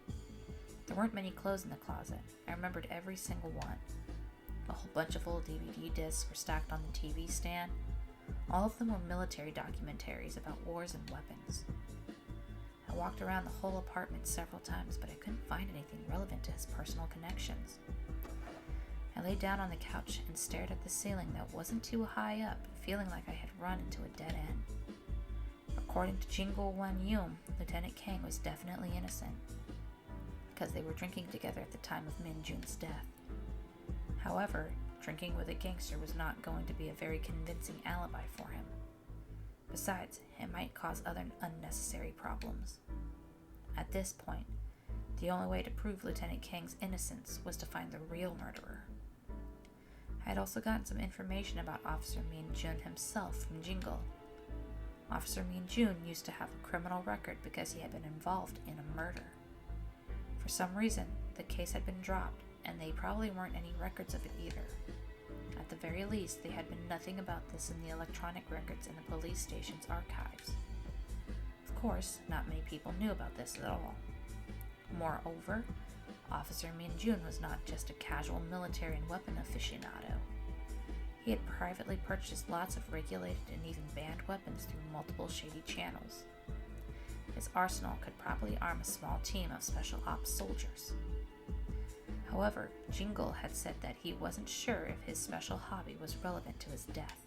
There weren't many clothes in the closet. I remembered every single one. A whole bunch of old DVD discs were stacked on the TV stand. All of them were military documentaries about wars and weapons. I walked around the whole apartment several times, but I couldn't find anything relevant to his personal connections. I lay down on the couch and stared at the ceiling that wasn't too high up, feeling like I had run into a dead end. According to Jingle Wan Yum, Lieutenant Kang was definitely innocent, because they were drinking together at the time of Min Jun's death. However, drinking with a gangster was not going to be a very convincing alibi for him. Besides, it might cause other unnecessary problems. At this point, the only way to prove Lieutenant Kang's innocence was to find the real murderer. I had also gotten some information about Officer Min Jun himself from Jingle. Officer Min Jun used to have a criminal record because he had been involved in a murder. For some reason, the case had been dropped, and they probably weren't any records of it either. At the very least, there had been nothing about this in the electronic records in the police station's archives. Of course, not many people knew about this at all. Moreover, Officer Min Jun was not just a casual military and weapon aficionado. He had privately purchased lots of regulated and even banned weapons through multiple shady channels. His arsenal could probably arm a small team of special ops soldiers. However, Jingle had said that he wasn't sure if his special hobby was relevant to his death.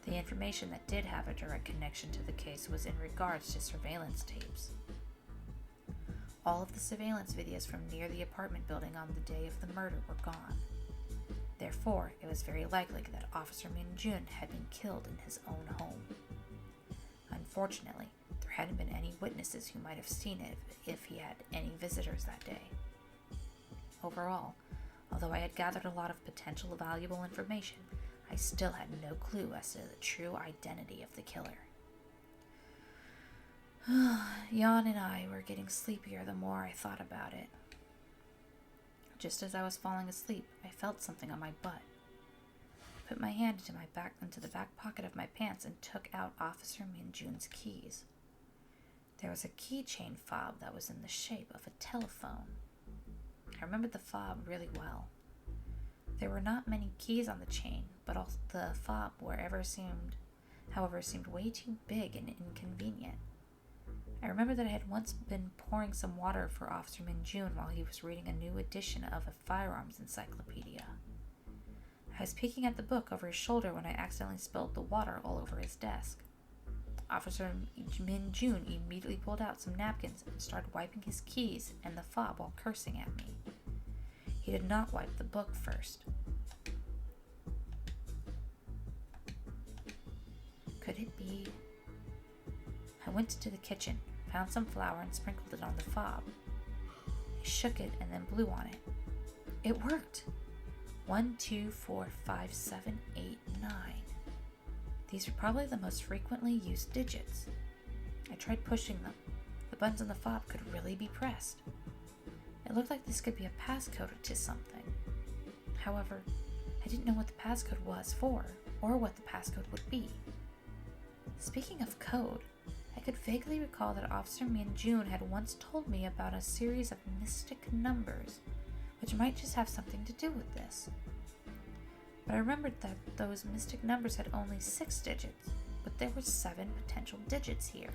The information that did have a direct connection to the case was in regards to surveillance tapes. All of the surveillance videos from near the apartment building on the day of the murder were gone. Therefore, it was very likely that Officer Min Jun had been killed in his own home. Unfortunately, there hadn't been any witnesses who might have seen it if he had any visitors that day. Overall, although I had gathered a lot of potential valuable information, I still had no clue as to the true identity of the killer. Jan and I were getting sleepier the more I thought about it. Just as I was falling asleep, I felt something on my butt. I put my hand into the back pocket of my pants and took out Officer Min Jun's keys. There was a keychain fob that was in the shape of a telephone. I remembered the fob really well. There were not many keys on the chain, but also the fob, however, seemed way too big and inconvenient. I remember that I had once been pouring some water for Officer Min Jun while he was reading a new edition of a firearms encyclopedia. I was peeking at the book over his shoulder when I accidentally spilled the water all over his desk. Officer Min Jun immediately pulled out some napkins and started wiping his keys and the fob while cursing at me. He did not wipe the book first. Could it be? I went into the kitchen, found some flour, and sprinkled it on the fob. I shook it and then blew on it. It worked! 1, 2, 4, 5, 7, 8, 9. These were probably the most frequently used digits. I tried pushing them. The buttons on the fob could really be pressed. It looked like this could be a passcode to something. However, I didn't know what the passcode was for, or what the passcode would be. Speaking of code, I could vaguely recall that Officer Min Jun had once told me about a series of mystic numbers, which might just have something to do with this. But I remembered that those mystic numbers had only 6 digits, but there were 7 potential digits here.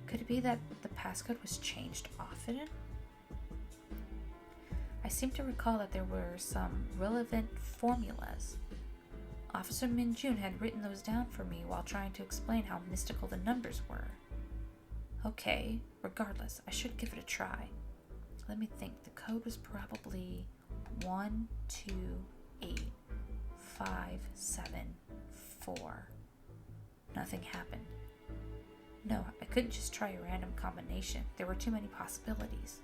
Could it be that the passcode was changed often? I seem to recall that there were some relevant formulas. Officer Min Jun had written those down for me while trying to explain how mystical the numbers were. Okay, regardless, I should give it a try. Let me think. The code was probably 1, 2, 8, 5, 7, 4. Nothing happened. No, I couldn't just try a random combination. There were too many possibilities.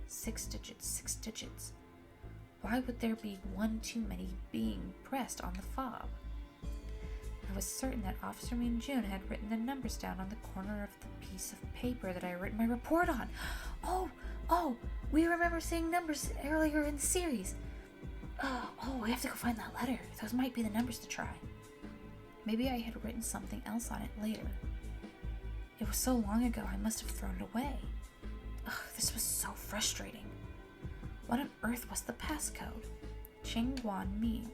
6 digits, 6 digits. Why would there be 1 too many being pressed on the fob? I was certain that Officer Min Jun had written the numbers down on the corner of the piece of paper that I had written my report on. Oh, we remember seeing numbers earlier in the series. I have to go find that letter. Those might be the numbers to try. Maybe I had written something else on it later. It was so long ago I must have thrown it away. This was so frustrating. What on earth was the passcode? Ching Guan Mi.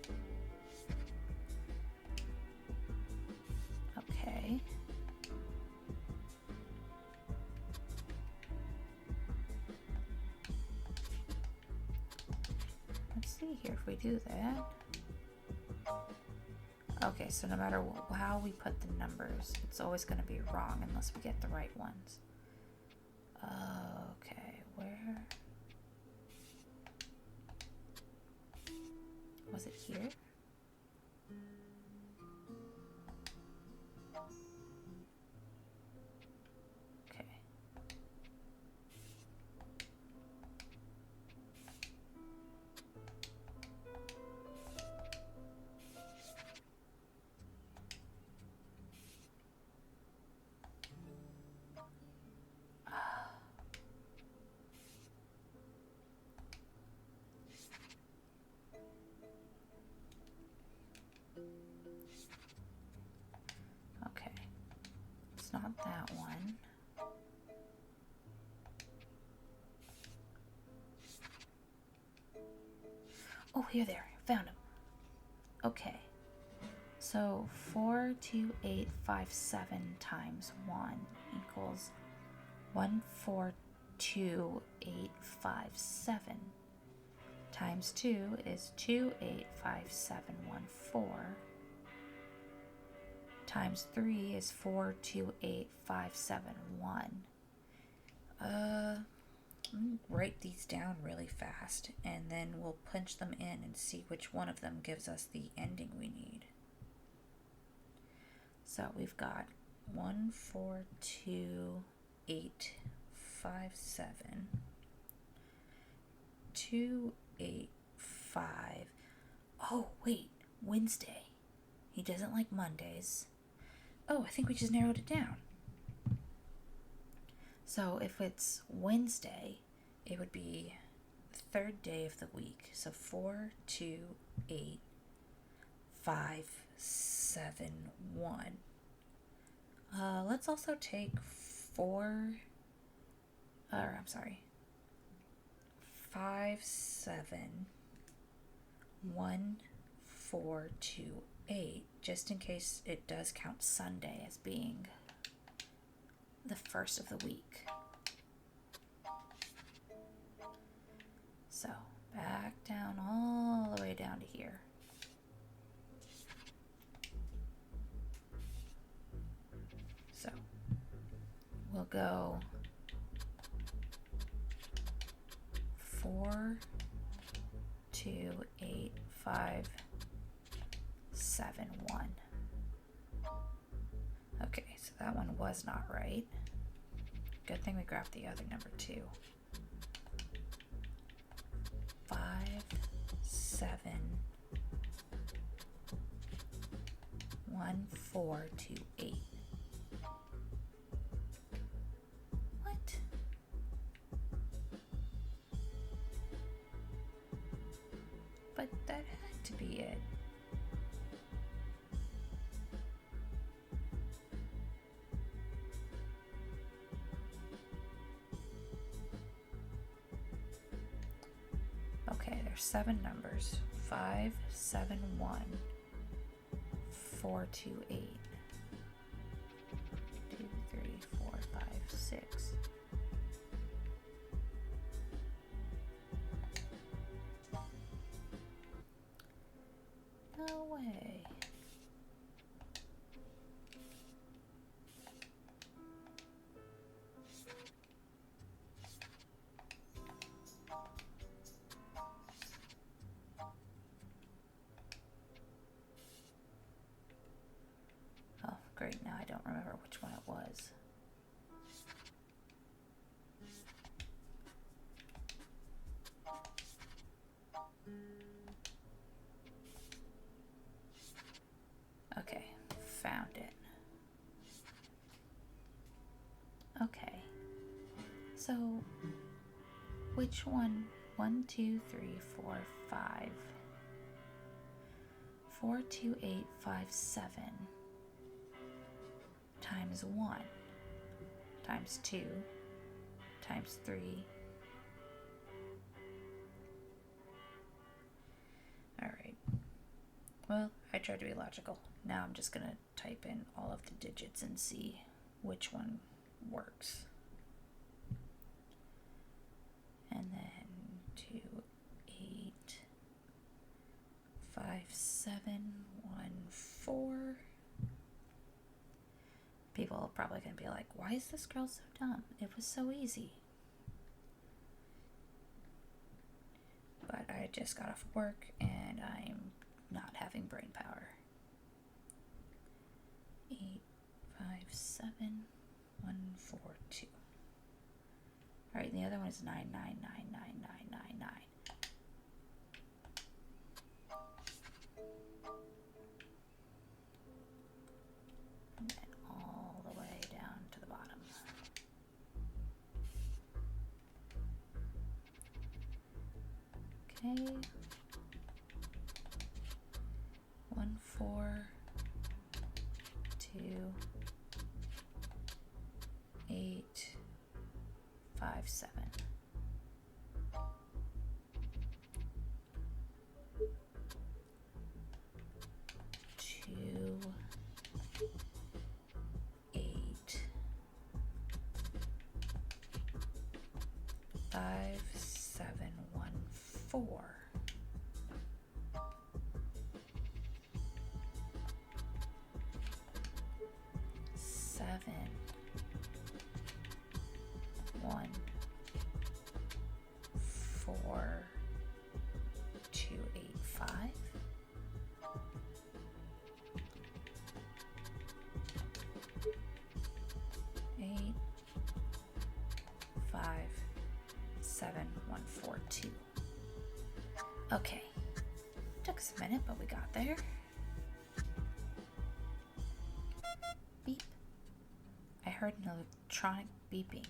Okay. Let's see here if we do that. Okay, so no matter how we put the numbers, it's always going to be wrong unless we get the right ones. Okay, where? Was it here? Okay. Okay, it's not that one. Oh, here, there, found him. Okay, so 42857 times 1 equals 142857. Times 2 is 285714. Times 3 is 428571. Let me write these down really fast, and then we'll punch them in and see which one of them gives us the ending we need. So we've got 142857, 285. Oh, wait, Wednesday. He doesn't like Mondays. Oh, I think we just narrowed it down. So if it's Wednesday, it would be the 3rd day of the week. So 428571. Let's also take 571428, just in case it does count Sunday as being the first of the week. So back down all the way down to here. go 4, 2, 8, 5, 7, 1. Okay, so that one was not right. Good thing we grabbed the other number 2. 5, 7, 1, 4, 2, 8. What? But that had to be it. Okay, there's 7 numbers. 5, 7, 1, 4, 2, 8. 2, 3, 4, 5, 6. No way. Oh, great. Now I don't remember which one it was. Okay, found it. Okay. So, which one? 1, 2, 3, 4, 5. 4, 2, 8, 5, 7 times 1 times 2 times 3. Alright. Well, I tried to be logical. Now I'm just gonna type in all of the digits and see which one works. And then 2, 8, 5, 7, 1, 4. People are probably going to be like, why is this girl so dumb? It was so easy. But I just got off work and I'm not having brain power. 8, 5, 7, 1, 4, 2. Alright, the other one is 9, 9, 9, 9, 9, 9, 9. And then all the way down to the bottom. Okay. 1, 4, 2, 8, 5, 7. Two, 8, 5, 7, 1, 4. 7, 1, 4, 2, 8, 5. 8, 5, 7, 1, 4, 2. Okay. Took us a minute, but we got there. Beep. I heard an electronic beeping.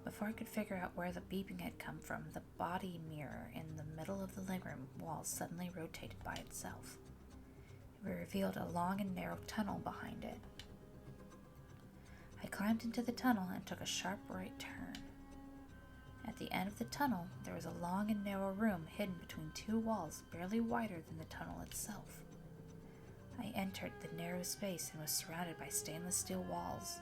Before I could figure out where the beeping had come from, the body mirror in the middle of the living room wall suddenly rotated by itself. It revealed a long and narrow tunnel behind it. I climbed into the tunnel and took a sharp right turn. At the end of the tunnel, there was a long and narrow room hidden between 2 walls barely wider than the tunnel itself. I entered the narrow space and was surrounded by stainless steel walls.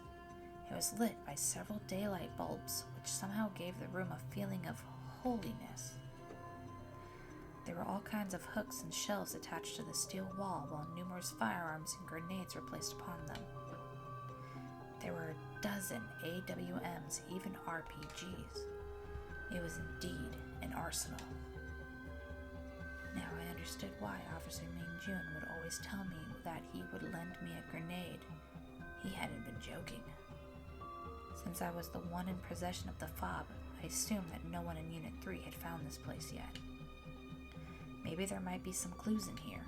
It was lit by several daylight bulbs, which somehow gave the room a feeling of holiness. There were all kinds of hooks and shelves attached to the steel wall, while numerous firearms and grenades were placed upon them. There were dozens dozen AWMs, even RPGs. It was indeed an arsenal. Now I understood why Officer Mingjun would always tell me that he would lend me a grenade. He hadn't been joking. Since I was the one in possession of the fob, I assumed that no one in Unit 3 had found this place yet. Maybe there might be some clues in here.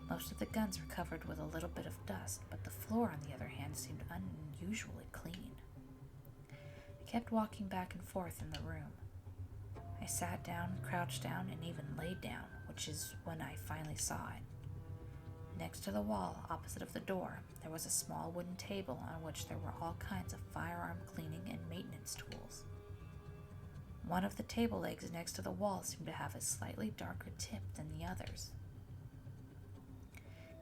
Most of the guns were covered with a little bit of dust, but the floor, on the other hand, seemed unusually clean. I kept walking back and forth in the room. I sat down, crouched down, and even laid down, which is when I finally saw it. Next to the wall, opposite of the door, there was a small wooden table on which there were all kinds of firearm cleaning and maintenance tools. One of the table legs next to the wall seemed to have a slightly darker tip than the others.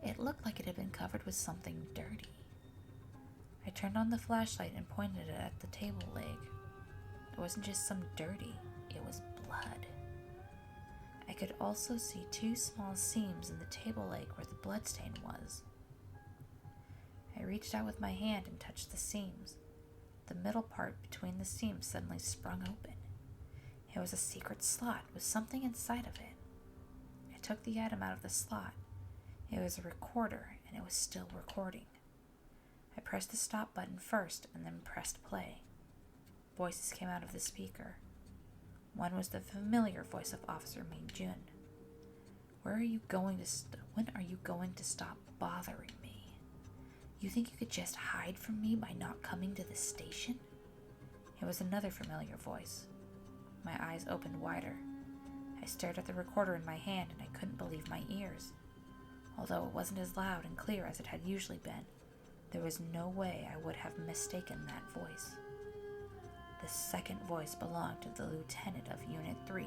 It looked like it had been covered with something dirty. I turned on the flashlight and pointed it at the table leg. It wasn't just some dirty, it was blood. I could also see two small seams in the table leg where the bloodstain was. I reached out with my hand and touched the seams. The middle part between the seams suddenly sprung open. It was a secret slot with something inside of it. I took the item out of the slot. It was a recorder, and it was still recording. I pressed the stop button first and then pressed play. Voices came out of the speaker. One was the familiar voice of Officer Mingjun. When are you going to stop bothering me? You think you could just hide from me by not coming to the station? It was another familiar voice. My eyes opened wider. I stared at the recorder in my hand and I couldn't believe my ears. Although it wasn't as loud and clear as it had usually been, there was no way I would have mistaken that voice. The second voice belonged to the lieutenant of Unit 3,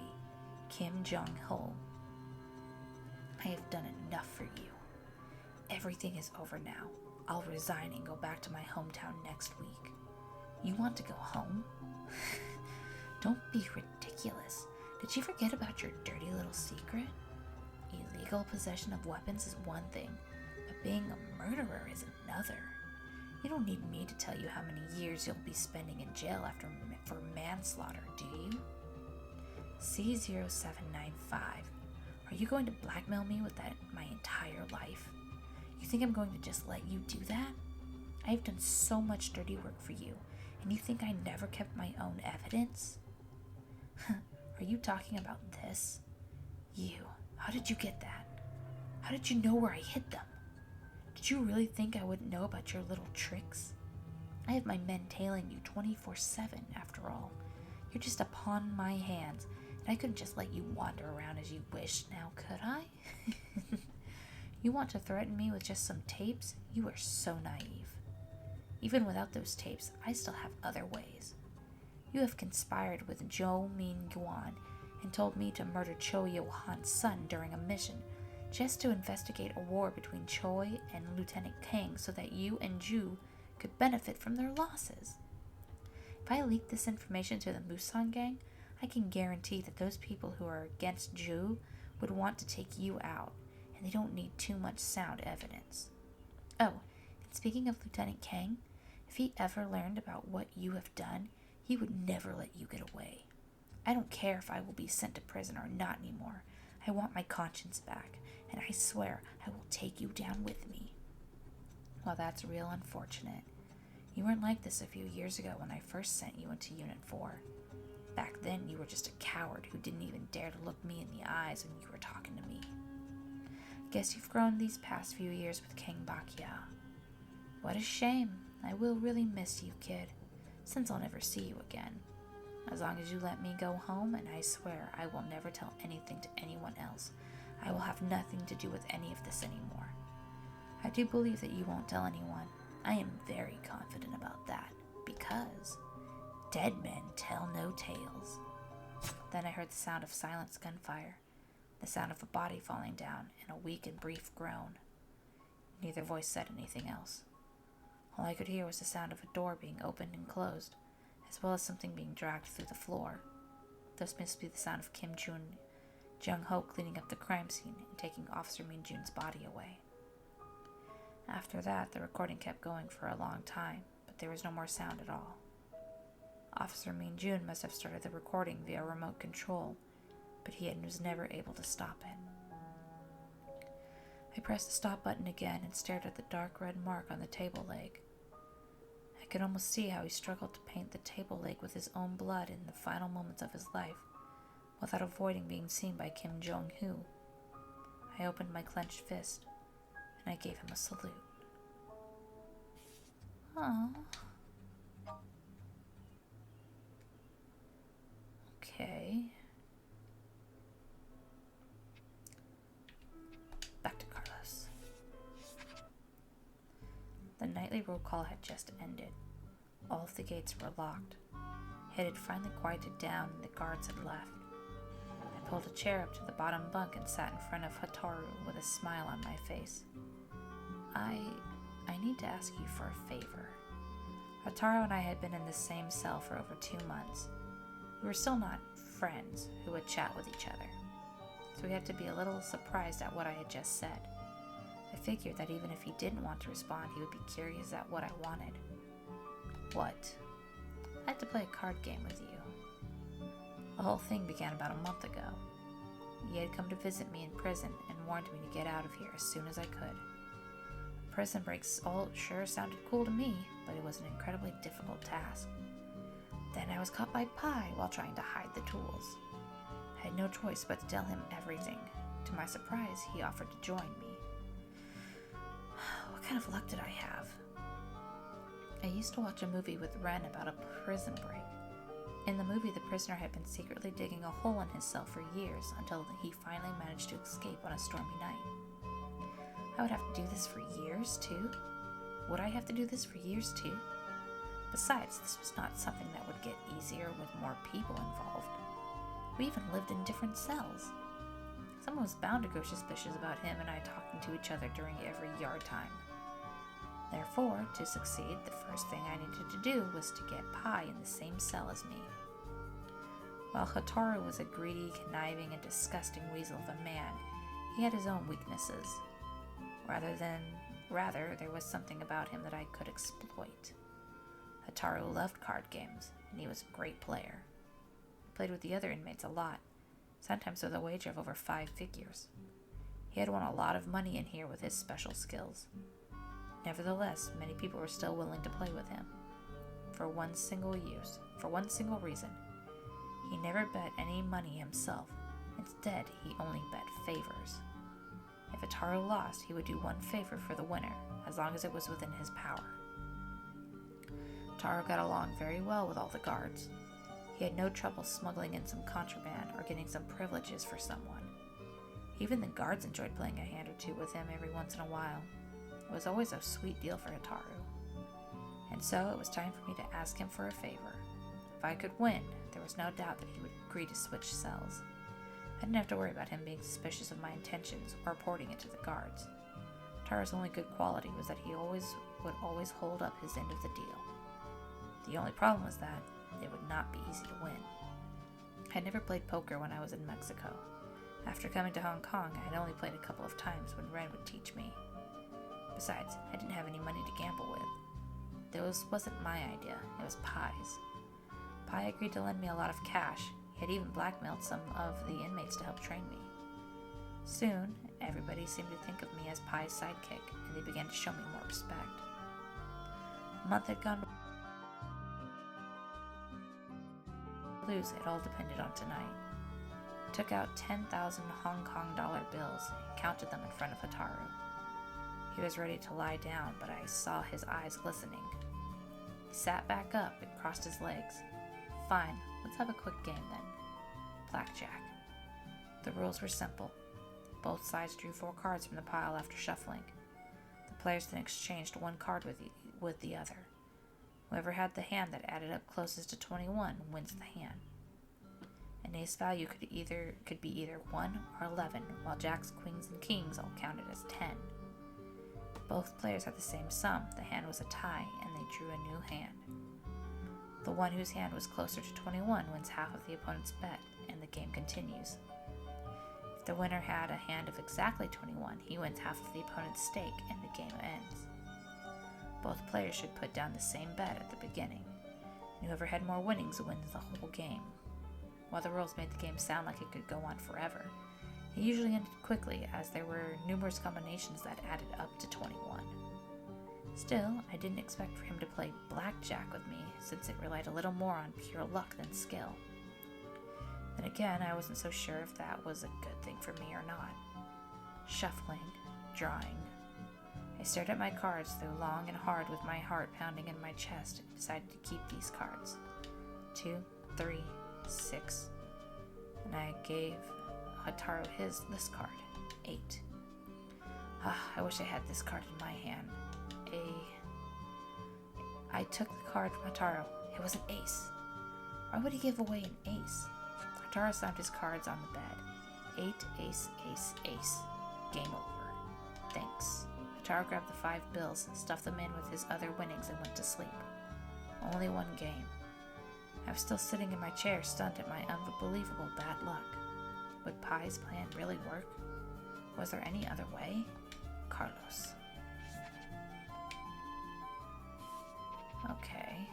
Kim Jong-ho. I have done enough for you. Everything is over now. I'll resign and go back to my hometown next week. You want to go home? Don't be ridiculous. Did you forget about your dirty little secret? Illegal possession of weapons is one thing, but being a murderer is another. You don't need me to tell you how many years you'll be spending in jail for manslaughter, do you? C0795, are you going to blackmail me with that my entire life? You think I'm going to just let you do that? I've done so much dirty work for you, and you think I never kept my own evidence? Are you talking about this? You, how did you get that? How did you know where I hid them? Did you really think I wouldn't know about your little tricks? I have my men tailing you 24/7 after all. You're just a pawn in my hands, and I couldn't just let you wander around as you wish, now could I? You want to threaten me with just some tapes? You are so naive. Even without those tapes, I still have other ways. You have conspired with Zhou Mingyuan and told me to murder Cho Yohan's son during a mission, just to investigate a war between Choi and Lieutenant Kang so that you and Zhu could benefit from their losses. If I leak this information to the Musan gang, I can guarantee that those people who are against Zhu would want to take you out, and they don't need too much sound evidence. Oh, and speaking of Lieutenant Kang, if he ever learned about what you have done, he would never let you get away. I don't care if I will be sent to prison or not anymore. I want my conscience back, and I swear I will take you down with me. Well, that's real unfortunate. You weren't like this a few years ago when I first sent you into Unit 4. Back then, you were just a coward who didn't even dare to look me in the eyes when you were talking to me. Guess you've grown these past few years with King Bakia. What a shame. I will really miss you, kid, since I'll never see you again. As long as you let me go home, and I swear I will never tell anything to anyone else. I will have nothing to do with any of this anymore. I do believe that you won't tell anyone. I am very confident about that, because dead men tell no tales. Then I heard the sound of silenced gunfire, the sound of a body falling down, and a weak and brief groan. Neither voice said anything else. All I could hear was the sound of a door being opened and closed, as well as something being dragged through the floor. This must be the sound of Kim Jong-ho cleaning up the crime scene and taking Officer Minjun's body away. After that, the recording kept going for a long time, but there was no more sound at all. Officer Mean June must have started the recording via remote control, but he was never able to stop it. I pressed the stop button again and stared at the dark red mark on the table leg. I could almost see how he struggled to paint the table leg with his own blood in the final moments of his life, without avoiding being seen by Kim Jong-hoo. I opened my clenched fist, and I gave him a salute. Aww. Okay. Back to Carlos. The nightly roll call had just ended. All of the gates were locked. It had finally quieted down and the guards had left. I pulled a chair up to the bottom bunk and sat in front of Hotaru with a smile on my face. I need to ask you for a favor. Hotaru and I had been in the same cell for over 2 months. We were still not friends who would chat with each other, so we had to be a little surprised at what I had just said. I figured that even if he didn't want to respond, he would be curious at what I wanted. What? I had to play a card game with you. The whole thing began about a month ago. He had come to visit me in prison and warned me to get out of here as soon as I could. Prison breaks all sure sounded cool to me, but it was an incredibly difficult task. Then I was caught by Pi while trying to hide the tools. I had no choice but to tell him everything. To my surprise, he offered to join me. What kind of luck did I have? I used to watch a movie with Ren about a prison break. In the movie, the prisoner had been secretly digging a hole in his cell for years until he finally managed to escape on a stormy night. I would have to do this for years, too? Would I have to do this for years, too? Besides, this was not something that would get easier with more people involved. We even lived in different cells. Someone was bound to grow suspicious about him and I talking to each other during every yard time. Therefore, to succeed, the first thing I needed to do was to get Pi in the same cell as me. While Hotaru was a greedy, conniving, and disgusting weasel of a man, he had his own weaknesses. Rather, there was something about him that I could exploit. Hotaru loved card games, and he was a great player. He played with the other inmates a lot, sometimes with a wager of over 5 figures. He had won a lot of money in here with his special skills. Nevertheless, many people were still willing to play with him. For one single reason. He never bet any money himself. Instead, he only bet favors. If Hotaru lost, he would do one favor for the winner, as long as it was within his power. Hotaru got along very well with all the guards. He had no trouble smuggling in some contraband or getting some privileges for someone. Even the guards enjoyed playing a hand or two with him every once in a while. It was always a sweet deal for Hotaru. And so it was time for me to ask him for a favor. If I could win, there was no doubt that he would agree to switch cells. I didn't have to worry about him being suspicious of my intentions or reporting it to the guards. Hotaru's only good quality was that he would always hold up his end of the deal. The only problem was that it would not be easy to win. I had never played poker when I was in Mexico. After coming to Hong Kong, I had only played a couple of times when Ren would teach me. Besides, I didn't have any money to gamble with. This wasn't my idea, it was Pi's. Pi agreed to lend me a lot of cash. He had even blackmailed some of the inmates to help train me. Soon, everybody seemed to think of me as Pi's sidekick, and they began to show me more respect. A month had gone by. Lose, it all depended on tonight. I took out 10,000 Hong Kong dollar bills and counted them in front of Hotaru. He was ready to lie down, but I saw his eyes glistening. He sat back up and crossed his legs. Fine, let's have a quick game then. Blackjack. The rules were simple. Both sides drew 4 cards from the pile after shuffling. The players then exchanged 1 card with the other. Whoever had the hand that added up closest to 21 wins the hand. An ace value could be either 1 or 11, while jacks, queens, and kings all counted as 10. Both players had the same sum. The hand was a tie, and they drew a new hand. The one whose hand was closer to 21 wins half of the opponent's bet, and the game continues. If the winner had a hand of exactly 21, he wins half of the opponent's stake, and the game ends. Both players should put down the same bet at the beginning. Whoever had more winnings wins the whole game. While the rules made the game sound like it could go on forever, it usually ended quickly as there were numerous combinations that added up to 21. Still, I didn't expect for him to play blackjack with me, since it relied a little more on pure luck than skill. Then again, I wasn't so sure if that was a good thing for me or not. Shuffling, drawing. I stared at my cards through long and hard with my heart pounding in my chest and decided to keep these cards. 2, 3, 6. And I gave Hotaru this card. 8. I wish I had this card in my hand. I took the card from Hotaru. It was an ace. Why would he give away an ace? Hotaru slammed his cards on the bed. 8, ace, ace, ace. Game over. Thanks. Hotaru grabbed the 5 bills, stuffed them in with his other winnings, and went to sleep. Only one game. I was still sitting in my chair, stunned at my unbelievable bad luck. Would Pai's plan really work? Was there any other way? Carlos. Okay.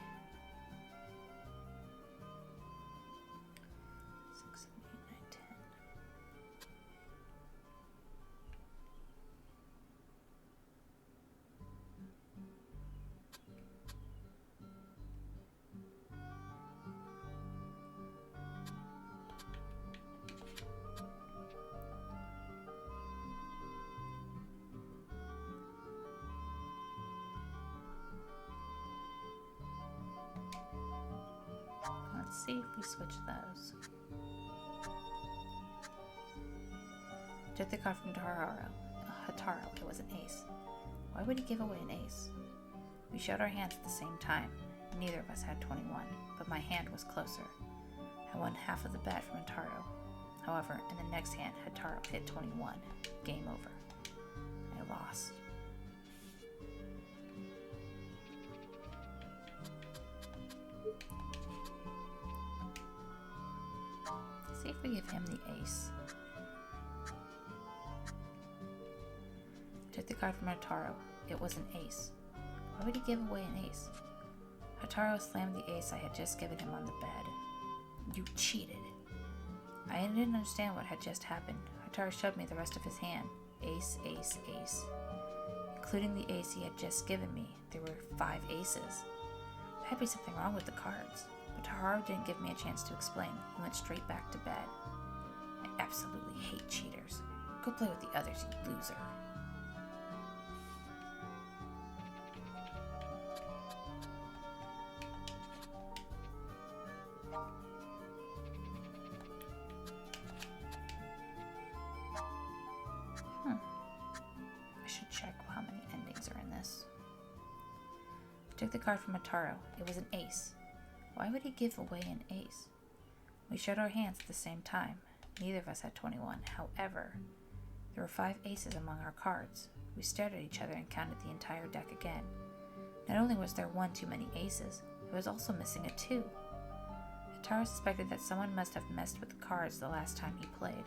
6, 7, 8, 9, 10. Let's see if we switch those. Took the card from Hotaru. It was an ace. Why would he give away an ace? We showed our hands at the same time. Neither of us had 21, but my hand was closer. I won half of the bet from Hotaru. However, in the next hand, Hotaru hit 21. Game over. I lost. See if we give him the ace. Took the card from Hotaru. It was an ace. Why would he give away an ace? Hotaru slammed the ace I had just given him on the bed. You cheated. I didn't understand what had just happened. Hotaru showed me the rest of his hand. Ace, ace, ace. Including the ace he had just given me, there were 5 aces. There had to be something wrong with the cards. But Hotaru didn't give me a chance to explain. He went straight back to bed. I absolutely hate cheaters. Go play with the others, you loser. I should check how many endings are in this. I took the card from Hotaru. It was an ace. Why would he give away an ace? We showed our hands at the same time. Neither of us had 21. However, there were 5 aces among our cards. We stared at each other and counted the entire deck again. Not only was there 1 too many aces, it was also missing a 2. Hotaru suspected that someone must have messed with the cards the last time he played.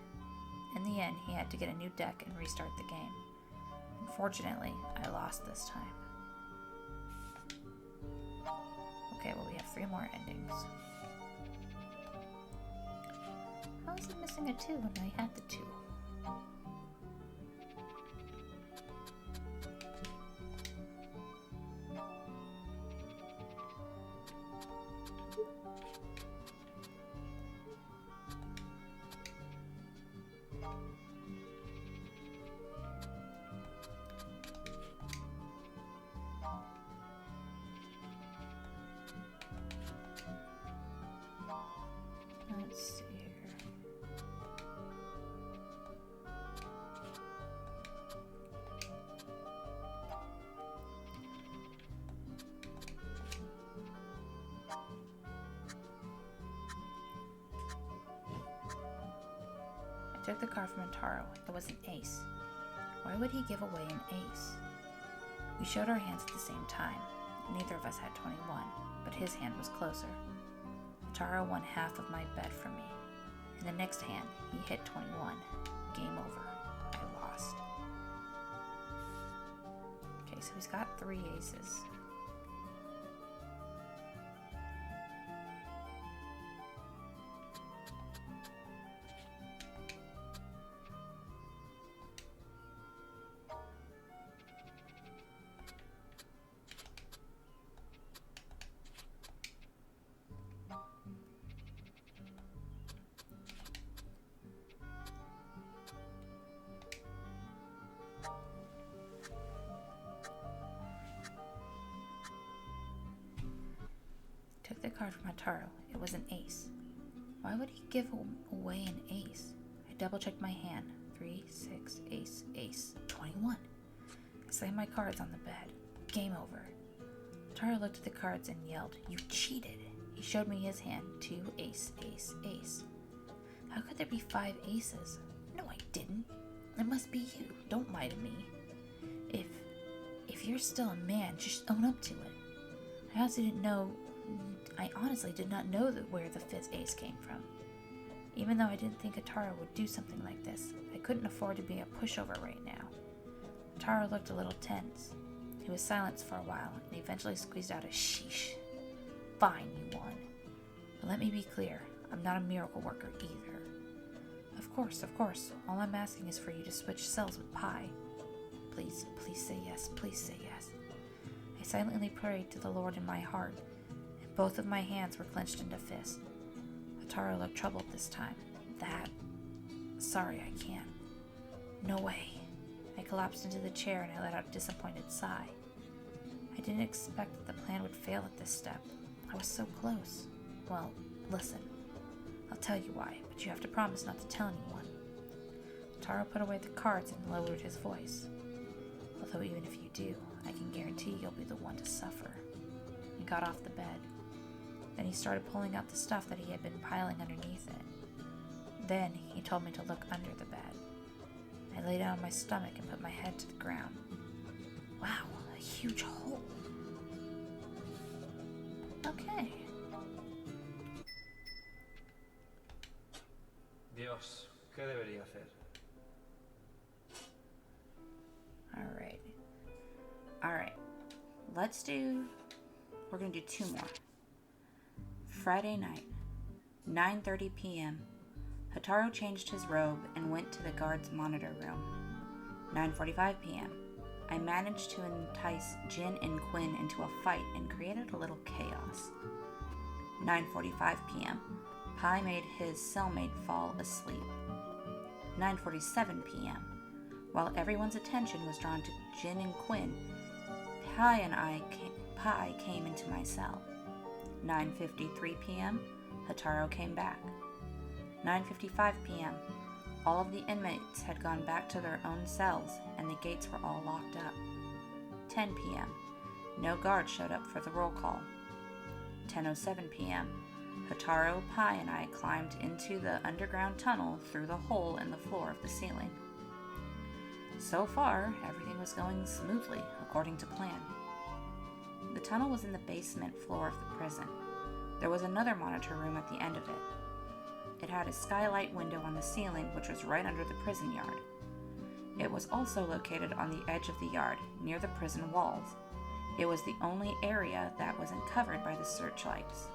In the end, he had to get a new deck and restart the game. Unfortunately, I lost this time. Okay, well, we have 3 more endings. How is he missing a 2 when I had the 2? Let's see here. I took the card from Hotaru. It was an ace. Why would he give away an ace? We showed our hands at the same time. Neither of us had 21, but his hand was closer. Hotaru won half of my bet from me. In the next hand, he hit 21. Game over. I lost. Okay, so he's got 3 aces. card from Hataro. It was an ace. Why would he give away an ace? I double-checked my hand. 3, 6, ace, ace, 21. I slammed my cards on the bed. Game over. Hataro looked at the cards and yelled, "You cheated!" He showed me his hand. 2, ace, ace, ace. How could there be 5 aces? No, I didn't. It must be you. Don't lie to me. If you're still a man, just own up to it. I honestly did not know where the 5th ace came from. Even though I didn't think Hataro would do something like this, I couldn't afford to be a pushover right now. Hataro looked a little tense. He was silent for a while and eventually squeezed out a sheesh. Fine, you won. But let me be clear, I'm not a miracle worker either. Of course. All I'm asking is for you to switch cells with Pi. Please say yes, please say yes. I silently prayed to the Lord in my heart, and both of my hands were clenched into fists. Hataro looked troubled this time. Sorry, I can't. No way. I collapsed into the chair and I let out a disappointed sigh. I didn't expect that the plan would fail at this step. I was so close. Well, listen. I'll tell you why, but you have to promise not to tell anyone. Hataro put away the cards and lowered his voice. Although even if you do, I can guarantee you'll be the one to suffer. He got off the bed. Then he started pulling out the stuff that he had been piling underneath it. Then he told me to look under the bed. I lay down on my stomach and put my head to the ground. Wow, a huge hole. Okay. Dios, ¿qué debería hacer? Alright. We're gonna do 2 more. Friday night, 9:30 p.m. Hataro changed his robe and went to the guard's monitor room. 9:45 p.m. I managed to entice Jin and Quinn into a fight and created a little chaos. 9:45 p.m. Pi made his cellmate fall asleep. 9:47 p.m. While everyone's attention was drawn to Jin and Quinn, Pi came into my cell. 9:53 p.m. Hataro came back. 9:55 p.m. All of the inmates had gone back to their own cells and the gates were all locked up. 10 p.m. No guard showed up for the roll call. 10:07 p.m. Hataro, Pi, and I climbed into the underground tunnel through the hole in the floor of the ceiling. So far, everything was going smoothly, according to plan. The tunnel was in the basement floor of the prison. There was another monitor room at the end of it. It had a skylight window on the ceiling, which was right under the prison yard. It was also located on the edge of the yard, near the prison walls. It was the only area that wasn't covered by the searchlights.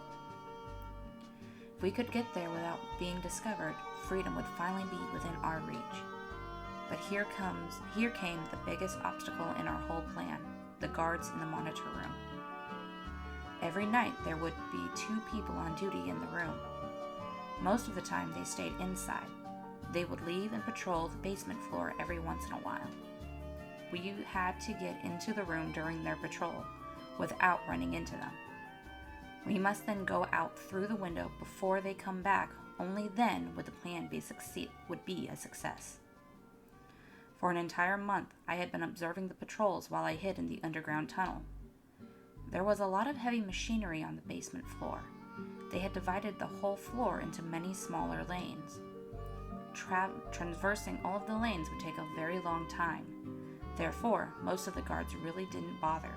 If we could get there without being discovered, freedom would finally be within our reach. But here came the biggest obstacle in our whole plan, the guards in the monitor room. Every night there would be 2 people on duty in the room. Most of the time they stayed inside. They would leave and patrol the basement floor every once in a while. We had to get into the room during their patrol, without running into them. We must then go out through the window before they come back. Only then would the plan be a success. For an entire month, I had been observing the patrols while I hid in the underground tunnel. There was a lot of heavy machinery on the basement floor. They had divided the whole floor into many smaller lanes. Traversing all of the lanes would take a very long time. Therefore, most of the guards really didn't bother.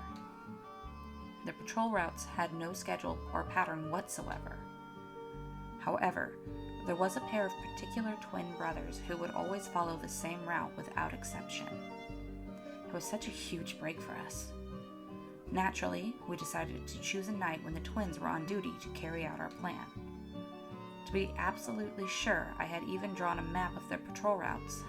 The patrol routes had no schedule or pattern whatsoever. However, there was a pair of particular twin brothers who would always follow the same route without exception. It was such a huge break for us. Naturally, we decided to choose a night when the twins were on duty to carry out our plan. To be absolutely sure, I had even drawn a map of their patrol routes.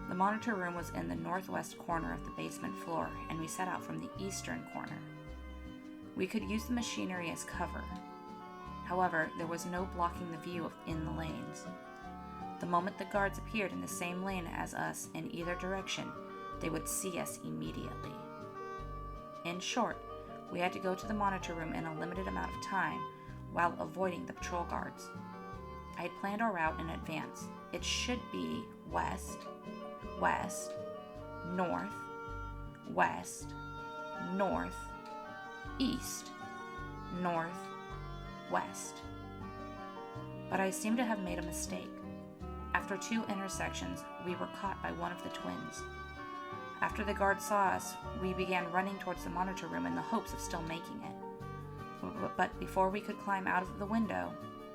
The monitor room was in the northwest corner of the basement floor, and we set out from the eastern corner. We could use the machinery as cover. However, there was no blocking the view in the lanes. The moment the guards appeared in the same lane as us in either direction, they would see us immediately. In short, We had to go to the monitor room in a limited amount of time while avoiding the patrol guards. I had planned our route in advance. It should be west, west, north, west, north, east, north, west. But I seemed to have made a mistake. After 2 intersections, we were caught by one of the twins. After the guard saw us, we began running towards the monitor room in the hopes of still making it. But before we could climb out of the window,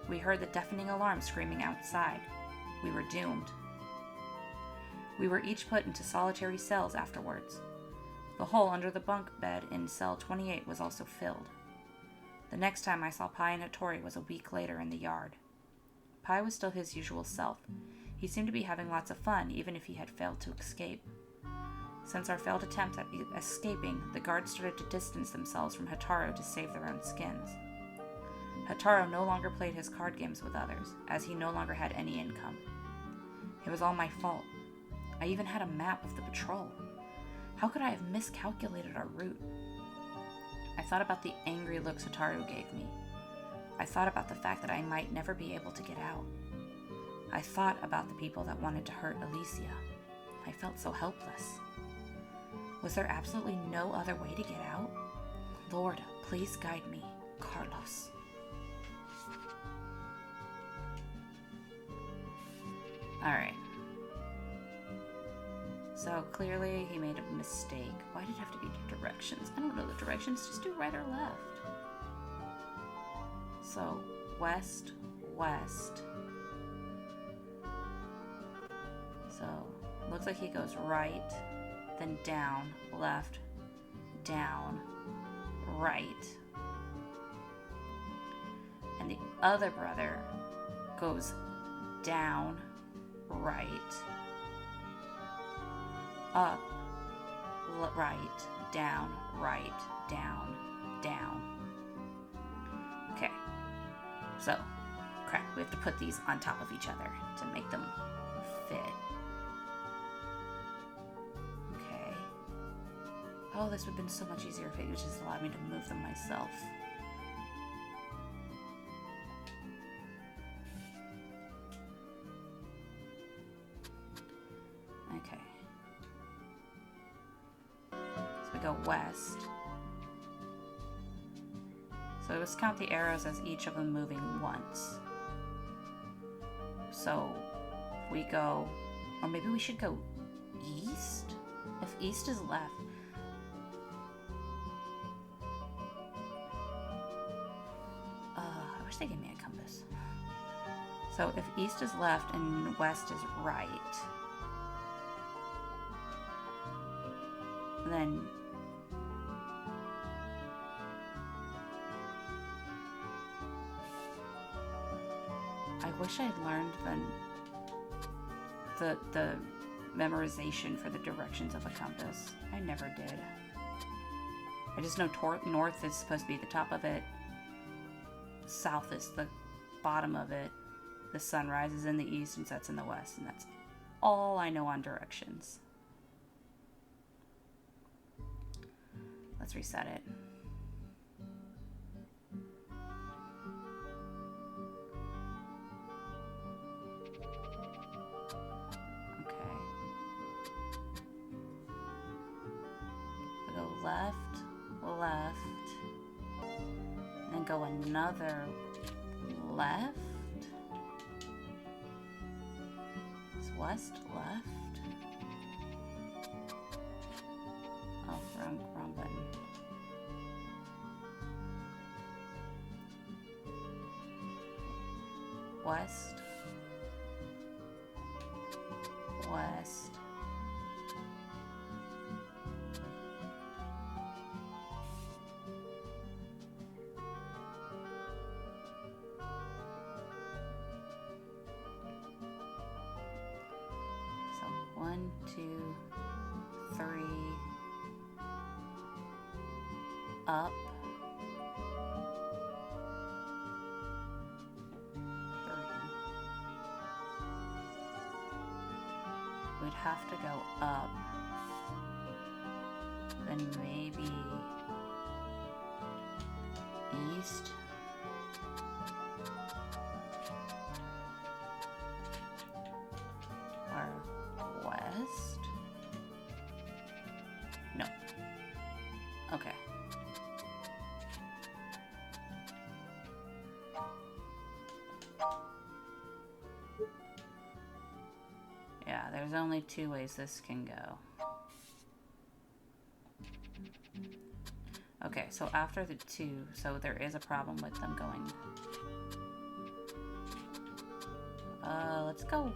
we heard the deafening alarm screaming outside. We were doomed. We were each put into solitary cells afterwards. The hole under the bunk bed in cell 28 was also filled. The next time I saw Pi and Hattori was a week later in the yard. Pi was still his usual self. He seemed to be having lots of fun, even if he had failed to escape. Since our failed attempt at escaping, the guards started to distance themselves from Hataro to save their own skins. Hataro no longer played his card games with others, as he no longer had any income. It was all my fault. I even had a map of the patrol. How could I have miscalculated our route? I thought about the angry looks Hataro gave me. I thought about the fact that I might never be able to get out. I thought about the people that wanted to hurt Alicia. I felt so helpless. Was there absolutely no other way to get out? Lord, please guide me, Carlos. Alright. So clearly he made a mistake. Why did it have to be directions? I don't know the directions. Just do right or left. So west, west. So looks like he goes right, then down, left, down, right. And the other brother goes down, right, up, right, down, down. Okay. So, crap, we have to put these on top of each other to make them fit. Okay. Oh, this would have been so much easier if it just allowed me to move them myself. Okay. So we go west. So let's count the arrows as each of them moving once. So we go, or maybe we should go east? If east is left. I wish they gave me a compass. So if east is left and west is right, then I wish I had learned the memorization for the directions of a compass. I never did. I just know north is supposed to be the top of it. South is the bottom of it. The sun rises in the east and sets in the west, and that's all I know on directions. Let's reset it. Okay. We go left, left, and then go another left. It's west, left. Oh, wrong button. West, west, so 1, 2, 3, up, 3. We'd have to go up, then maybe east. Or west? No. Okay. Yeah, there's only two ways this can go. Okay, so after the two, so there is a problem with them going. Let's go.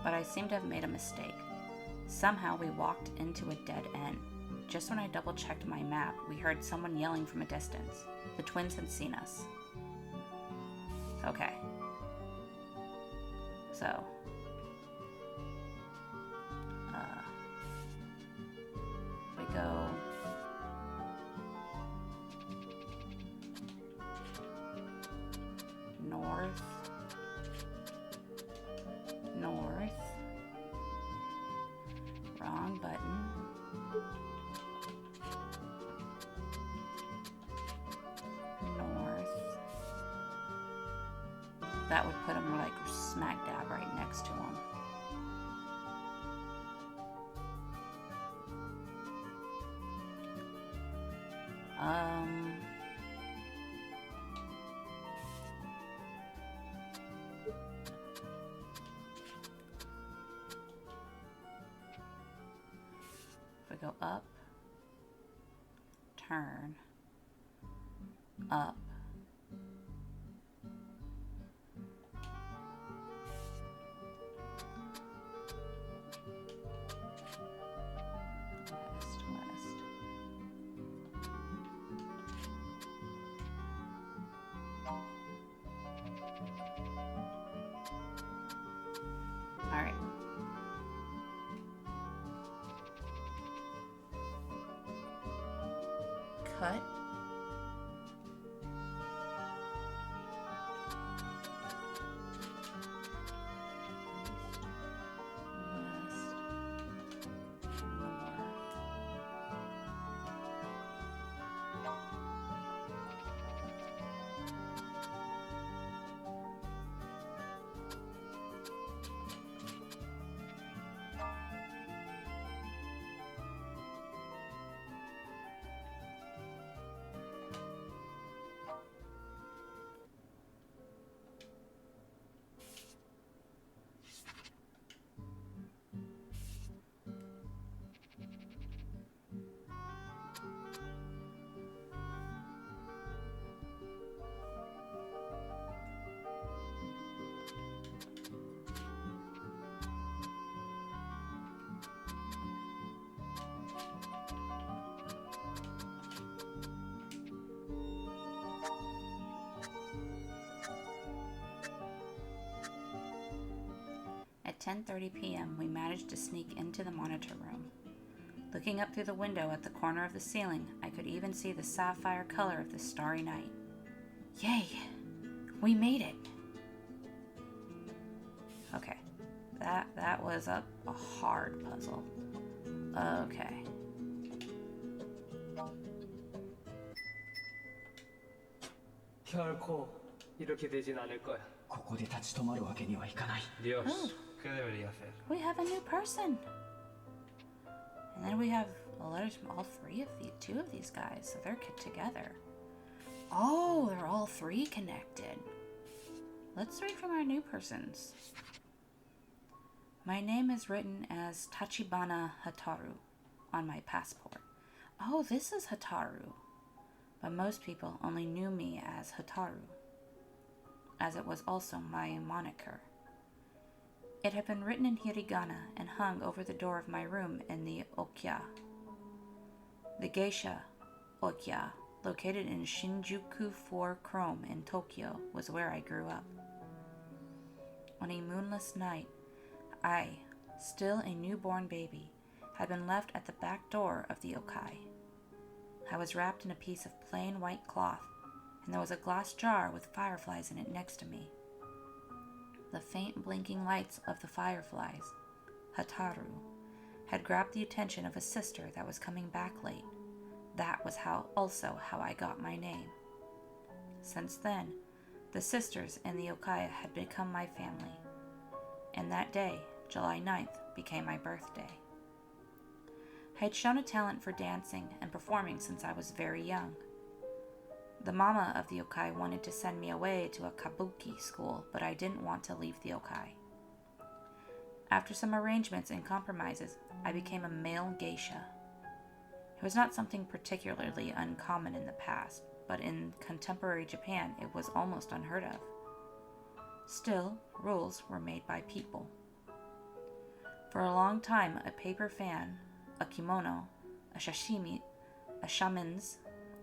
But I seem to have made a mistake. Somehow we walked into a dead end. Just when I double-checked my map, we heard someone yelling from a distance. The twins had seen us. Okay. So. We go. North. North. Wrong button. North. That would put him like smack dab right next to him. If we go up, turn, up, west, west. All right. Cut. At 10:30 p.m., we managed to sneak into the monitor room. Looking up through the window at the corner of the ceiling, I could even see the sapphire color of the starry night. Yay! We made it! Okay. That was a hard puzzle. Okay. 결코 이렇게 되진 않을 거야. ここで立ち止まるわけにはいかない。 Dios, Oh. ¿qué debería hacer? We have a new person. And then we have letters from all three of the two of these guys, so they're together. Oh, they're all three connected. Let's read from our new persons. My name is written as Tachibana Hataru on my passport. Oh, this is Hataru. But most people only knew me as Hataru, as it was also my moniker. It had been written in hiragana and hung over the door of my room in the Okya. The geisha, Okya, located in Shinjuku 4 Chrome in Tokyo, was where I grew up. On a moonless night, I, still a newborn baby, had been left at the back door of the yokai. I was wrapped in a piece of plain white cloth, and there was a glass jar with fireflies in it next to me. The faint blinking lights of the fireflies, Hataru, had grabbed the attention of a sister that was coming back late. That was also how I got my name. Since then, the sisters and the Okaya had become my family, and that day, July 9th, became my birthday. I had shown a talent for dancing and performing since I was very young. The mama of the yokai wanted to send me away to a kabuki school, but I didn't want to leave the yokai. After some arrangements and compromises, I became a male geisha. It was not something particularly uncommon in the past, but in contemporary Japan it was almost unheard of. Still, rules were made by people. For a long time, a paper fan, a kimono, a sashimi, a shamans,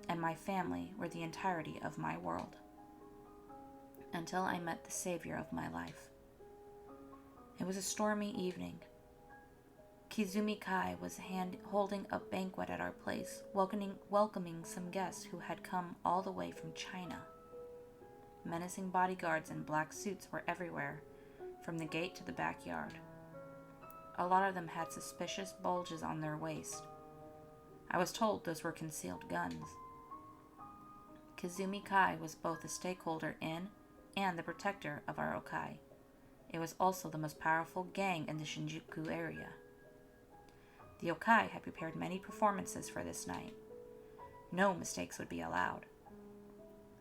and my family were the entirety of my world. Until I met the savior of my life. It was a stormy evening. Kizumi Kai was holding a banquet at our place, welcoming some guests who had come all the way from China. Menacing bodyguards in black suits were everywhere, from the gate to the backyard. A lot of them had suspicious bulges on their waist. I was told those were concealed guns. Kizumi Kai was both a stakeholder in and the protector of our yokai. It was also the most powerful gang in the Shinjuku area. The yokai had prepared many performances for this night. No mistakes would be allowed.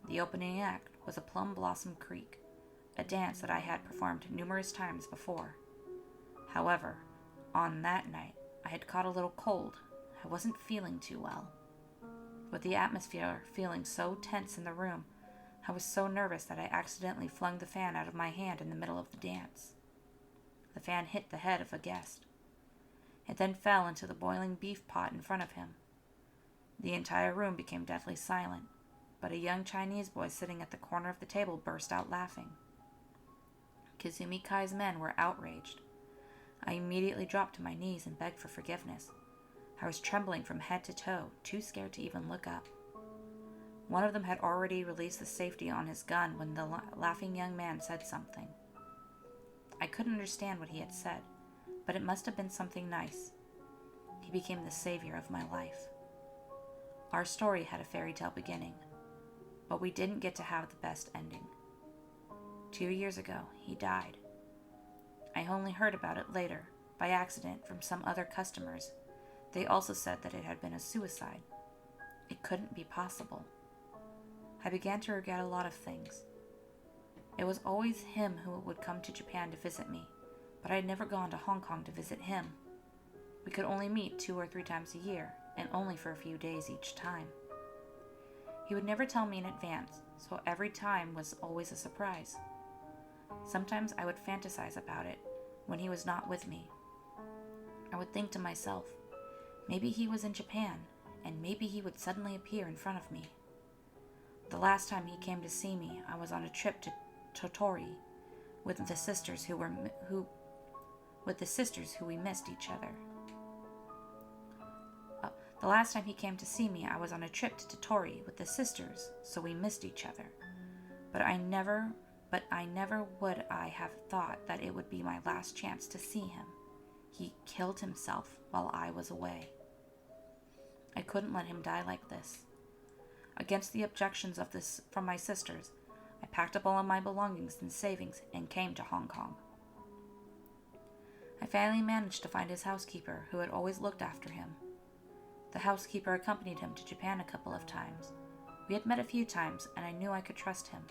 The opening act was a Plum Blossom Creek, a dance that I had performed numerous times before. However, on that night, I had caught a little cold. I wasn't feeling too well. With the atmosphere feeling so tense in the room, I was so nervous that I accidentally flung the fan out of my hand in the middle of the dance. The fan hit the head of a guest. It then fell into the boiling beef pot in front of him. The entire room became deathly silent, but a young Chinese boy sitting at the corner of the table burst out laughing. Kizumi Kai's men were outraged. I immediately dropped to my knees and begged for forgiveness. I was trembling from head to toe, too scared to even look up. One of them had already released the safety on his gun when the laughing young man said something. I couldn't understand what he had said, but it must have been something nice. He became the savior of my life. Our story had a fairy tale beginning, but we didn't get to have the best ending. 2 years ago, he died. I only heard about it later, by accident, from some other customers. They also said that it had been a suicide. It couldn't be possible. I began to regret a lot of things. It was always him who would come to Japan to visit me, but I had never gone to Hong Kong to visit him. We could only meet 2 or 3 times a year, and only for a few days each time. He would never tell me in advance, so every time was always a surprise. Sometimes I would fantasize about it when he was not with me. I would think to myself, maybe he was in Japan, and maybe he would suddenly appear in front of me. The last time he came to see me, I was on a trip to Tottori with the sisters who we missed each other. The last time he came to see me, I was on a trip to Tottori with the sisters, so we missed each other. But I never would I have thought that it would be my last chance to see him. He killed himself while I was away. I couldn't let him die like this. Against the objections from my sisters, I packed up all of my belongings and savings and came to Hong Kong. I finally managed to find his housekeeper, who had always looked after him. The housekeeper accompanied him to Japan a couple of times. We had met a few times, and I knew I could trust him.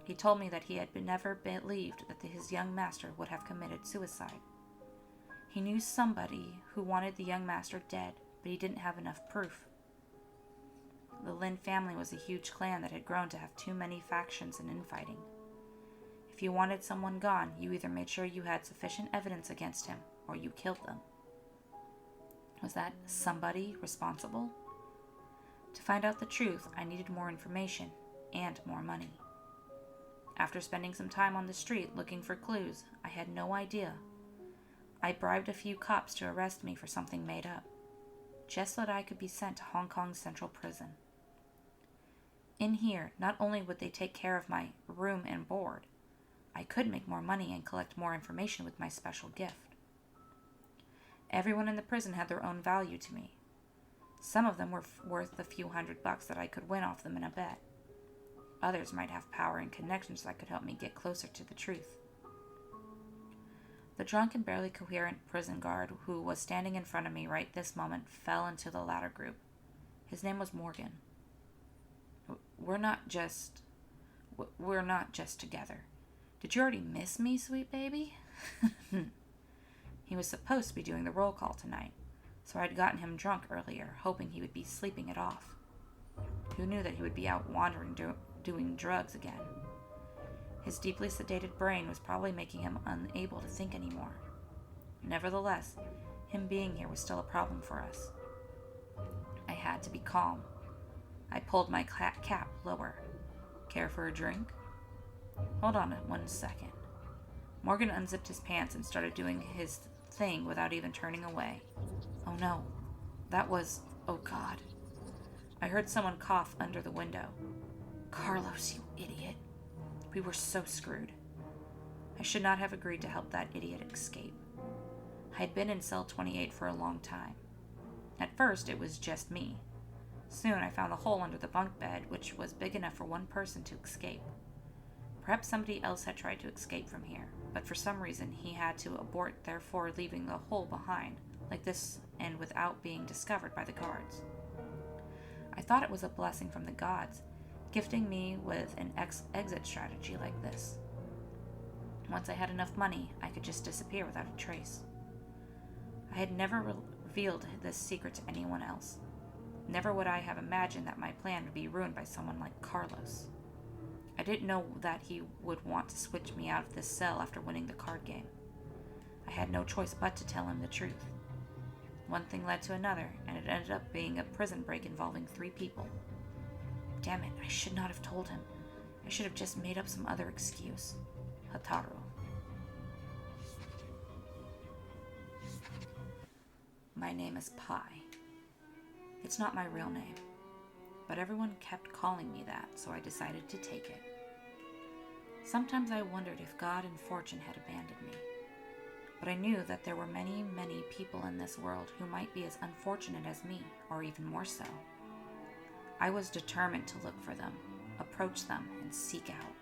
He told me that he had never believed that his young master would have committed suicide. He knew somebody who wanted the young master dead, but he didn't have enough proof. The Lin family was a huge clan that had grown to have too many factions and infighting. If you wanted someone gone, you either made sure you had sufficient evidence against him, or you killed them. Was that somebody responsible? To find out the truth, I needed more information and more money. After spending some time on the street looking for clues, I had no idea. I bribed a few cops to arrest me for something made up. just so that I could be sent to Hong Kong's Central Prison. In here, not only would they take care of my room and board, I could make more money and collect more information with my special gift. Everyone in the prison had their own value to me. Some of them were worth a few $100 that I could win off them in a bet. Others might have power and connections that could help me get closer to the truth. The drunk and barely coherent prison guard who was standing in front of me right this moment fell into the latter group. His name was Morgan. We're not just together. Did you already miss me, sweet baby? He was supposed to be doing the roll call tonight, so I'd gotten him drunk earlier, hoping he would be sleeping it off. Who knew that he would be out wandering doing drugs again? His deeply sedated brain was probably making him unable to think anymore. Nevertheless, him being here was still a problem for us. I had to be calm. I pulled my cap lower. Care for a drink? Hold on 1 second. Morgan unzipped his pants and started doing his thing without even turning away. Oh no. That was... oh God. I heard someone cough under the window. Carlos, you idiot. We were so screwed. I should not have agreed to help that idiot escape. I had been in cell 28 for a long time. At first, it was just me. Soon I found the hole under the bunk bed, which was big enough for one person to escape. Perhaps somebody else had tried to escape from here, but for some reason he had to abort, therefore leaving the hole behind, like this, and without being discovered by the guards. I thought it was a blessing from the gods, gifting me with an exit strategy like this. Once I had enough money, I could just disappear without a trace. I had never revealed this secret to anyone else. Never would I have imagined that my plan would be ruined by someone like Carlos. I didn't know that he would want to switch me out of this cell after winning the card game. I had no choice but to tell him the truth. One thing led to another, and it ended up being a prison break involving 3 people. Damn it, I should not have told him. I should have just made up some other excuse. Hotaru. My name is Pi. It's not my real name, but everyone kept calling me that, so I decided to take it. Sometimes I wondered if God and fortune had abandoned me, but I knew that there were many, many people in this world who might be as unfortunate as me, or even more so. I was determined to look for them, approach them, and seek out.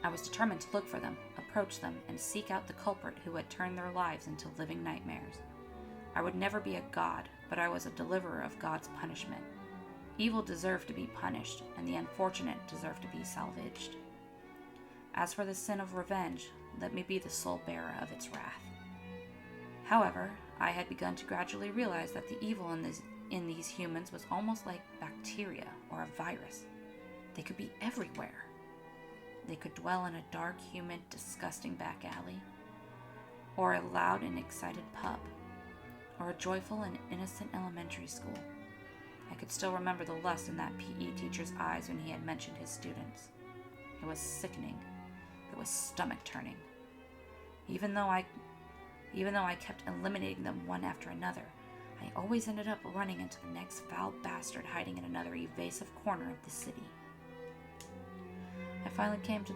I was determined to look for them, approach them, and seek out the culprit who had turned their lives into living nightmares. I would never be a god, but I was a deliverer of God's punishment. Evil deserved to be punished, and the unfortunate deserved to be salvaged. As for the sin of revenge, let me be the sole bearer of its wrath. However, I had begun to gradually realize that the evil in these humans was almost like bacteria or a virus. They could be everywhere. They could dwell in a dark, humid, disgusting back alley, or a loud and excited pub, or a joyful and innocent elementary school. I could still remember the lust in that PE teacher's eyes when he had mentioned his students. It was sickening. It was stomach-turning. Even though I kept eliminating them one after another, I always ended up running into the next foul bastard hiding in another evasive corner of the city. I finally came to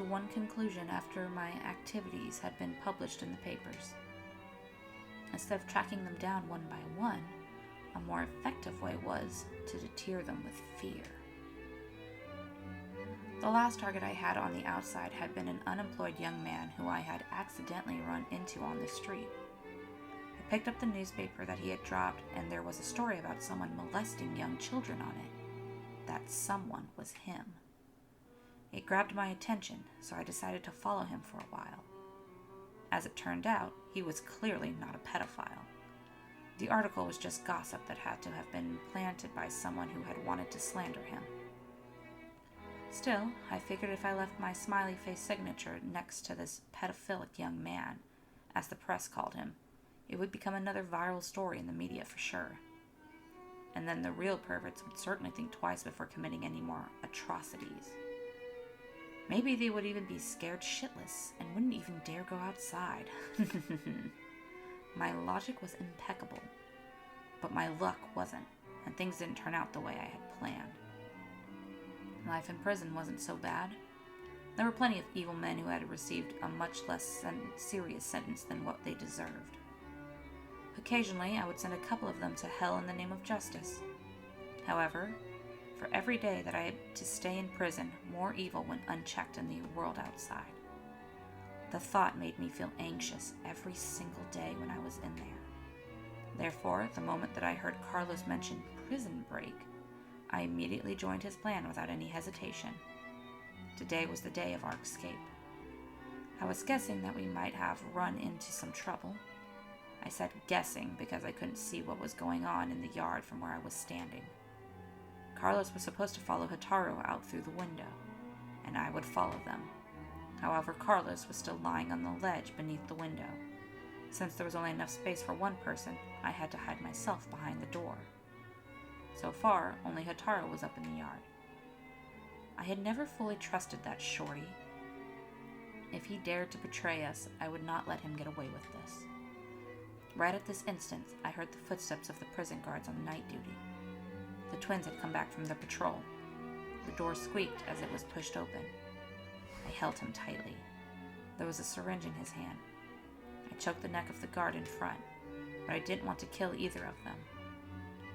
one conclusion after my activities had been published in the papers. Instead of tracking them down one by one, a more effective way was to deter them with fear. The last target I had on the outside had been an unemployed young man who I had accidentally run into on the street. I picked up the newspaper that he had dropped, and there was a story about someone molesting young children on it. That someone was him. It grabbed my attention, so I decided to follow him for a while. As it turned out, he was clearly not a pedophile. The article was just gossip that had to have been planted by someone who had wanted to slander him. Still, I figured if I left my smiley face signature next to this pedophilic young man, as the press called him, it would become another viral story in the media for sure. and then the real perverts would certainly think twice before committing any more atrocities. Maybe they would even be scared shitless and wouldn't even dare go outside. My logic was impeccable, but my luck wasn't, and things didn't turn out the way I had planned. Life in prison wasn't so bad. There were plenty of evil men who had received a much less serious sentence than what they deserved. Occasionally, I would send a couple of them to hell in the name of justice. However, for every day that I had to stay in prison, more evil went unchecked in the world outside. The thought made me feel anxious every single day when I was in there. Therefore, the moment that I heard Carlos mention prison break, I immediately joined his plan without any hesitation. Today was the day of our escape. I was guessing that we might have run into some trouble. I said guessing because I couldn't see what was going on in the yard from where I was standing. Carlos was supposed to follow Hotaru out through the window, and I would follow them. However, Carlos was still lying on the ledge beneath the window. Since there was only enough space for one person, I had to hide myself behind the door. So far, only Hotaru was up in the yard. I had never fully trusted that shorty. If he dared to betray us, I would not let him get away with this. Right at this instant, I heard the footsteps of the prison guards on night duty. The twins had come back from their patrol. The door squeaked as it was pushed open. I held him tightly. There was a syringe in his hand. I choked the neck of the guard in front, but I didn't want to kill either of them.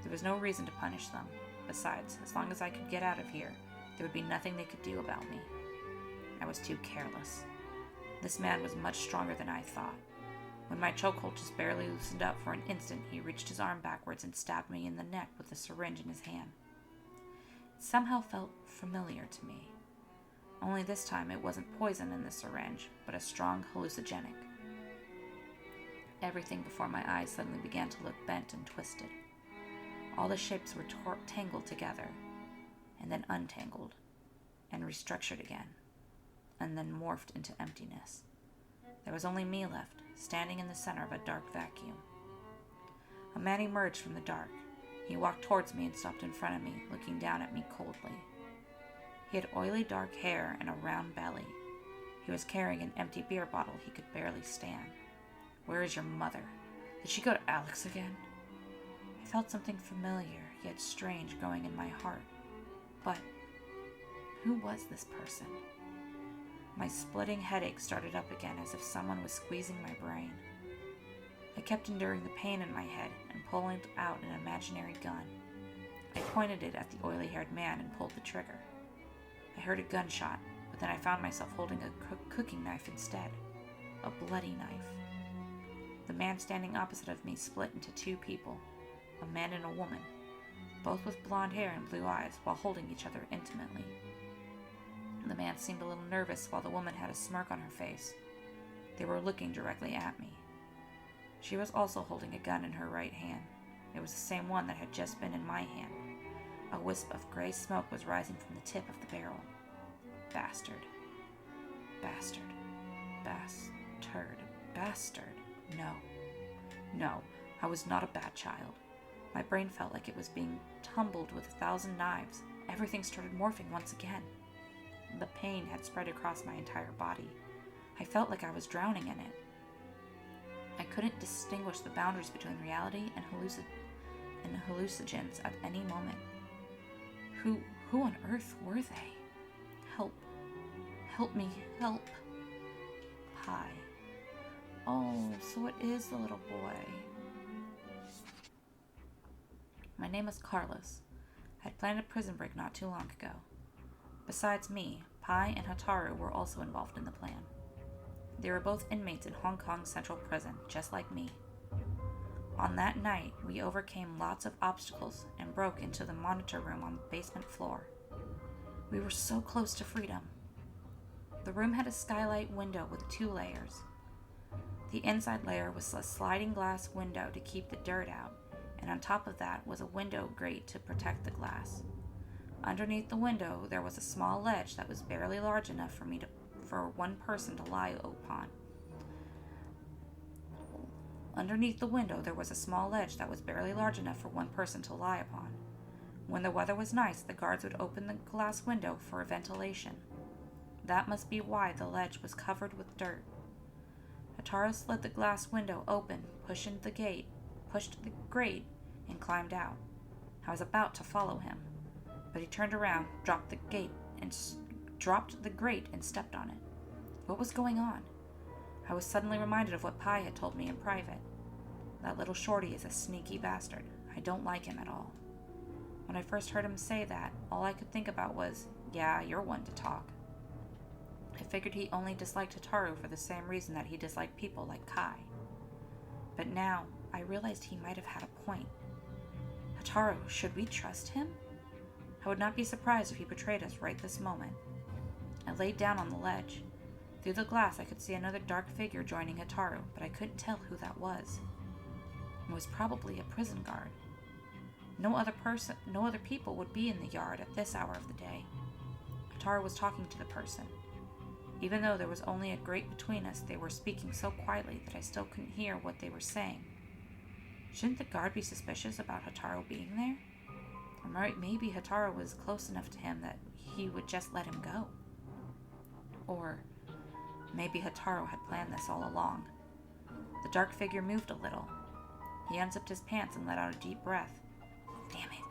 There was no reason to punish them. Besides, as long as I could get out of here, there would be nothing they could do about me. I was too careless. This man was much stronger than I thought. When my chokehold just barely loosened up for an instant, he reached his arm backwards and stabbed me in the neck with the syringe in his hand. It somehow felt familiar to me. Only this time it wasn't poison in the syringe, but a strong hallucinogenic. Everything before my eyes suddenly began to look bent and twisted. All the shapes were tangled together, and then untangled, and restructured again, and then morphed into emptiness. There was only me left, standing in the center of a dark vacuum. A man emerged from the dark. He walked towards me and stopped in front of me, looking down at me coldly. He had oily dark hair and a round belly. He was carrying an empty beer bottle he could barely stand. "Where is your mother? Did she go to Alex again?" I felt something familiar, yet strange, growing in my heart. But who was this person? My splitting headache started up again as if someone was squeezing my brain. I kept enduring the pain in my head and pulling out an imaginary gun. I pointed it at the oily-haired man and pulled the trigger. I heard a gunshot, but then I found myself holding a cooking knife instead. A bloody knife. The man standing opposite of me split into two people, a man and a woman, both with blonde hair and blue eyes, while holding each other intimately. The man seemed a little nervous while the woman had a smirk on her face. They were looking directly at me. She was also holding a gun in her right hand. It was the same one that had just been in my hand. A wisp of gray smoke was rising from the tip of the barrel. Bastard. Bastard. Bastard. Bastard. No, I was not a bad child. My brain felt like it was being tumbled with 1,000 knives. Everything started morphing once again. The pain had spread across my entire body. I felt like I was drowning in it. I couldn't distinguish the boundaries between reality and hallucinogens at any moment. Who on earth were they? Help me, help. Pi. Oh, so it is the little boy. My name is Carlos. I had planned a prison break not too long ago. Besides me, Pi and Hotaru were also involved in the plan. They were both inmates in Hong Kong Central Prison, just like me. On that night, we overcame lots of obstacles and broke into the monitor room on the basement floor. We were so close to freedom. The room had a skylight window with 2 layers. The inside layer was a sliding glass window to keep the dirt out, and on top of that was a window grate to protect the glass. Underneath the window, there was a small ledge that was barely large enough for one person to lie upon. Underneath the window there was a small ledge that was barely large enough for one person to lie upon. When the weather was nice, the guards would open the glass window for ventilation. That must be why the ledge was covered with dirt. Hotaru slid the glass window open, pushed the grate, and climbed out. I was about to follow him, but he turned around, dropped the grate, and stepped on it. What was going on? I was suddenly reminded of what Pai had told me in private. That little shorty is a sneaky bastard. I don't like him at all. When I first heard him say that, all I could think about was, yeah, you're one to talk. I figured he only disliked Hotaru for the same reason that he disliked people like Kai. But now, I realized he might have had a point. Hotaru, should we trust him? I would not be surprised if he betrayed us right this moment. I laid down on the ledge. Through the glass I could see another dark figure joining Hotaru, but I couldn't tell who that was. It was probably a prison guard. No other people would be in the yard at this hour of the day. Hotaru was talking to the person. Even though there was only a grate between us, they were speaking so quietly that I still couldn't hear what they were saying. Shouldn't the guard be suspicious about Hotaru being there? Or maybe Hotaru was close enough to him that he would just let him go. Or maybe Hotaru had planned this all along. The dark figure moved a little. He unzipped his pants and let out a deep breath. Damn it.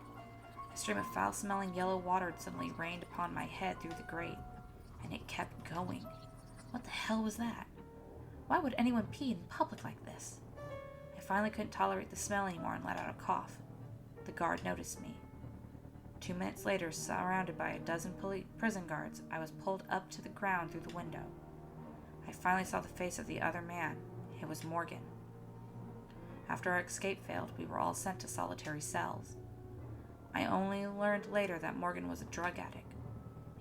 A stream of foul-smelling yellow water suddenly rained upon my head through the grate, and it kept going. What the hell was that? Why would anyone pee in public like this? I finally couldn't tolerate the smell anymore and let out a cough. The guard noticed me. 2 minutes later, surrounded by a dozen prison guards, I was pulled up to the ground through the window. I finally saw the face of the other man. It was Morgan. After our escape failed, we were all sent to solitary cells. I only learned later that Morgan was a drug addict.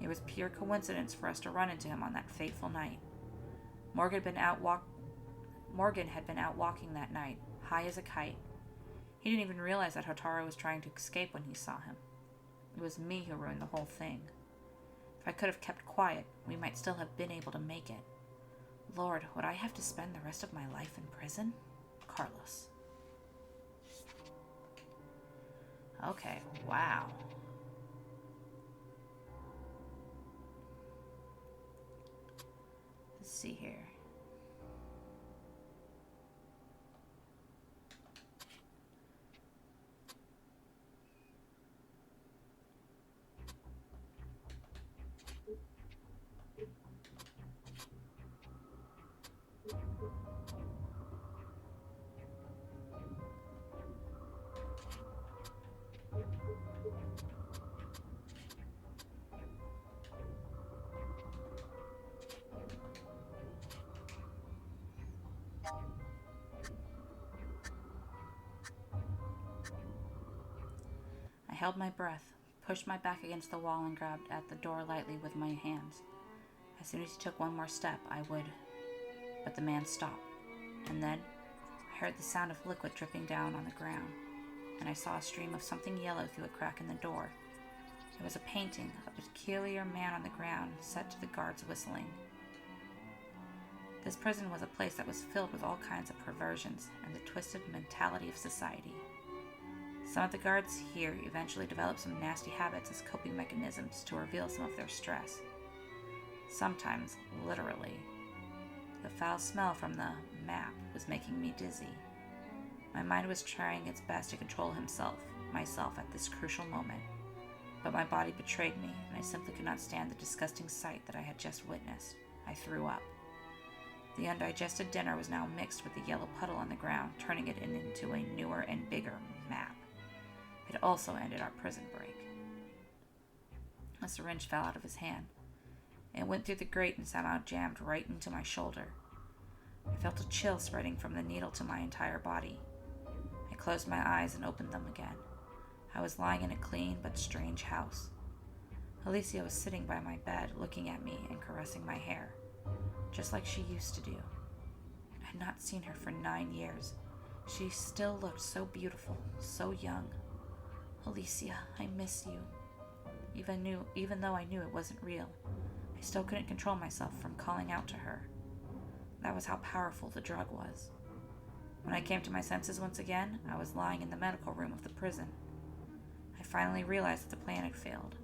It was pure coincidence for us to run into him on that fateful night. Morgan had been out walking that night, high as a kite. He didn't even realize that Hotaru was trying to escape when he saw him. It was me who ruined the whole thing. If I could have kept quiet, we might still have been able to make it. Lord, would I have to spend the rest of my life in prison? Carlos. Okay, wow. Let's see here. I held my breath, pushed my back against the wall, and grabbed at the door lightly with my hands. As soon as he took one more step, I would. But the man stopped, and then I heard the sound of liquid dripping down on the ground, and I saw a stream of something yellow through a crack in the door. It was a painting of a peculiar man on the ground, set to the guards whistling. This prison was a place that was filled with all kinds of perversions and the twisted mentality of society. Some of the guards here eventually developed some nasty habits as coping mechanisms to reveal some of their stress. Sometimes, literally. The foul smell from the map was making me dizzy. My mind was trying its best to control myself at this crucial moment, but my body betrayed me, and I simply could not stand the disgusting sight that I had just witnessed. I threw up. The undigested dinner was now mixed with the yellow puddle on the ground, turning it into a newer and bigger map. It also ended our prison break. A syringe fell out of his hand. It went through the grate and somehow jammed right into my shoulder. I felt a chill spreading from the needle to my entire body. I closed my eyes and opened them again. I was lying in a clean but strange house. Alicia was sitting by my bed, looking at me and caressing my hair, just like she used to do. I had not seen her for 9 years. She still looked so beautiful, so young. Alicia, I miss you. Even though I knew it wasn't real, I still couldn't control myself from calling out to her. That was how powerful the drug was. When I came to my senses once again, I was lying in the medical room of the prison. I finally realized that the plan had failed.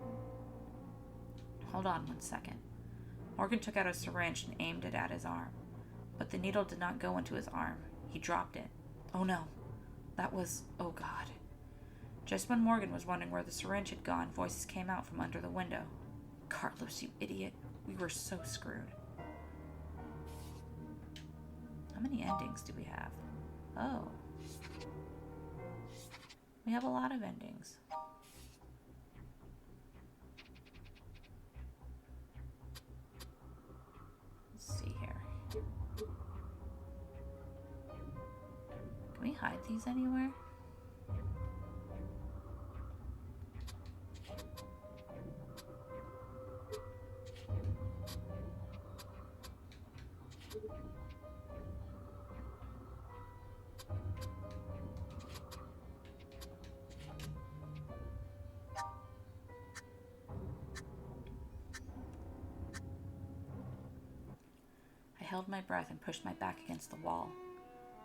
Hold on 1 second. Morgan took out a syringe and aimed it at his arm, but the needle did not go into his arm. He dropped it. Oh no. That was... oh God. Just when Morgan was wondering where the syringe had gone, voices came out from under the window. Carlos, you idiot. We were so screwed. How many endings do we have? Oh. We have a lot of endings. Let's see here. Can we hide these anywhere? I held my breath and pushed my back against the wall.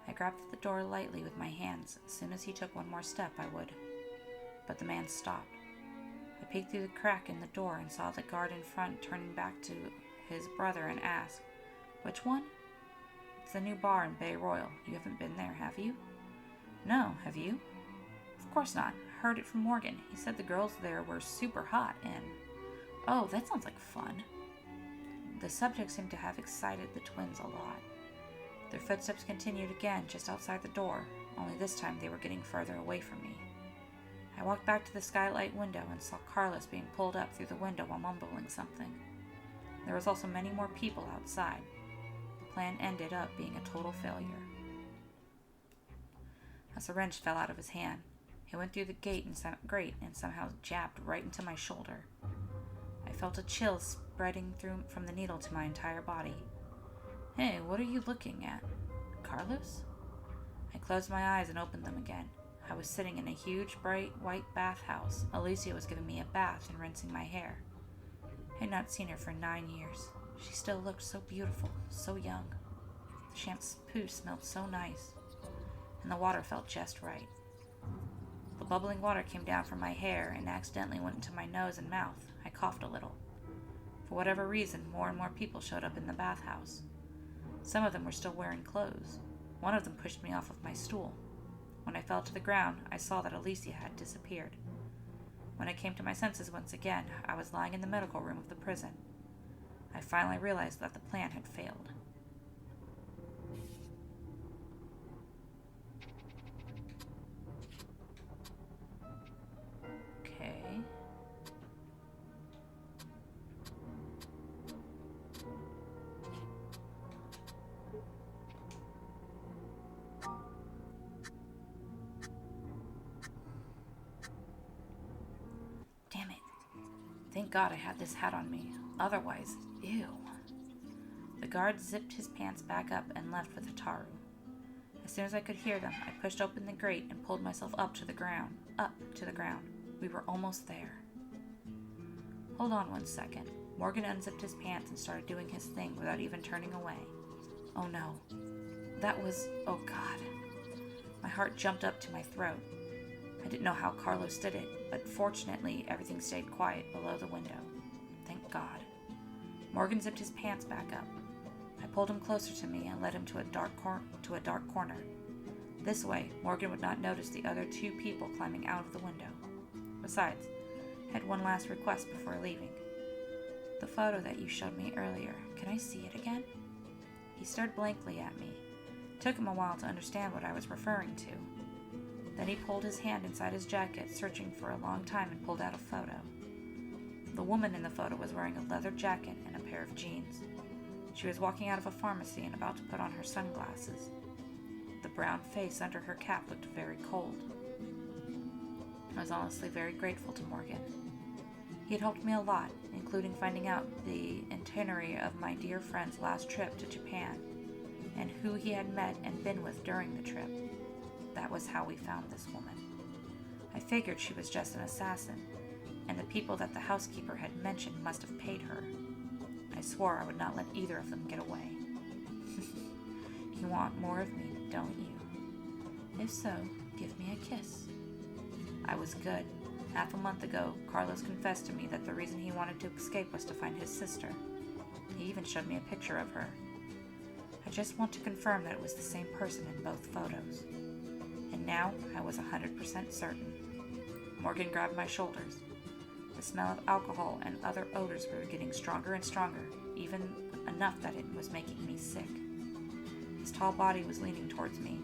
I grabbed at the door lightly with my hands. As soon as he took one more step, I would. But the man stopped. I peeked through the crack in the door and saw the guard in front turning back to his brother and asked, "Which one?" "It's the new bar in Bay Royal. You haven't been there, have you?" "No, have you?" "Of course not. I heard it from Morgan. He said the girls there were super hot and..." "Oh, that sounds like fun." The subject seemed to have excited the twins a lot. Their footsteps continued again just outside the door, only this time they were getting further away from me. I walked back to the skylight window and saw Carlos being pulled up through the window while mumbling something. There was also many more people outside. The plan ended up being a total failure. A syringe fell out of his hand. It went through the grate and somehow jabbed right into my shoulder. I felt a chill spreading through from the needle to my entire body. "Hey, what are you looking at? Carlos?" I closed my eyes and opened them again. I was sitting in a huge, bright, white bathhouse. Alicia was giving me a bath and rinsing my hair. I had not seen her for 9 years. She still looked so beautiful, so young. The shampoo smelled so nice, and the water felt just right. The bubbling water came down from my hair and accidentally went into my nose and mouth. I coughed a little. For whatever reason, more and more people showed up in the bathhouse. Some of them were still wearing clothes. One of them pushed me off of my stool. When I fell to the ground, I saw that Alicia had disappeared. When I came to my senses once again, I was lying in the medical room of the prison. I finally realized that the plan had failed. Okay. Damn it. Thank God I had this hat on me. Otherwise, ew. The guard zipped his pants back up and left with Hataru. As soon as I could hear them, I pushed open the grate and pulled myself up to the ground. We were almost there. Hold on 1 second. Morgan unzipped his pants and started doing his thing without even turning away. Oh no. That was... oh God. My heart jumped up to my throat. I didn't know how Carlos did it, but fortunately everything stayed quiet below the window. Thank God. Morgan zipped his pants back up. I pulled him closer to me and led him to a dark corner. This way, Morgan would not notice the other 2 people climbing out of the window. Besides, I had one last request before leaving. The photo that you showed me earlier, can I see it again? He stared blankly at me. It took him a while to understand what I was referring to. Then he pulled his hand inside his jacket, searching for a long time, and pulled out a photo. The woman in the photo was wearing a leather jacket and a pair of jeans. She was walking out of a pharmacy and about to put on her sunglasses. The brown face under her cap looked very cold. I was honestly very grateful to Morgan. He had helped me a lot, including finding out the itinerary of my dear friend's last trip to Japan, and who he had met and been with during the trip. That was how we found this woman. I figured she was just an assassin, and the people that the housekeeper had mentioned must have paid her. I swore I would not let either of them get away. You want more of me, don't you? If so, give me a kiss. I was good. Half a month ago, Carlos confessed to me that the reason he wanted to escape was to find his sister. He even showed me a picture of her. I just want to confirm that it was the same person in both photos. And now I was 100% certain. Morgan grabbed my shoulders. The smell of alcohol and other odors were getting stronger and stronger, even enough that it was making me sick. His tall body was leaning towards me,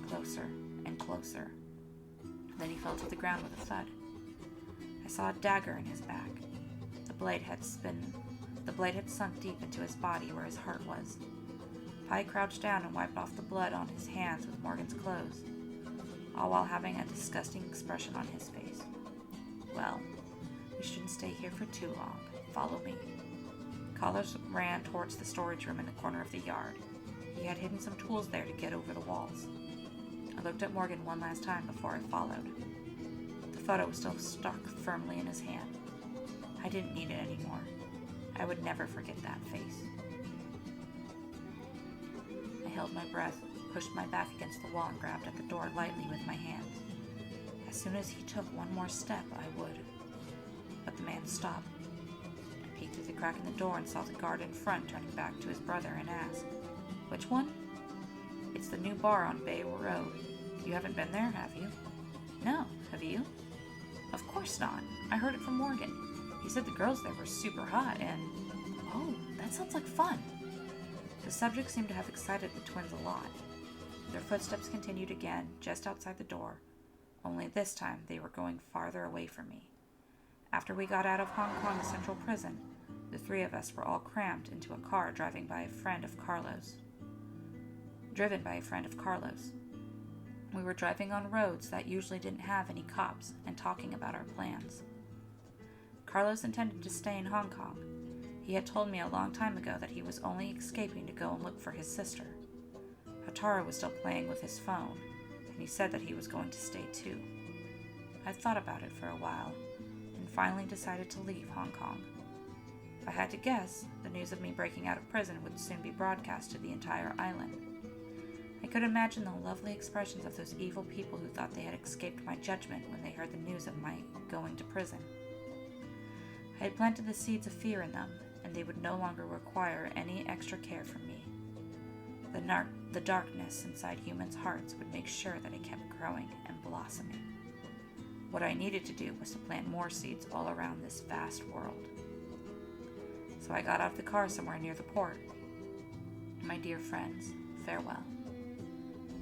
closer and closer. Then he fell to the ground with a thud. I saw a dagger in his back. The blade had sunk deep into his body where his heart was. Pi crouched down and wiped off the blood on his hands with Morgan's clothes, all while having a disgusting expression on his face. Well, we shouldn't stay here for too long. Follow me. Carlos ran towards the storage room in the corner of the yard. He had hidden some tools there to get over the walls. I looked at Morgan one last time before I followed. The photo was still stuck firmly in his hand. I didn't need it anymore. I would never forget that face. I held my breath, pushed my back against the wall, and grabbed at the door lightly with my hands. As soon as he took one more step, I would. But the man stopped. I peeked through the crack in the door and saw the guard in front turning back to his brother and asked, "Which one?" "It's the new bar on Bay Road. You haven't been there, have you?" "No. Have you?" "Of course not. I heard it from Morgan. He said the girls there were super hot and..." "Oh, that sounds like fun." The subject seemed to have excited the twins a lot. Their footsteps continued again, just outside the door, only this time they were going farther away from me. After we got out of Hong Kong Central Prison, the three of us were all crammed into a car driven by a friend of Carlos. We were driving on roads that usually didn't have any cops and talking about our plans. Carlos intended to stay in Hong Kong. He had told me a long time ago that he was only escaping to go and look for his sister. Hatara was still playing with his phone, and he said that he was going to stay too. I thought about it for a while, and finally decided to leave Hong Kong. If I had to guess, the news of me breaking out of prison would soon be broadcast to the entire island. I could imagine the lovely expressions of those evil people who thought they had escaped my judgment when they heard the news of my going to prison. I had planted the seeds of fear in them, and they would no longer require any extra care from me. The darkness inside humans' hearts would make sure that it kept growing and blossoming. What I needed to do was to plant more seeds all around this vast world. So I got out of the car somewhere near the port. My dear friends, farewell.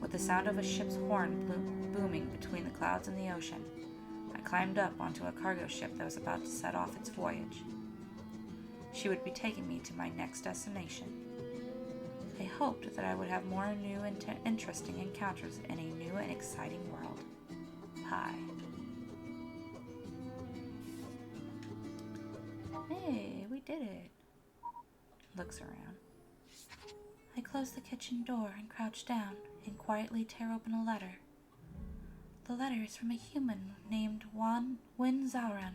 With the sound of a ship's horn booming between the clouds and the ocean, I climbed up onto a cargo ship that was about to set off its voyage. She would be taking me to my next destination. I hoped that I would have more new and interesting encounters in a new and exciting world. Pi. Hey, we did it. Looks around. I closed the kitchen door and crouched down and quietly tear open a letter. The letter is from a human named Win Zhaoran.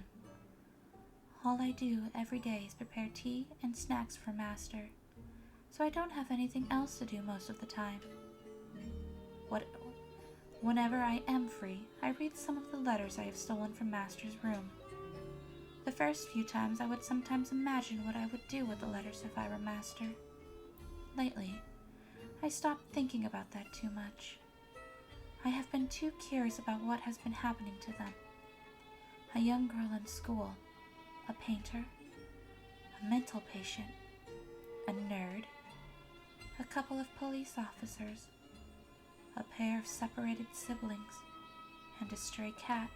All I do every day is prepare tea and snacks for Master, so I don't have anything else to do most of the time. Whenever I am free, I read some of the letters I have stolen from Master's room. The first few times I would sometimes imagine what I would do with the letters if I were Master. Lately, I stopped thinking about that too much. I have been too curious about what has been happening to them. A young girl in school, a painter, a mental patient, a nerd, a couple of police officers, a pair of separated siblings, and a stray cat.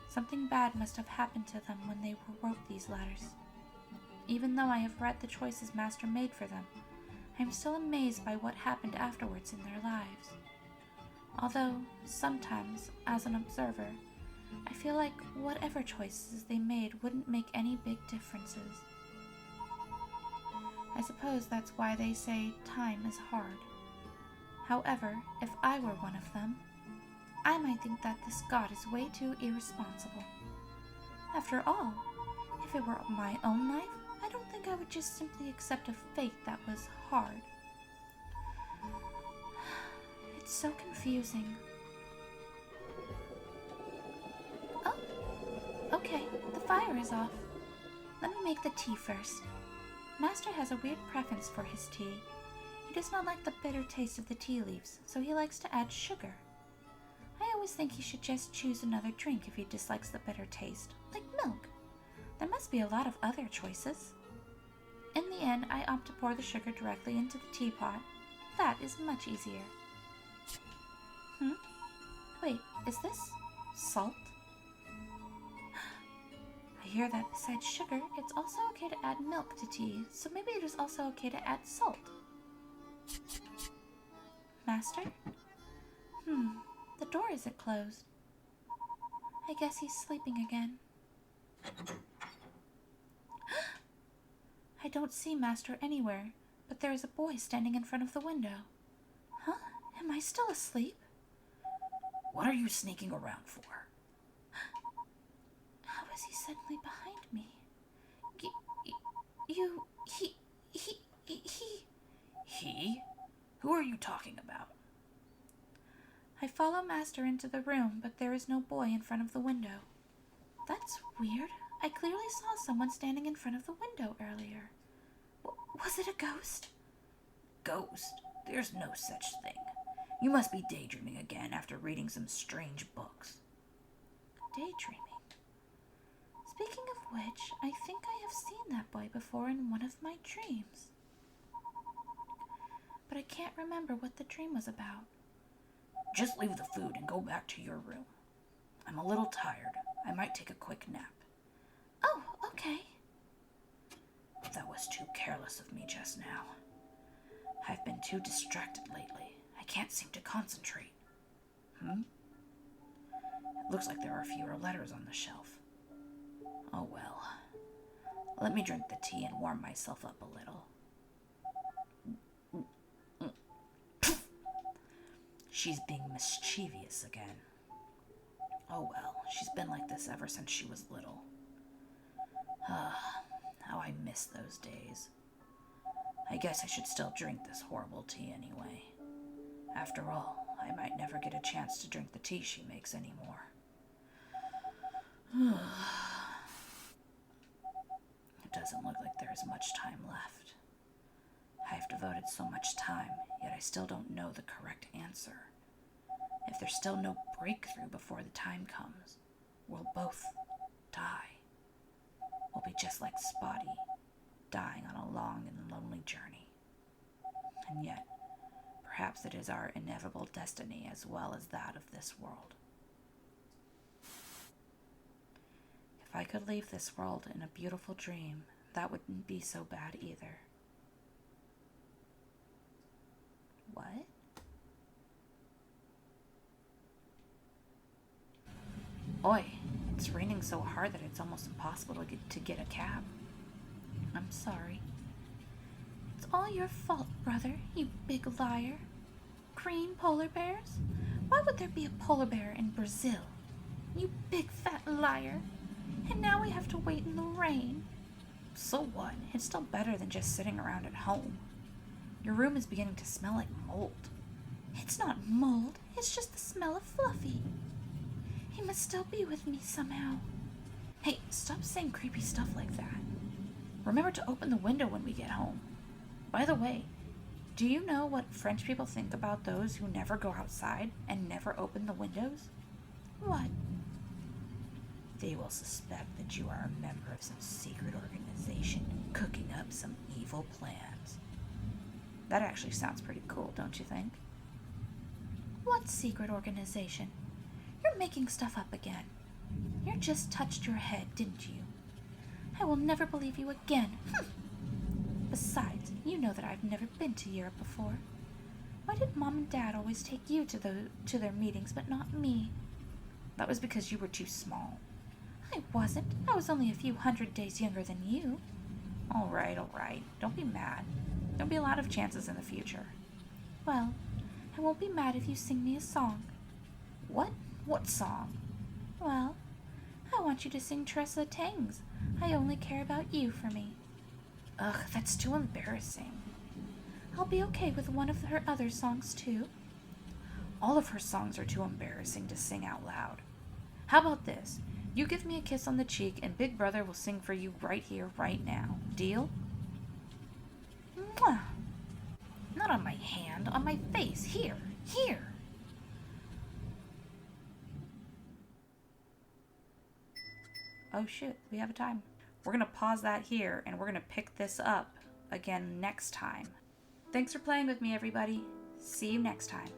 Something bad must have happened to them when they wrote these letters. Even though I have read the choices Master made for them, I am still amazed by what happened afterwards in their lives. Although, sometimes, as an observer, I feel like whatever choices they made wouldn't make any big differences. I suppose that's why they say time is hard. However, if I were one of them, I might think that this god is way too irresponsible. After all, if it were my own life, I don't think I would just simply accept a fate that was hard. It's so confusing. Oh, okay, the fire is off. Let me make the tea first. Master has a weird preference for his tea. He does not like the bitter taste of the tea leaves, so he likes to add sugar. I always think he should just choose another drink if he dislikes the bitter taste, like milk. There must be a lot of other choices. In the end, I opt to pour the sugar directly into the teapot. That is much easier. Wait, is this salt? I hear that besides sugar, it's also okay to add milk to tea, so maybe it is also okay to add salt. Master? The door isn't closed. I guess he's sleeping again. I don't see Master anywhere, but there is a boy standing in front of the window. Huh? Am I still asleep? What are you sneaking around for? How is he suddenly behind me? He? Who are you talking about? I follow Master into the room, but there is no boy in front of the window. That's weird. I clearly saw someone standing in front of the window earlier. Was it a ghost? Ghost? There's no such thing. You must be daydreaming again after reading some strange books. Daydreaming? Speaking of which, I think I have seen that boy before in one of my dreams. But I can't remember what the dream was about. Just leave the food and go back to your room. I'm a little tired. I might take a quick nap. Oh, okay. That was too careless of me just now. I've been too distracted lately. I can't seem to concentrate. It looks like there are fewer letters on the shelf. Oh well. Let me drink the tea and warm myself up a little. She's being mischievous again. Oh well, she's been like this ever since she was little. How I miss those days. I guess I should still drink this horrible tea anyway. After all, I might never get a chance to drink the tea she makes anymore. It doesn't look like there is much time left. I have devoted so much time, yet I still don't know the correct answer. If there's still no breakthrough before the time comes, we'll both die. We'll be just like Spotty, dying on a long and lonely journey. And yet, perhaps it is our inevitable destiny as well as that of this world. If I could leave this world in a beautiful dream, that wouldn't be so bad either. What? Oi, it's raining so hard that it's almost impossible to get a cab. I'm sorry. It's all your fault, brother, you big liar. Green polar bears? Why would there be a polar bear in Brazil? You big fat liar. And now we have to wait in the rain. So what? It's still better than just sitting around at home. Your room is beginning to smell like mold. It's not mold, it's just the smell of Fluffy. He must still be with me somehow. Hey, stop saying creepy stuff like that. Remember to open the window when we get home. By the way, do you know what French people think about those who never go outside and never open the windows? What? They will suspect that you are a member of some secret organization cooking up some evil plans. That actually sounds pretty cool, don't you think? What secret organization? You're making stuff up again. You just touched your head, didn't you? I will never believe you again. Besides, you know that I've never been to Europe before. Why did Mom and Dad always take you to their meetings, but not me? That was because you were too small. I wasn't. I was only a few 100 days younger than you. All right. Don't be mad. There'll be a lot of chances in the future. Well, I won't be mad if you sing me a song. What? What song? Well, I want you to sing Tressa Tang's I Only Care About You for me. Ugh, that's too embarrassing. I'll be okay with one of her other songs, too. All of her songs are too embarrassing to sing out loud. How about this? You give me a kiss on the cheek and Big Brother will sing for you right here, right now. Deal? Mwah. Not on my hand, on my face. Here, here. Oh shoot, we have a time. We're going to pause that here and we're going to pick this up again next time. Thanks for playing with me, everybody. See you next time.